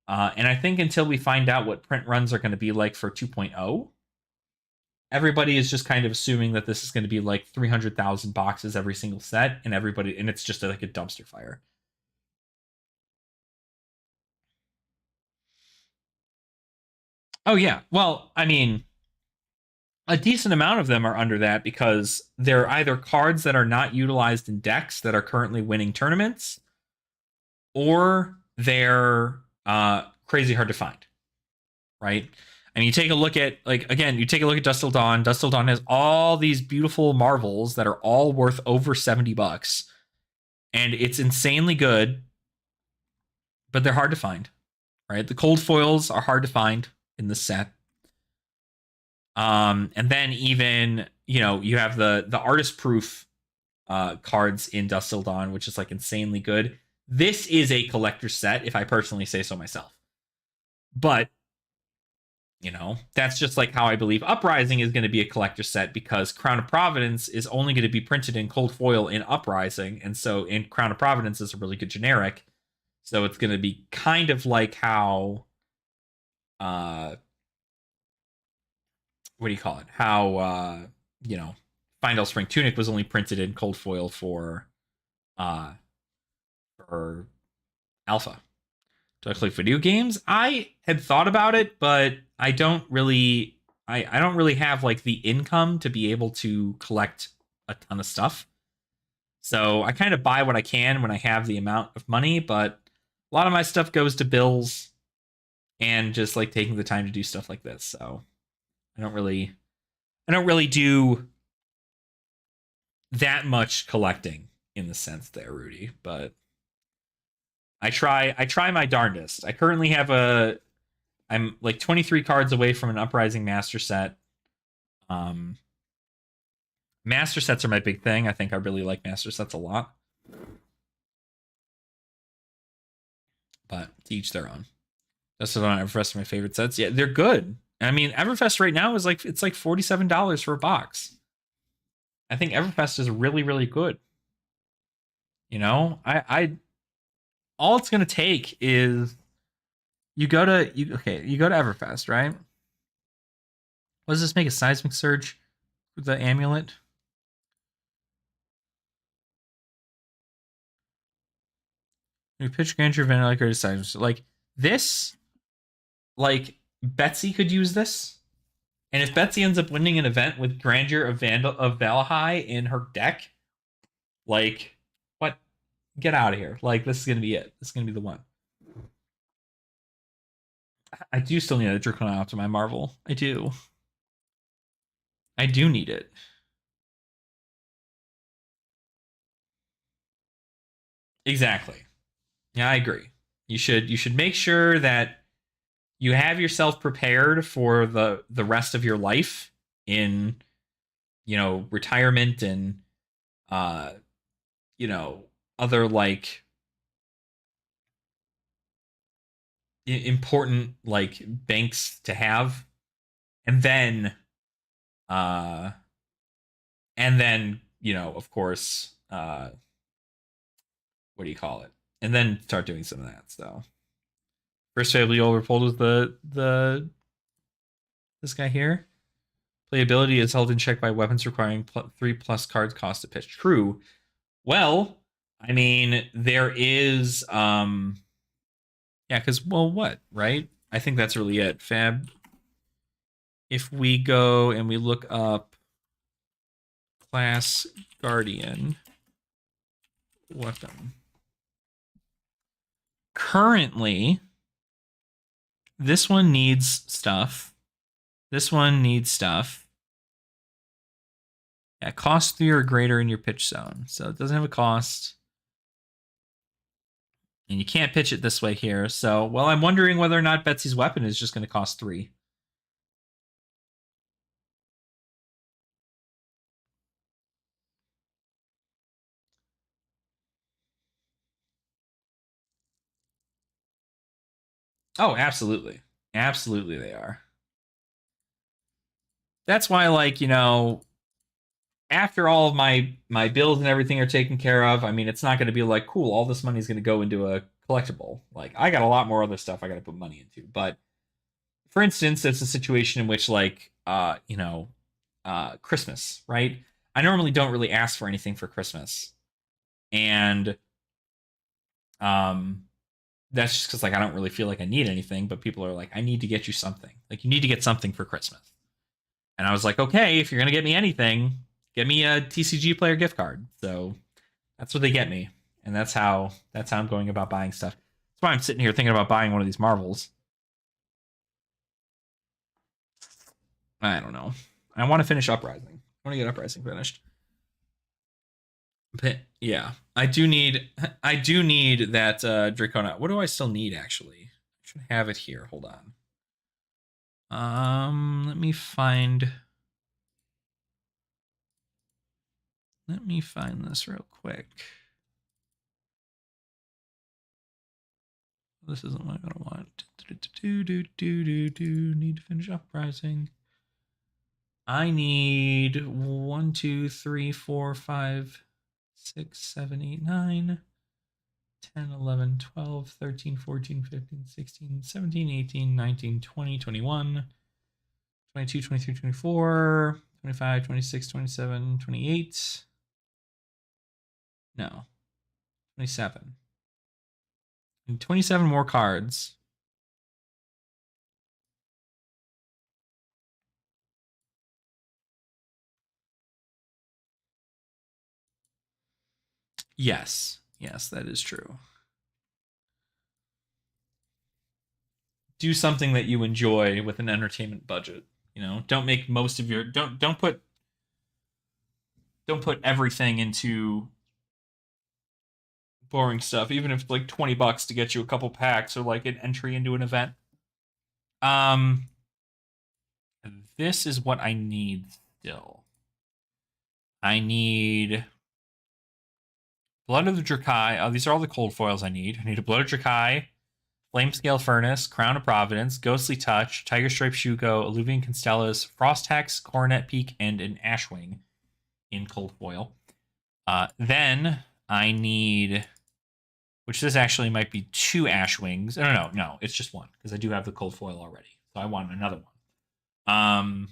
And I think until we find out what print runs are going to be like for 2.0, everybody is just kind of assuming that this is going to be like 300,000 boxes every single set, and it's just like a dumpster fire. Oh yeah, well, I mean, a decent amount of them are under that because they're either cards that are not utilized in decks that are currently winning tournaments, or they're crazy hard to find, right? I mean, you take a look at you take a look at Dust Till Dawn. Dust Till Dawn has all these beautiful marvels that are all worth over $70, and it's insanely good, but they're hard to find, right? The cold foils are hard to find in the set. And then even you have the artist proof cards in Dust Till Dawn, which is like insanely good. This is a collector's set, if I personally say so myself. But that's just like how I believe Uprising is going to be a collector set, because Crown of Providence is only going to be printed in cold foil in Uprising, and so in Crown of Providence is a really good generic. So it's going to be kind of like how what do you call it? How Final Spring Tunic was only printed in cold foil uh for Alpha. Do I play video games? I had thought about it, but I don't really I don't really have like the income to be able to collect a ton of stuff. So I kind of buy what I can when I have the amount of money, but a lot of my stuff goes to bills and just like taking the time to do stuff like this. So I don't really do that much collecting in the sense there, Rudy, but I try my darndest. I currently have I'm like 23 cards away from an Uprising Master set. Um, Master sets are my big thing. I think I really like Master sets a lot. But to each their own. That's what Everfest are my favorite sets. Yeah, they're good. I mean, Everfest right now is like it's like $47 for a box. I think Everfest is really, really good. I all it's gonna take is you go to Everfest, right? What does this make a seismic surge with the amulet? You pitch Grandeur Vanilla Great Seismic. Like this, like Betsy could use this. And if Betsy ends up winning an event with Grandeur of Valahai in her deck, like what? Get out of here. Like this is gonna be it. This is gonna be the one. I do still need a Draconic Optima Marvel. I do. I do need it. Exactly. Yeah, I agree. You should make sure that you have yourself prepared for the rest of your life in retirement and uh other like important like banks to have, and then uh of course what do you call it, and then start doing some of that. So first family overpulled was the this guy here. Playability is held in check by weapons requiring 3+ cards cost to pitch. True. Well, I mean, there is yeah, because well, what, right? I think that's really it. Fab. If we go and we look up Class Guardian, weapon. Currently, this one needs stuff. This one needs stuff. Yeah, cost 3 or greater in your pitch zone. So it doesn't have a cost. And you can't pitch it this way here. So, well, I'm wondering whether or not Betsy's weapon is just going to cost 3. Oh, absolutely. Absolutely they are. That's why, like, after all of my bills and everything are taken care of, I mean, it's not going to be like, cool, all this money is going to go into a collectible. Like, I got a lot more other stuff I got to put money into. But for instance, it's a situation in which, like, Christmas, right? I normally don't really ask for anything for Christmas, and um, that's just because, like, I don't really feel like I need anything. But people are like, I need to get you something. Like, you need to get something for Christmas. And I was like, okay, if you're gonna get me anything, get me a TCG Player gift card. So that's what they get me, and that's how I'm going about buying stuff. That's why I'm sitting here thinking about buying one of these Marvels. I don't know. I want to finish Uprising. I want to get Uprising finished. But yeah, I do need that Dracona. What do I still need actually? I should have it here. Hold on. Let me find this real quick. This isn't what I'm gonna want. Need to finish Uprising. I need 1, 2, 3, 4, 5, 6, 7, 8, 9, 10, 11, 12, 13, 14, 15, 16, 17, 18, 19, 20, 21, 22, 23, 24, 25, 26, 27, 28. No. 27. And 27 more cards. Yes. Yes, that is true. Do something that you enjoy with an entertainment budget. Don't make most of your don't put everything into boring stuff, even if it's like $20 to get you a couple packs or like an entry into an event. Um, this is what I need still. I need Blood of the Drakai. Oh, these are all the cold foils I need. I need a Blood of Drakai, Flamescale Furnace, Crown of Providence, Ghostly Touch, Tiger Stripe Shuko, Alluvian Constellas, Frost Hex, Coronet Peak, and an Ashwing in cold foil. Then I need, which this actually might be 2 Ashwings. No, it's just 1 because I do have the cold foil already. So I want another one.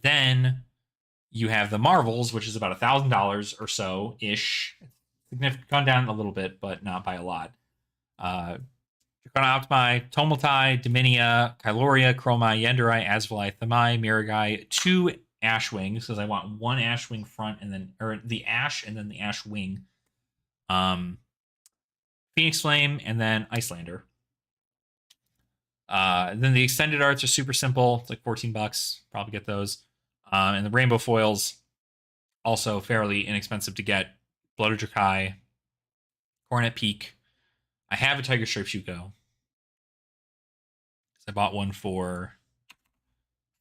Then you have the Marvels, which is about $1,000 or so ish. Significant, gone down a little bit, but not by a lot. Dracona Optimi, Tomultai, Dominia, Kyloria, Chromai, Yendurai, Azvalai, Thamai, Miragai, 2 Ashwings, because I want 1 Ashwing front and then, or the Ash and then the Ash Wing. Phoenix Flame and then Icelander. Then the extended arts are super simple. It's like $14. Probably get those. And the rainbow foils, also fairly inexpensive to get. Blood of Drakai, Coronet Peak. I have a Tiger Stripe Shuko. I bought one for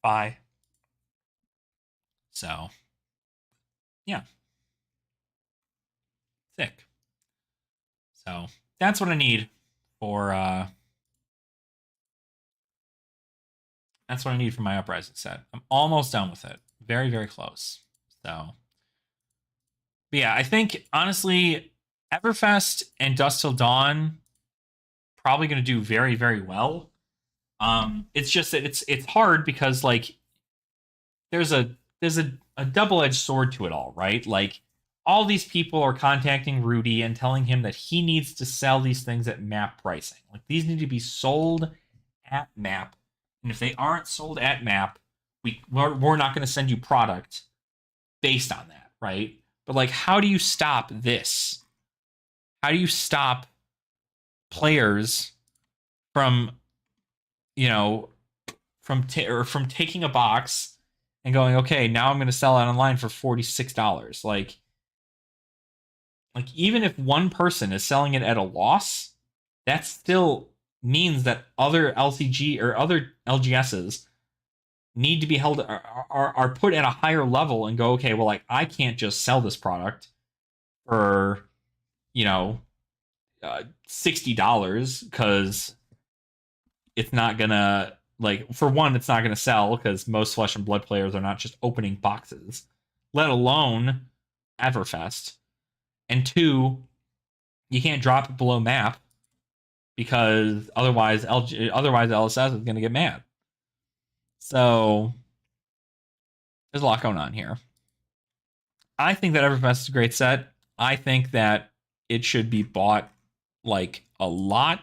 $5. So, yeah. Sick. So, that's what I need for my Uprising set. I'm almost done with it. Very, very close. So, but yeah, I think honestly, Everfest and Dusk Till Dawn probably going to do very, very well. It's just that it's hard because like there's a double-edged sword to it all, right? Like all these people are contacting Rudy and telling him that he needs to sell these things at map pricing. Like these need to be sold at map. And if they aren't sold at map, we're not going to send you product based on that, right? But like, how do you stop this? How do you stop players from, you know, from taking a box and going, okay, now I'm going to sell it online for $46. Like even if one person is selling it at a loss, that still means that other LCG or other LGSs need to be held are put at a higher level and go, okay, well, like I can't just sell this product for you know $60 because it's not gonna like for one, it's not gonna sell because most Flesh and Blood players are not just opening boxes, let alone Everfest. And two, you can't drop it below map because otherwise LSS is gonna get mad. So there's a lot going on here. I think that Everfest is a great set. I think that it should be bought like a lot.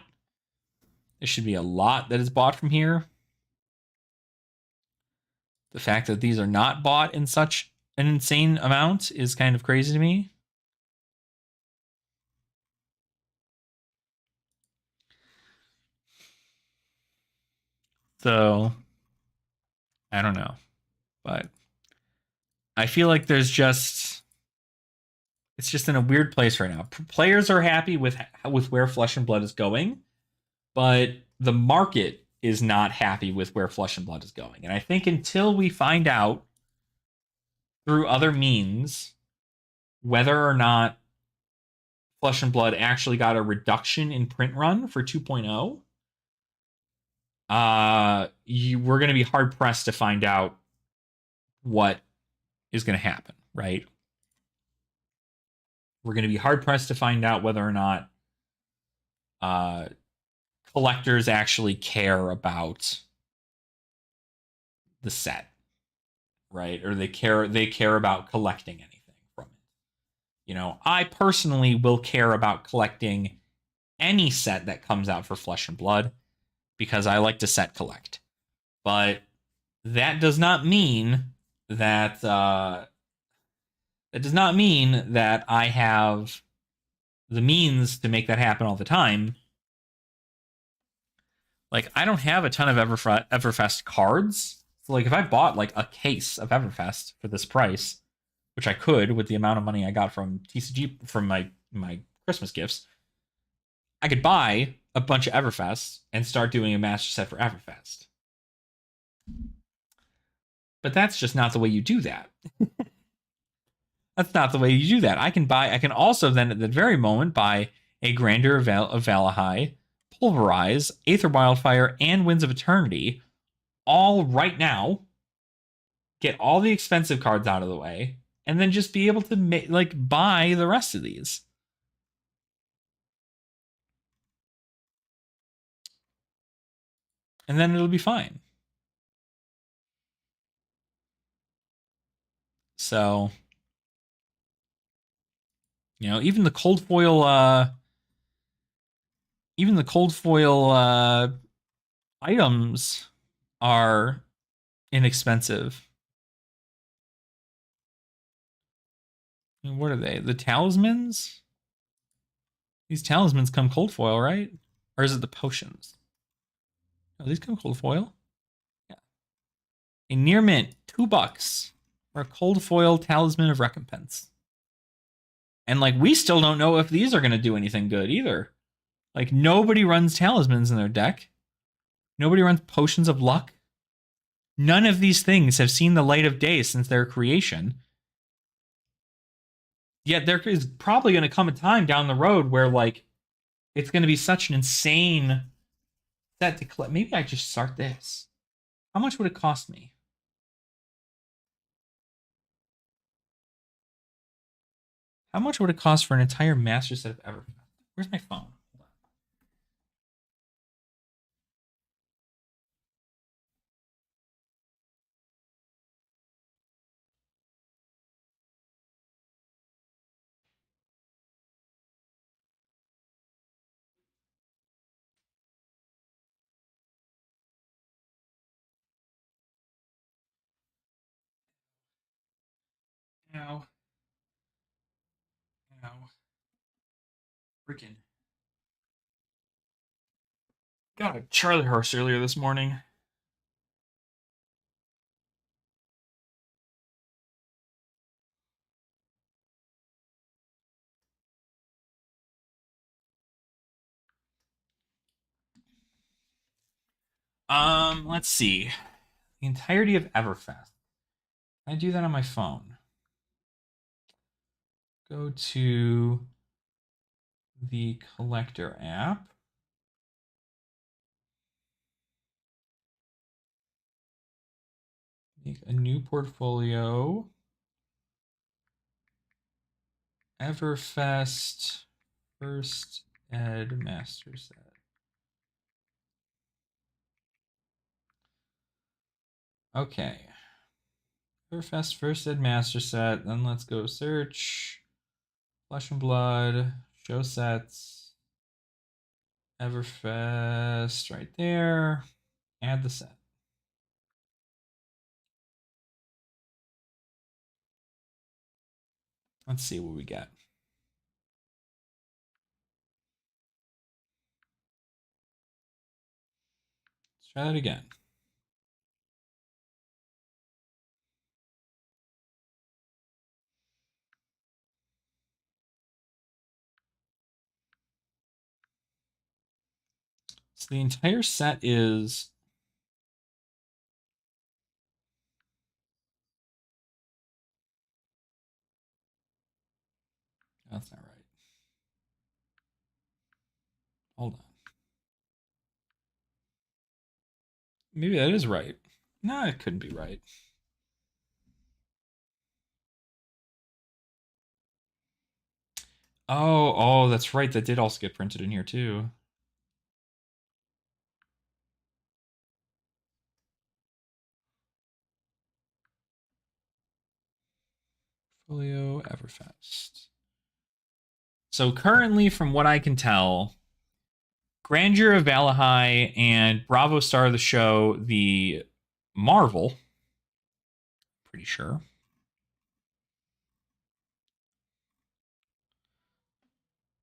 There should be a lot that is bought from here. The fact that these are not bought in such an insane amount is kind of crazy to me. So I don't know, but I feel like there's just it's just in a weird place right now. Players are happy with where Flesh and Blood is going, but the market is not happy with where Flesh and Blood is going. And I think until we find out through other means whether or not Flesh and Blood actually got a reduction in print run for 2.0, we're going to be hard pressed to find out what is going to happen, right? We're going to be hard pressed to find out whether or not collectors actually care about the set, right? Or they care about collecting anything from it. You know, I personally will care about collecting any set that comes out for Flesh and Blood because I like to set collect. But that does not mean that I have the means to make that happen all the time. Like I don't have a ton of Everfest cards. So like if I bought like a case of Everfest for this price, which I could with the amount of money I got from TCG from my Christmas gifts, I could buy a bunch of Everfest and start doing a master set for Everfest. But that's just not the way you do that. That's not the way you do that. I can also then at the very moment buy a Grandeur of Valahai, Pulverize, Aether Wildfire, and Winds of Eternity all right now. Get all the expensive cards out of the way, and then just be able to buy the rest of these. And then it'll be fine. So, even the cold foil items are inexpensive. What are they? The talismans? These talismans come cold foil, right? Or is it the potions? Oh, these come cold foil. Yeah. A near mint, $2 for a cold foil talisman of recompense. And like we still don't know if these are going to do anything good either. Like nobody runs talismans in their deck. Nobody runs potions of luck. None of these things have seen the light of day since their creation. Yet there is probably going to come a time down the road where like it's going to be such an insane set to collect. Maybe I just start this. How much would it cost me? How much would it cost for an entire master set of Everfest? Where's my phone? Now, Wow. Freaking got a Charlie horse earlier this morning. Let's see. The entirety of Everfest. Can I do that on my phone? Go to the collector app. Make a new portfolio. Everfest First Ed Master Set. Okay. Everfest First Ed Master Set. Then let's go search. Flesh and Blood. Show sets. Everfest right there. Add the set. Let's see what we get. Let's try that again. So the entire set is that's not right. Hold on. Maybe that is right. No, it couldn't be right. Oh, that's right. That did also get printed in here too. Folio Everfest. So currently, from what I can tell, Grandeur of Valahai and Bravo Star of the Show, the Marvel, pretty sure.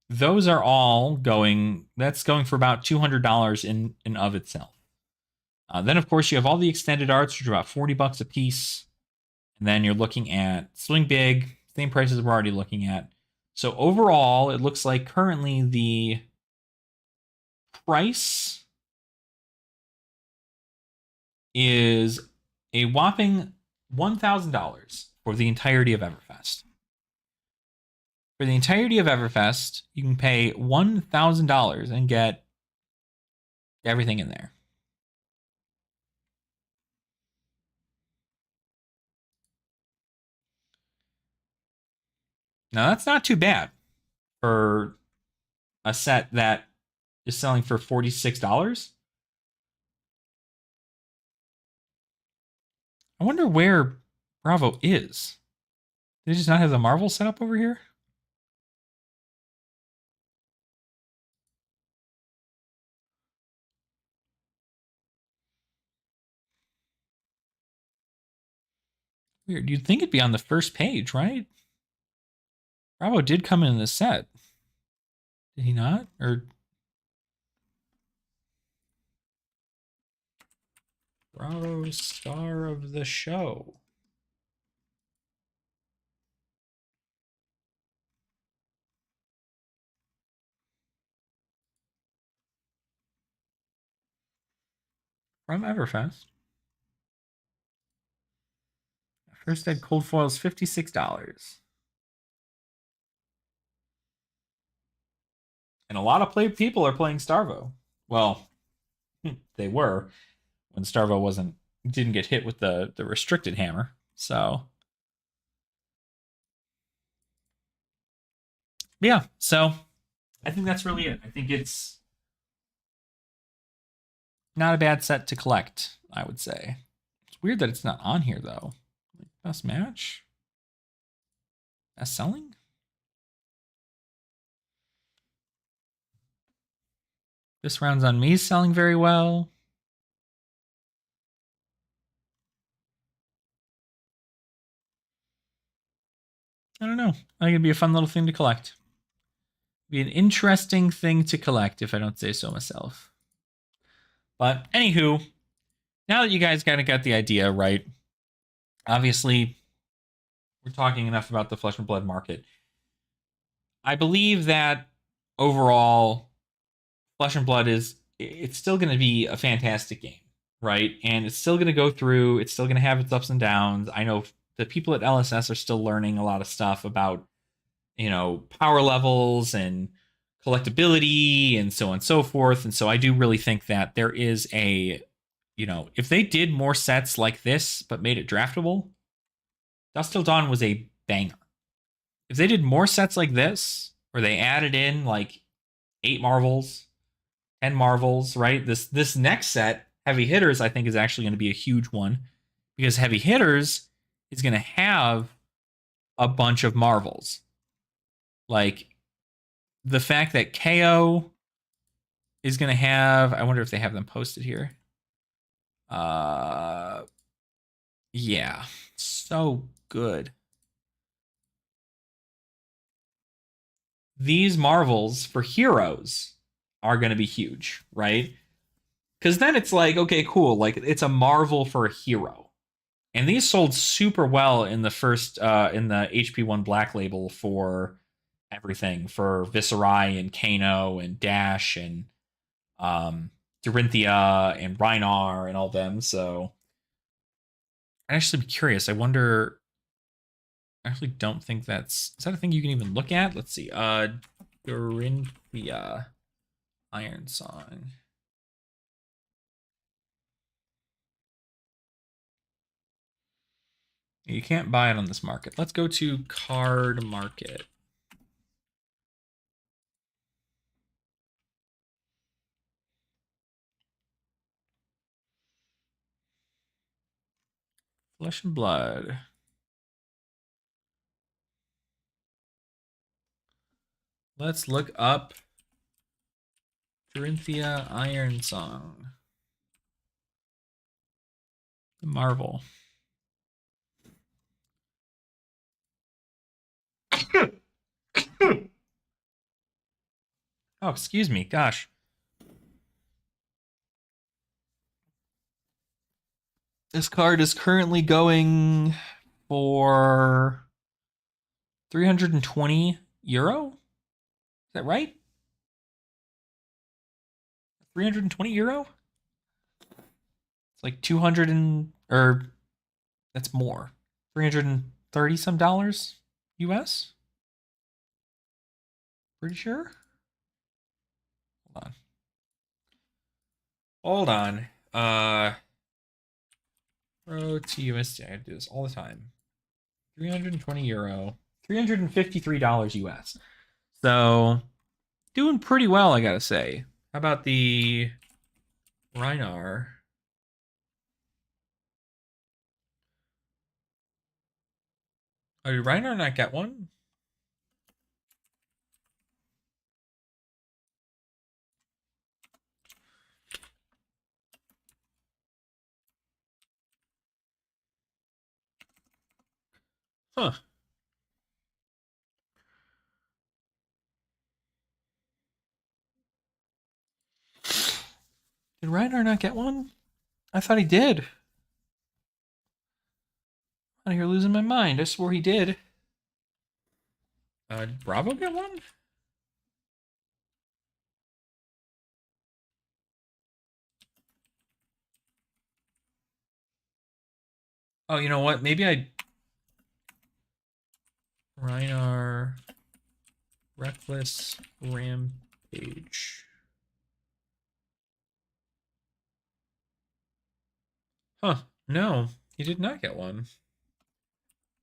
Those are all going, that's going for about $200 in and of itself. Then, of course, you have all the extended arts, which are about $40 a piece. And then you're looking at Swing Big, same prices we're already looking at. So overall, it looks like currently the price is a whopping $1,000 for the entirety of Everfest. For the entirety of Everfest, you can pay $1,000 and get everything in there. Now, that's not too bad for a set that is selling for $46. I wonder where Bravo is. Did they just not have the Marvel set up over here? Weird. You'd think it'd be on the first page, right? Bravo did come in this set. Did he not? Or Bravo Star of the Show. From Everfest. First Ed Cold Foil's $56. And a lot of people are playing Starvo. Well, they were when Starvo didn't get hit with the restricted hammer. So yeah, so I think that's really it. I think it's not a bad set to collect, I would say. It's weird that it's not on here though. Best match? Best selling? This round's on me selling very well. I don't know. I think it'd be a fun little thing to collect. Be an interesting thing to collect, if I don't say so myself. But anywho, now that you guys kind of got the idea, right? Obviously, we're talking enough about the Flesh and Blood market. I believe that overall, Flesh and Blood it's still going to be a fantastic game, right? And it's still going to go through, it's still going to have its ups and downs. I know the people at LSS are still learning a lot of stuff about, power levels and collectability and so on and so forth. And so I do really think that there is if they did more sets like this but made it draftable, Dusk Till Dawn was a banger. If they did more sets like this, where they added in like 8 Marvels, 10 Marvels, right? This next set, Heavy Hitters, I think is actually going to be a huge one, because Heavy Hitters is going to have a bunch of Marvels. Like the fact that KO is going to have, I wonder if they have them posted here. Yeah, so good. These Marvels for heroes are going to be huge, right? Because then it's like, okay, cool. Like, it's a Marvel for a hero. And these sold super well in the first, in the HP1 Black Label for everything, for Viserai and Kano and Dash and Dorinthia and Rhinar and all them. So I'd actually be curious. I wonder. I actually don't think is that a thing you can even look at? Let's see. Dorinthia Iron Song. You can't buy it on this market. Let's go to Card Market. Flesh and Blood. Let's look up Dorinthia Iron Song. The Marvel. Oh, excuse me. Gosh. This card is currently going for 320 euro. Is that right? 320 euro? It's like 200 or that's more. 330 some dollars US? Pretty sure? Hold on. Pro to USD. I do this all the time. 320 euro. $353 US. So, doing pretty well, I gotta say. How about the Rhinar? Oh, did Rhinar not get one? Huh. Did Rhinar not get one? I thought he did. I'm here losing my mind. I swore he did. Did Bravo get one? Oh, you know what? Maybe Rhinar Reckless Rampage. Huh. No, he did not get one.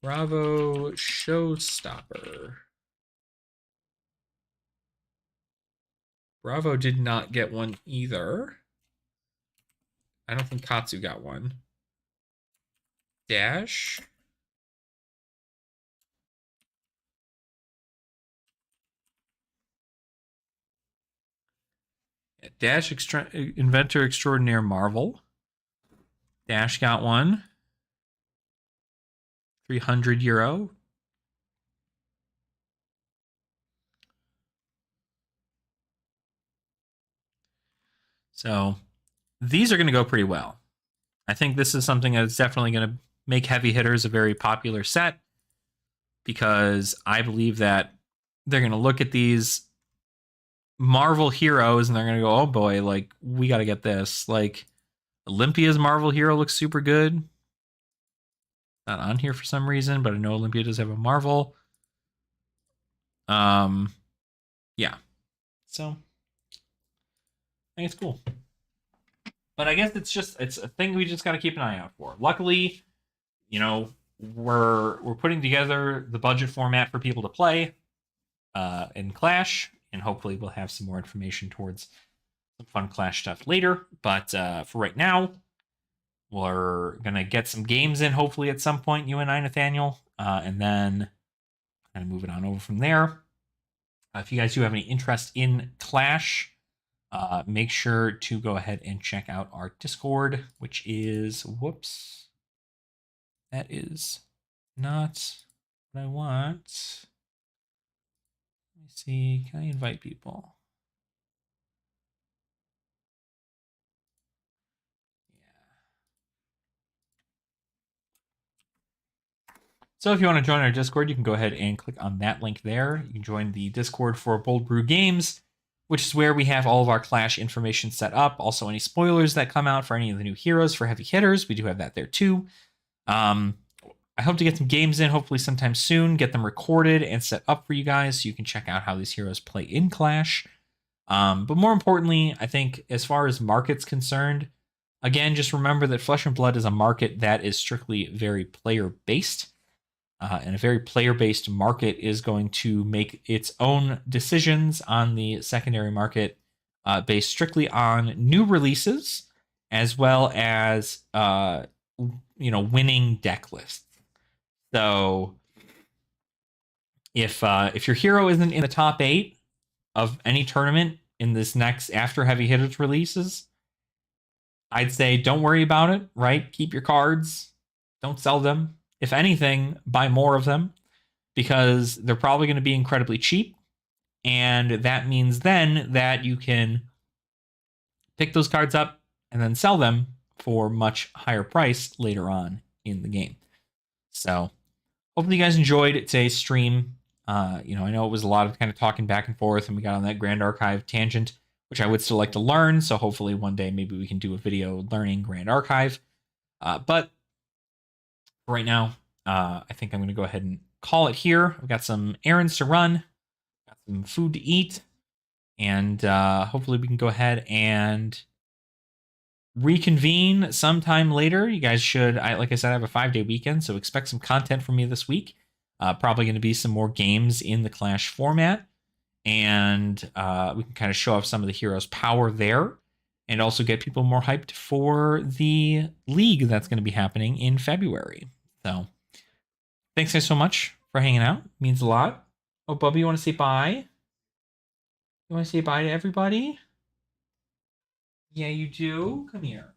Bravo Showstopper. Bravo did not get one either. I don't think Katsu got one. Dash. Dash Inventor Extraordinaire Marvel. Dash got one. 300 euro. So these are going to go pretty well. I think this is something that's definitely going to make heavy hitters a very popular set, because I believe that they're going to look at these Marvel heroes and they're going to go, oh boy, like, we got to get this. Like, Olympia's Marvel hero looks super good. Not on here for some reason, but I know Olympia does have a Marvel. Yeah. So I think it's cool. But I guess it's a thing we just got to keep an eye out for. Luckily, you know, we're putting together the budget format for people to play in Clash, and hopefully we'll have some more information towards some fun Clash stuff later. But for right now, we're gonna get some games in, hopefully at some point, you and I, Nathaniel, and then kind of move it on over from there. If you guys do have any interest in Clash, make sure to go ahead and check out our Discord, which is, whoops, that is not what I want. Let me see, can I invite people? So if you want to join our Discord, you can go ahead and click on that link there. You can join the Discord for Bold Brew Games, which is where we have all of our Clash information set up. Also, any spoilers that come out for any of the new heroes for heavy hitters, we do have that there too. I hope to get some games in, hopefully sometime soon, get them recorded and set up for you guys so you can check out how these heroes play in Clash. But more importantly, I think as far as market's concerned, again, just remember that Flesh and Blood is a market that is strictly very player-based. And a very player-based market is going to make its own decisions on the secondary market based strictly on new releases, as well as winning deck lists. So if your hero isn't in the top 8 of any tournament in this next after heavy hitters releases, I'd say don't worry about it, right? Keep your cards, don't sell them. If anything, buy more of them, because they're probably going to be incredibly cheap. And that means then that you can pick those cards up and then sell them for much higher price later on in the game. So hopefully you guys enjoyed today's stream. I know it was a lot of kind of talking back and forth, and we got on that Grand Archive tangent, which I would still like to learn. So hopefully one day maybe we can do a video learning Grand Archive. But right now, I think I'm going to go ahead and call it here. I've got some errands to run, got some food to eat, and hopefully we can go ahead and reconvene sometime later. You guys should, like I said, I have a 5-day weekend, so expect some content from me this week. Probably going to be some more games in the Clash format, and we can kind of show off some of the heroes' power there, and also get people more hyped for the league that's going to be happening in February. So thanks guys so much for hanging out. It means a lot. Oh, Bubby, you want to say bye? You want to say bye to everybody? Yeah, you do. Come here.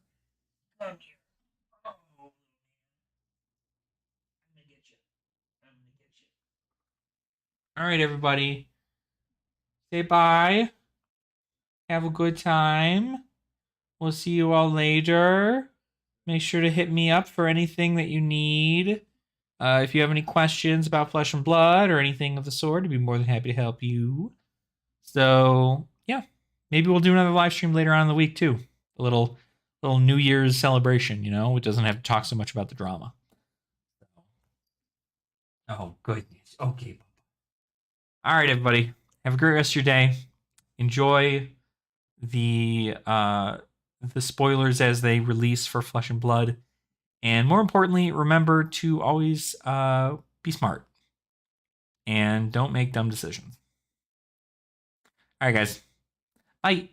Come here. Oh, I'm gonna get you. I'm gonna get you. All right, everybody. Say bye. Have a good time. We'll see you all later. Make sure to hit me up for anything that you need. If you have any questions about Flesh and Blood or anything of the sort, I'd be more than happy to help you. So, yeah. Maybe we'll do another live stream later on in the week, too. A little New Year's celebration, It doesn't have to talk so much about the drama. Oh, goodness. Okay. All right, everybody. Have a great rest of your day. Enjoy the spoilers as they release for Flesh and Blood. And more importantly, remember to always be smart and don't make dumb decisions. All right, guys. Bye.